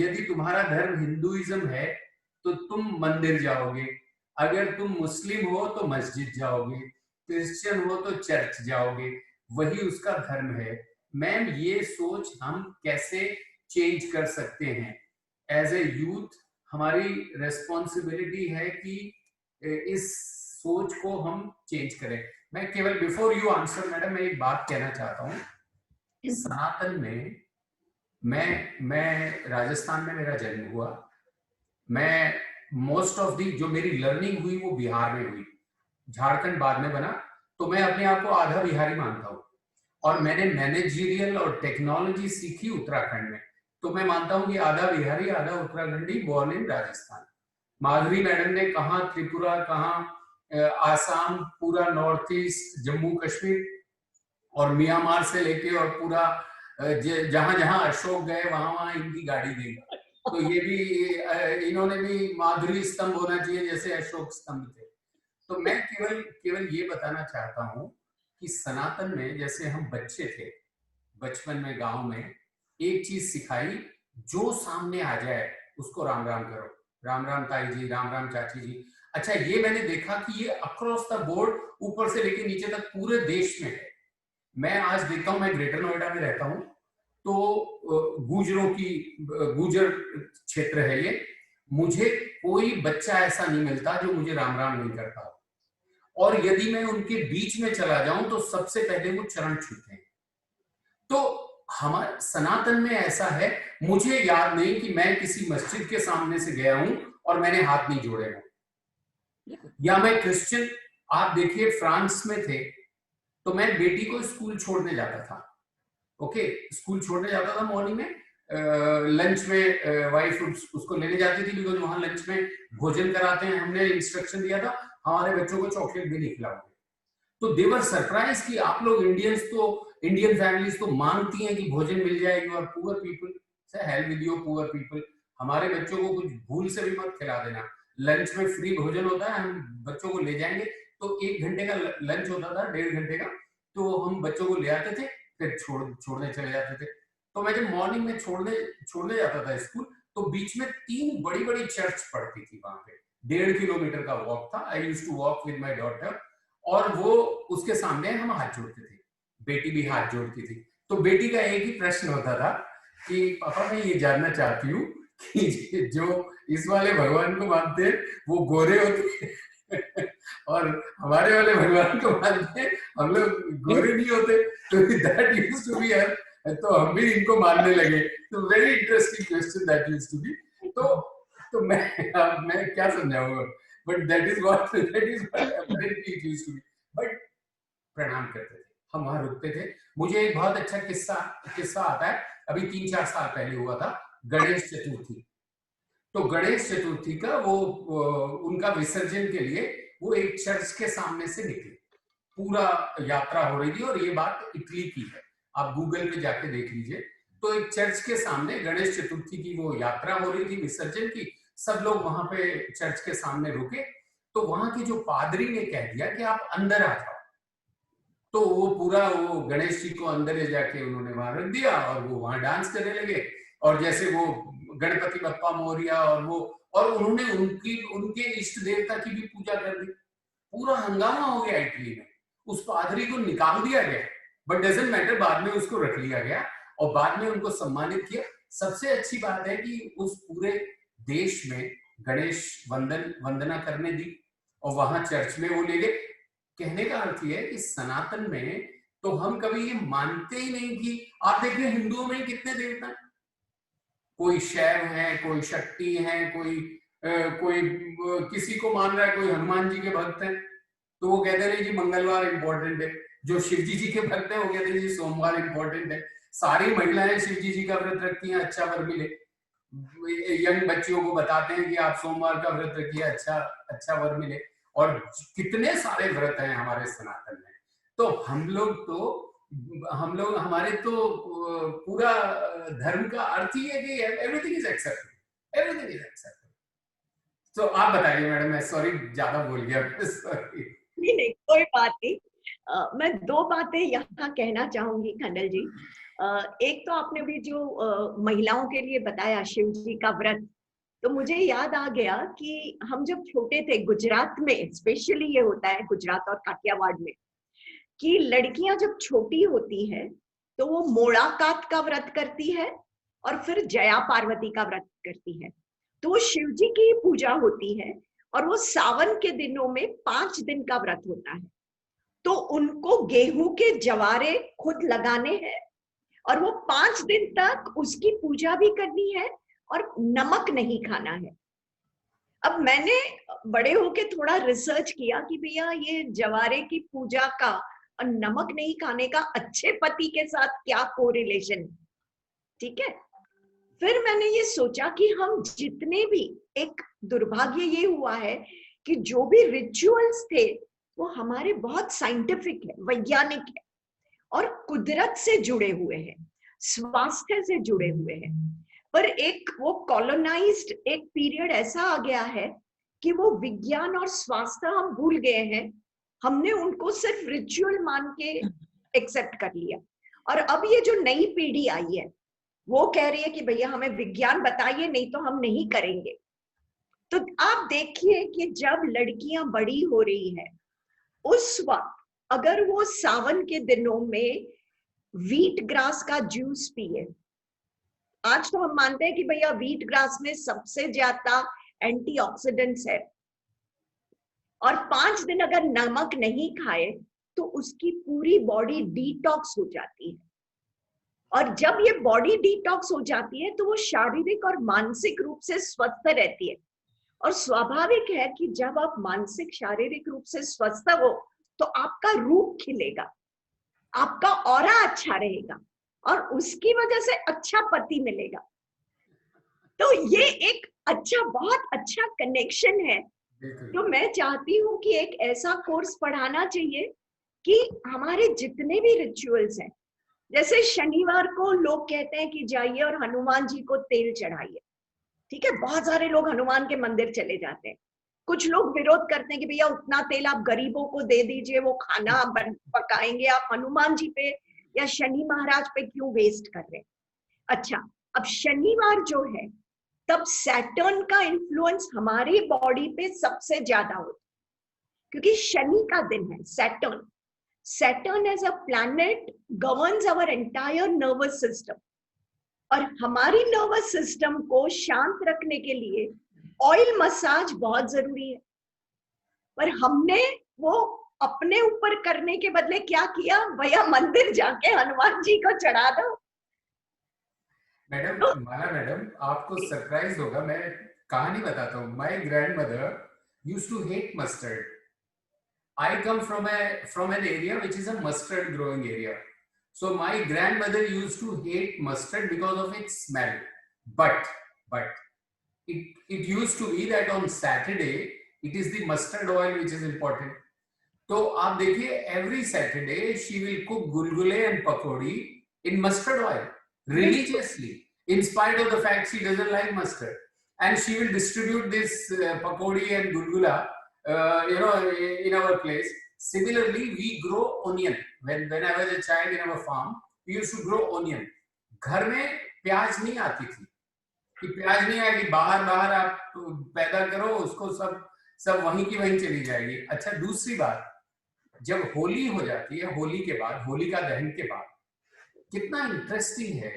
यदि तुम्हारा धर्म हिंदुइज्म है तो तुम मंदिर जाओगे, अगर तुम मुस्लिम हो तो मस्जिद जाओगे, क्रिश्चियन हो तो चर्च जाओगे, वही उसका धर्म है। मैम, ये सोच हम कैसे चेंज कर सकते हैं? एज ए यूथ हमारी रिस्पॉन्सिबिलिटी है कि इस सोच को हम चेंज करें। मैं केवल बिफोर यू आंसर मैडम, मैं एक बात कहना चाहता हूँ। सनातन में मैं राजस्थान में मेरा जन्म हुआ, मैं मोस्ट ऑफ दी जो मेरी लर्निंग हुई वो बिहार में हुई, झारखंड बाद में बना, तो मैं अपने आप को आधा बिहारी मानता हूँ। और मैंने मैनेजरियल और टेक्नोलॉजी सीखी उत्तराखंड में, तो मैं मानता हूँ कि आधा बिहारी आधा Uttarakhandi, born in Rajasthan. Madhuri madam ने कहा त्रिपुरा, कहा आसाम, पूरा नॉर्थ ईस्ट, जम्मू कश्मीर और म्यांमार से लेके और पूरा जहां जहां अशोक गए वहां वहां इनकी गाड़ी गई। तो ये भी इन्होंने भी माधुरी स्तंभ होना चाहिए जैसे अशोक स्तंभ थे। तो मैं केवल ये बताना चाहता हूं कि सनातन में जैसे हम बच्चे थे, बचपन में गांव में एक चीज सिखाई, जो सामने आ जाए उसको राम राम करो, राम राम ताई जी, राम राम चाची जी। अच्छा, ये मैंने देखा कि ये अक्रॉस द बोर्ड, ऊपर से लेके नीचे तक पूरे देश में है। मैं आज देखता हूँ, मैं ग्रेटर नोएडा में रहता हूँ, तो गुजरों की गुजर क्षेत्र है ये, मुझे कोई बच्चा ऐसा नहीं मिलता जो मुझे राम राम नहीं करता हो, और यदि मैं उनके बीच में चला जाऊं तो सबसे पहले वो चरण छूते हैं। तो हमारे सनातन में ऐसा है, मुझे याद नहीं कि मैं किसी मस्जिद के सामने से गया हूं और मैंने हाथ नहीं जोड़े हों। या मैं क्रिश्चियन, आप देखिए फ्रांस में थे तो मैं बेटी को स्कूल छोड़ने जाता था, ओके, स्कूल छोड़ने जाता था मॉर्निंग में, लंच में वाइफ उसको लेने जाती थी, बिकॉज वहां लंच में भोजन कराते हैं, हमने इंस्ट्रक्शन दिया था हमारे बच्चों को चॉकलेट भी नहीं खिलाओगे। तो देवर सरप्राइज कि आप लोग इंडियंस तो, इंडियन फैमिलीज तो मांगती हैं कि भोजन मिल जाए, यू आर पुअर पीपल, से help with your poor people, हमारे बच्चों को कुछ भूल से भी मत खिला देना, लंच में फ्री भोजन होता है, हम बच्चों को ले जाएंगे। तो 1 घंटे का लंच होता था, 1.5 घंटे का, तो हम बच्चों को ले आते थे, फिर छोड़ने चले जाते थे। तो मैं जब मॉर्निंग में छोड़ने जाता था स्कूल, तो बीच में 3 बड़ी बड़ी चर्च पड़ती थी वहां पे, 1.5 किलोमीटर का वॉक था, I used to walk with my daughter, और वो उसके सामने हम हाथ जोड़ते थे, बेटी भी हाथ जोड़ती थी। तो बेटी का एक ही प्रश्न होता था कि पापा मैं ये जानना चाहती हूँ कि जो इस वाले भगवान को मानते हैं वो गोरे होते हैं और हमारे वाले भगवान को मानते हैं हम लोग गोरे नहीं होते, तो दैट यूज्ड टू बी, तो हम भी इनको मानने लगे। तो very interesting question that used to be. तो मैं क्या समझाऊंगा, but that is what apparently it used to be. But प्रणाम करते थे, हम वहां रुकते थे। मुझे एक बहुत अच्छा किस्सा आता है, अभी 3-4 साल पहले हुआ था, गणेश चतुर्थी। तो गणेश चतुर्थी का वो उनका विसर्जन के लिए वो एक चर्च के सामने से निकले, पूरा यात्रा हो रही थी, और ये बात इटली की है, आप गूगल पे जाके देख लीजिए। तो एक चर्च के सामने गणेश चतुर्थी की वो यात्रा हो रही थी विसर्जन की, सब लोग वहां पे चर्च के सामने रुके, तो वहां के जो पादरी ने कह दिया कि आप अंदर आ जाओ। तो वो पूरा वो गणेश जी को अंदर ले जाके उन्होंने वहां रख दिया, और वो वहां डांस करने लगे, और जैसे वो गणपति बप्पा मोरिया, और उन्होंने उनके इष्ट देवता की भी पूजा कर दी। पूरा हंगामा हो गया इटली में, उस पादरी को निकाल दिया गया, बट डजंट मैटर, बाद में उसको रख लिया गया और बाद में उनको सम्मानित किया। सबसे अच्छी बात है कि उस पूरे देश में गणेश वंदना करने दी, और वहां चर्च में वो ले गए। कहने का अर्थ ये है कि सनातन में तो हम कभी ये मानते ही नहीं कि, आप देखिए हिंदुओं में कितने देवता हैं, कोई शैव है, कोई शक्ति है, कोई किसी को मान रहा है, कोई हनुमान जी के भक्त हैं तो वो कहते हैं जी मंगलवार इंपॉर्टेंट है, जो शिव जी के भक्त हैं वो कहते हैं जी सोमवार इंपॉर्टेंट है। सारी महिलाएं शिव जी का व्रत रखती हैं, अच्छा वर मिले, यंग बच्चियों को बताते हैं कि आप सोमवार का व्रत रखिए, अच्छा वर मिले, और कितने सारे व्रत हैं हमारे सनातन में। तो हमारे तो पूरा धर्म का अर्थ ही है कि everything is accepted, everything is accepted. तो आप बताइए मैडम, मैं सॉरी ज्यादा बोल गया, सॉरी। नहीं, कोई बात नहीं। मैं 2 बातें यहाँ कहना चाहूंगी खंडल जी। एक तो आपने भी जो महिलाओं के लिए बताया शिव जी का व्रत, तो मुझे याद आ गया कि हम जब छोटे थे गुजरात में, स्पेशली ये होता है गुजरात और काठियावाड़ में, कि लड़कियां जब छोटी होती है तो वो मोड़ाकात का व्रत करती है और फिर जया पार्वती का व्रत करती है। तो वो शिव जी की पूजा होती है, और वो सावन के दिनों में 5 दिन का व्रत होता है। तो उनको गेहूं के जवारे खुद लगाने हैं, और वो 5 दिन तक उसकी पूजा भी करनी है, और नमक नहीं खाना है। अब मैंने बड़े होके थोड़ा रिसर्च किया कि भैया ये जवारे की पूजा का और नमक नहीं खाने का अच्छे पति के साथ क्या कोरिलेशन, ठीक है। फिर मैंने ये सोचा कि हम जितने भी, एक दुर्भाग्य ये हुआ है कि जो भी रिचुअल्स थे वो हमारे बहुत साइंटिफिक है, वैज्ञानिक है, और कुदरत से जुड़े हुए हैं, स्वास्थ्य से जुड़े हुए हैं। पर एक वो कॉलोनाइज्ड एक पीरियड ऐसा आ गया है कि वो विज्ञान और स्वास्थ्य हम भूल गए हैं, हमने उनको सिर्फ रिचुअल मान के एक्सेप्ट कर लिया। और अब ये जो नई पीढ़ी आई है वो कह रही है कि भैया हमें विज्ञान बताइए, नहीं तो हम नहीं करेंगे। तो आप देखिए कि जब लड़कियां बड़ी हो रही है उस वक्त अगर वो सावन के दिनों में व्हीट ग्रास का जूस पिए, आज तो हम मानते हैं कि भैया व्हीट ग्रास में सबसे ज्यादा एंटीऑक्सीडेंट्स है, और 5 दिन अगर नमक नहीं खाए तो उसकी पूरी बॉडी डिटॉक्स हो जाती है। और जब ये बॉडी डिटॉक्स हो जाती है तो वो शारीरिक और मानसिक रूप से स्वस्थ रहती है। और स्वाभाविक है कि जब आप मानसिक शारीरिक रूप से स्वस्थ हो तो आपका रूप खिलेगा, आपका ऑरा अच्छा रहेगा, और उसकी वजह से अच्छा पति मिलेगा। तो ये एक अच्छा, बहुत अच्छा कनेक्शन है। तो मैं चाहती हूँ कि एक ऐसा कोर्स पढ़ाना चाहिए कि हमारे जितने भी रिचुअल्स हैं, जैसे शनिवार को लोग कहते हैं कि जाइए और हनुमान जी को तेल चढ़ाइए, ठीक है, बहुत सारे लोग हनुमान के मंदिर चले जाते हैं। कुछ लोग विरोध करते हैं कि भैया उतना तेल आप गरीबों को दे दीजिए, वो खाना पकाएंगे, आप हनुमान जी पे या शनि महाराज पे क्यों वेस्ट कर रहे हैं। अच्छा, अब शनिवार जो है तब सैटर्न का इन्फ्लुएंस हमारी बॉडी पे सबसे ज्यादा होता है, क्योंकि शनि का दिन है। Saturn as a planet governs our entire nervous system, और हमारी नर्वस सिस्टम को शांत रखने के लिए ऑयल मसाज बहुत जरूरी है। पर हमने वो अपने ऊपर करने के बदले क्या किया, भैया मंदिर जाके हनुमान जी को चढ़ा दो। मैडम, माला मैडम, आपको सरप्राइज होगा, मैं कहानी बताता हूँ। My grandmother used to hate mustard. I come from an area which is a mustard growing area. So my grandmother used to hate mustard because of its smell. But it used to be that on Saturday it is the mustard oil which is important. So आप देखिए, every Saturday she will cook gulgule and pakodi in mustard oil religiously, in spite of the fact she doesn't like mustard, and she will distribute this pakodi and gulgula in our place. Similarly, we grow onion. When I was a child in our farm, we used to grow onion. घर में प्याज नहीं आती थी, कि प्याज नहीं आएगी, बाहर आप पैदा करो उसको, सब वहीं की वहीं चली जाएगी। अच्छा, दूसरी बात, जब होली हो जाती है, होली के बाद, होलिका दहन के बाद, कितना इंटरेस्टिंग है,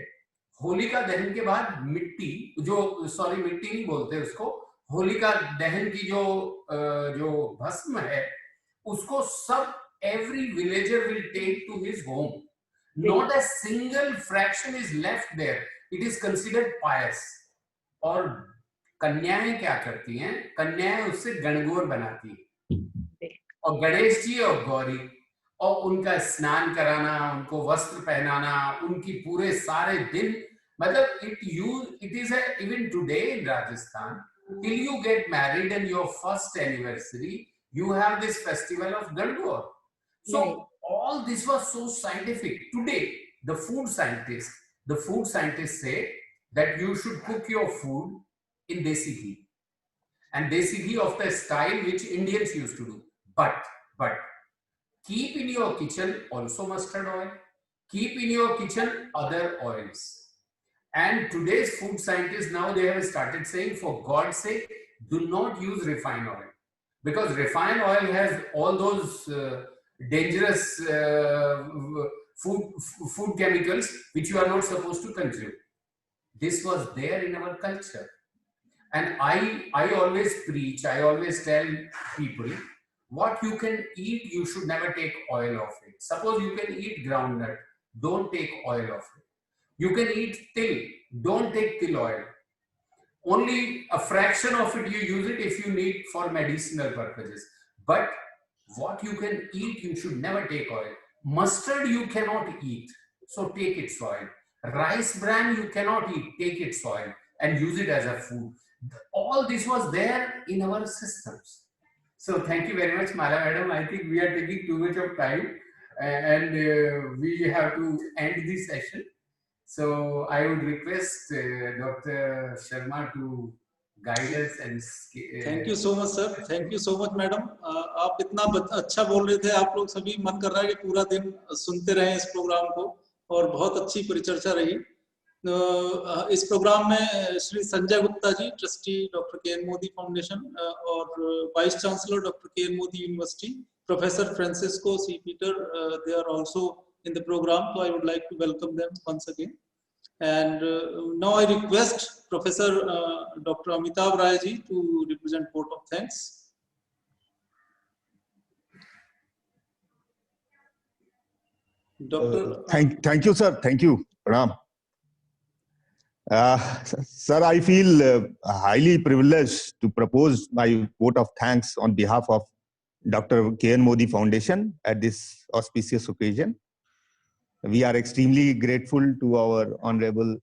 होलिका दहन के बाद मिट्टी नहीं बोलते उसको, होलिका दहन की जो भस्म है उसको सब every villager will take to his home. Not a single fraction is left there. It is considered pious. और कन्याएं क्या करती हैं, कन्याएं उससे गणगौर बनाती हैं, और गणेश जी और गौरी, और उनका स्नान कराना, उनको वस्त्र पहनाना, उनकी पूरे सारे दिन, मतलब it is even today in Rajasthan, till you get married and your first anniversary, you have this festival of Gangaur. So all this was so scientific. Today, the food scientists say that you should cook your food in desi ghee, and desi ghee of the style which Indians used to do. But keep in your kitchen also mustard oil. Keep in your kitchen other oils. And today's food scientists, now they have started saying, for God's sake, do not use refined oil, because refined oil has all those dangerous food chemicals which you are not supposed to consume. This was there in our culture, and I always preach, I always tell people, what you can eat, you should never take oil of it. Suppose you can eat groundnut, don't take oil of it. You can eat till, don't take till oil. Only a fraction of it you use it if you need for medicinal purposes. But what you can eat, you should never take oil. Mustard you cannot eat, so take its oil. Rice bran you cannot eat, take its oil and use it as a food. All this was there in our systems. So thank you very much, Mala Madam. I think we are taking too much of time, and we have to end this session. So I would request Dr. Sharma to guide us and. Thank you so much, sir. Thank you so much, madam. आप इतना अच्छा बोल रहे थे, आप लोग सभी मन कर रहा है कि पूरा दिन सुनते रहें इस प्रोग्राम को, और बहुत अच्छी परिचर्चा रही। इस प्रोग्राम में Shri Sanjay Gupta ji, trustee doctor K N Modi foundation, और vice chancellor doctor K N Modi university, professor Francisco C Peter, they are also in the program, so I would like to welcome them once again. And now I request Professor Dr. Amitabh Rai ji to represent vote of thanks. Doctor, thank you, sir. Thank you, Pranam. Sir, I feel highly privileged to propose my vote of thanks on behalf of Dr. K.N. Modi Foundation at this auspicious occasion. We are extremely grateful to our Honorable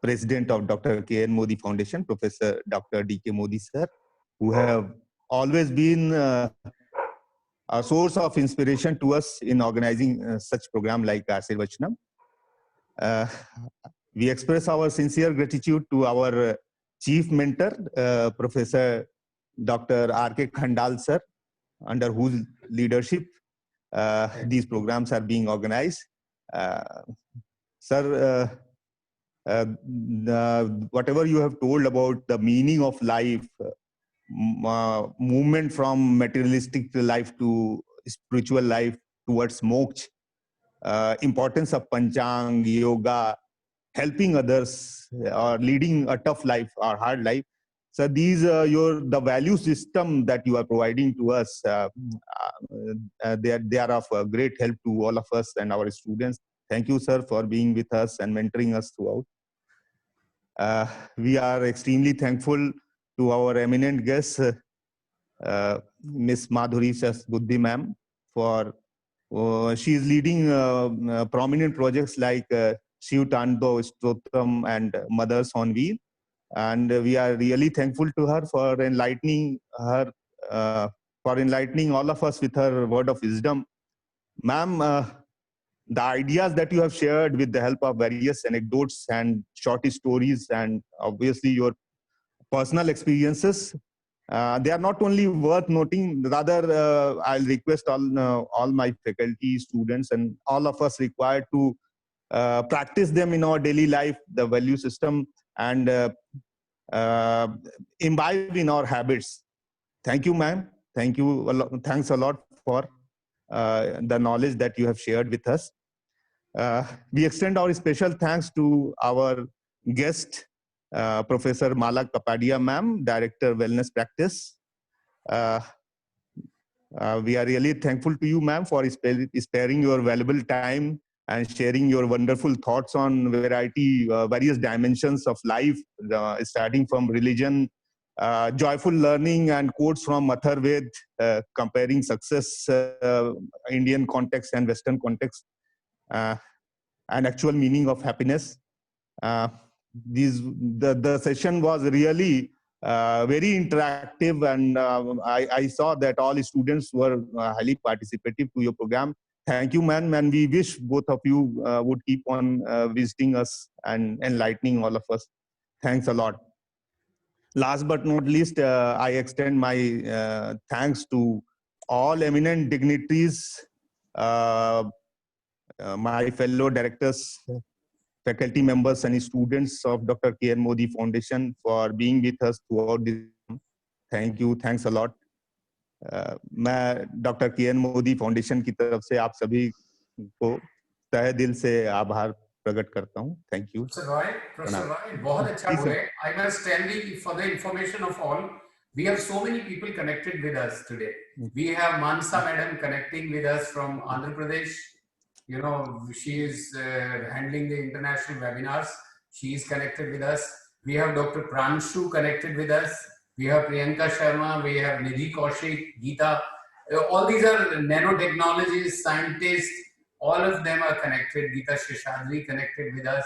President of Dr. K.N. Modi Foundation, Professor Dr. D.K. Modi, sir, who have always been a source of inspiration to us in organizing such program like Ashirvachanam. We express our sincere gratitude to our chief mentor, Professor Dr. R.K. Khandal, sir, under whose leadership these programs are being organized. Sir, whatever you have told about the meaning of life, movement from materialistic life to spiritual life towards moksha, importance of panchang, yoga, helping others, or leading a tough life or hard life. So these the value system that you are providing to us, they are of great help to all of us and our students. Thank you, sir, for being with us and mentoring us throughout. We are extremely thankful to our eminent guest, Miss Madhuri Sasbuddhi ma'am, for she is leading prominent projects like Shiv Tando Stotram and Mothers on Wheel. And we are really thankful to her for enlightening all of us with her word of wisdom. Ma'am, the ideas that you have shared with the help of various anecdotes and short stories and obviously your personal experiences, they are not only worth noting, rather I'll request all my faculty, students, and all of us required to practice them in our daily life, the value system, and imbibe in our habits. Thank you, ma'am. Thank you. Thanks a lot for the knowledge that you have shared with us. We extend our special thanks to our guest, Professor Mala Kapadia, ma'am, Director Wellness Practice. We are really thankful to you, ma'am, for sparing your valuable time and sharing your wonderful thoughts on various dimensions of life, starting from religion, joyful learning, and quotes from Atharved, comparing success, Indian context and Western context, and actual meaning of happiness. The session was really very interactive, and I saw that all students were highly participative to your program. Thank you, ma'am, and we wish both of you would keep on visiting us and enlightening all of us. Thanks a lot. Last but not least, I extend my thanks to all eminent dignitaries, my fellow directors, faculty members, and students of Dr. K.N. Modi Foundation for being with us throughout this. Thank you. Thanks a lot. मैं doctor K N. Modi foundation की तरफ से आप सभी को तहे दिल से आभार प्रकट करता हूं. Thank you. Professor Roy, बहुत अच्छा बोले. I must tell you, for the information of all, we have so many people connected with us today. We have Mansa Madam connecting with us from Andhra Pradesh. You know, she is handling the international webinars. She is connected with us. We have Dr. Pranshu connected with us. We have Priyanka Sharma. We have Nidhi Kaushik, Geeta. All these are nanotechnologists, scientists. All of them are connected. Geeta Sheshadri connected with us.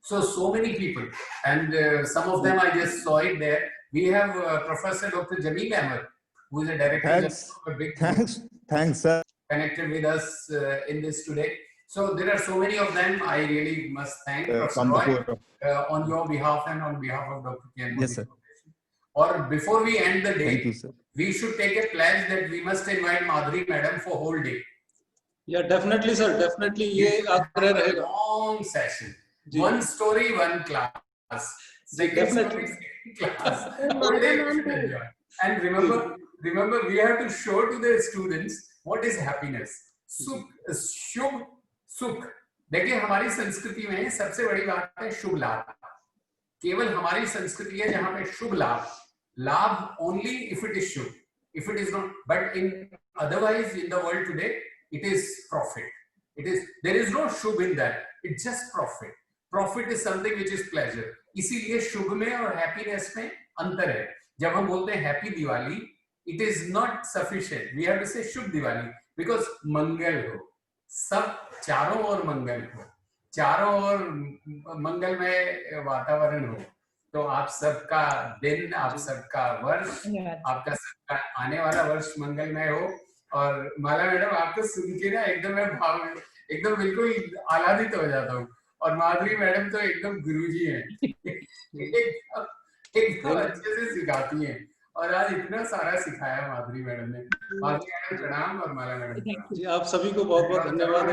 So many people. And some of them I just saw it there. We have Professor Dr. Jameel Ahmed, who is a director of a big Thanks, sir. Connected with us in this today. So there are so many of them. I really must thank Professor Roy on your behalf and on behalf of Dr. K.N. Modi Foundation. Or before we end the day, we should take a pledge that we must invite Madhuri Madam for whole day. या definitely sir, definitely ये आग्रह रहेगा। Long session, जी। One story one class, second Definitely. Story class, Madam, and remember we have to show to the students what is happiness. सुख, शुभ, सुख। देखिए हमारी संस्कृति में सबसे बड़ी बात है शुभ लाभ। केवल हमारी संस्कृति है जहां पे शुभ लाभ, लाभ only if it is Shubh, if it is not, but in otherwise in the world today it is profit. It is, there is no Shubh in that, it's just profit. Profit is something which is pleasure. इसीलिए शुभ में और happiness में अंतर है। जब हम बोलते हैं happy Diwali, it is not sufficient, we have to say Shubh Diwali, because मंगल हो, सब चारों ओर मंगल हो, चारों ओर मंगलमय वातावरण हो, तो आप सबका दिन, आप सबका वर्ष, आपका सबका आने वाला वर्ष मंगलमय हो। और माला मैडम आपको सुन के ना एकदम मैं भाव, एकदम बिल्कुल आह्लादित हो जाता हूँ। और माधुरी मैडम तो एकदम गुरुजी हैं, एकदम अच्छे से सिखाती हैं, और आज इतना सारा सिखाया माधुरी मैडम ने। माधुरी मैडम प्रणाम और माला मैडम प्रणाम। जी, आप सभी को बहुत बहुत धन्यवाद।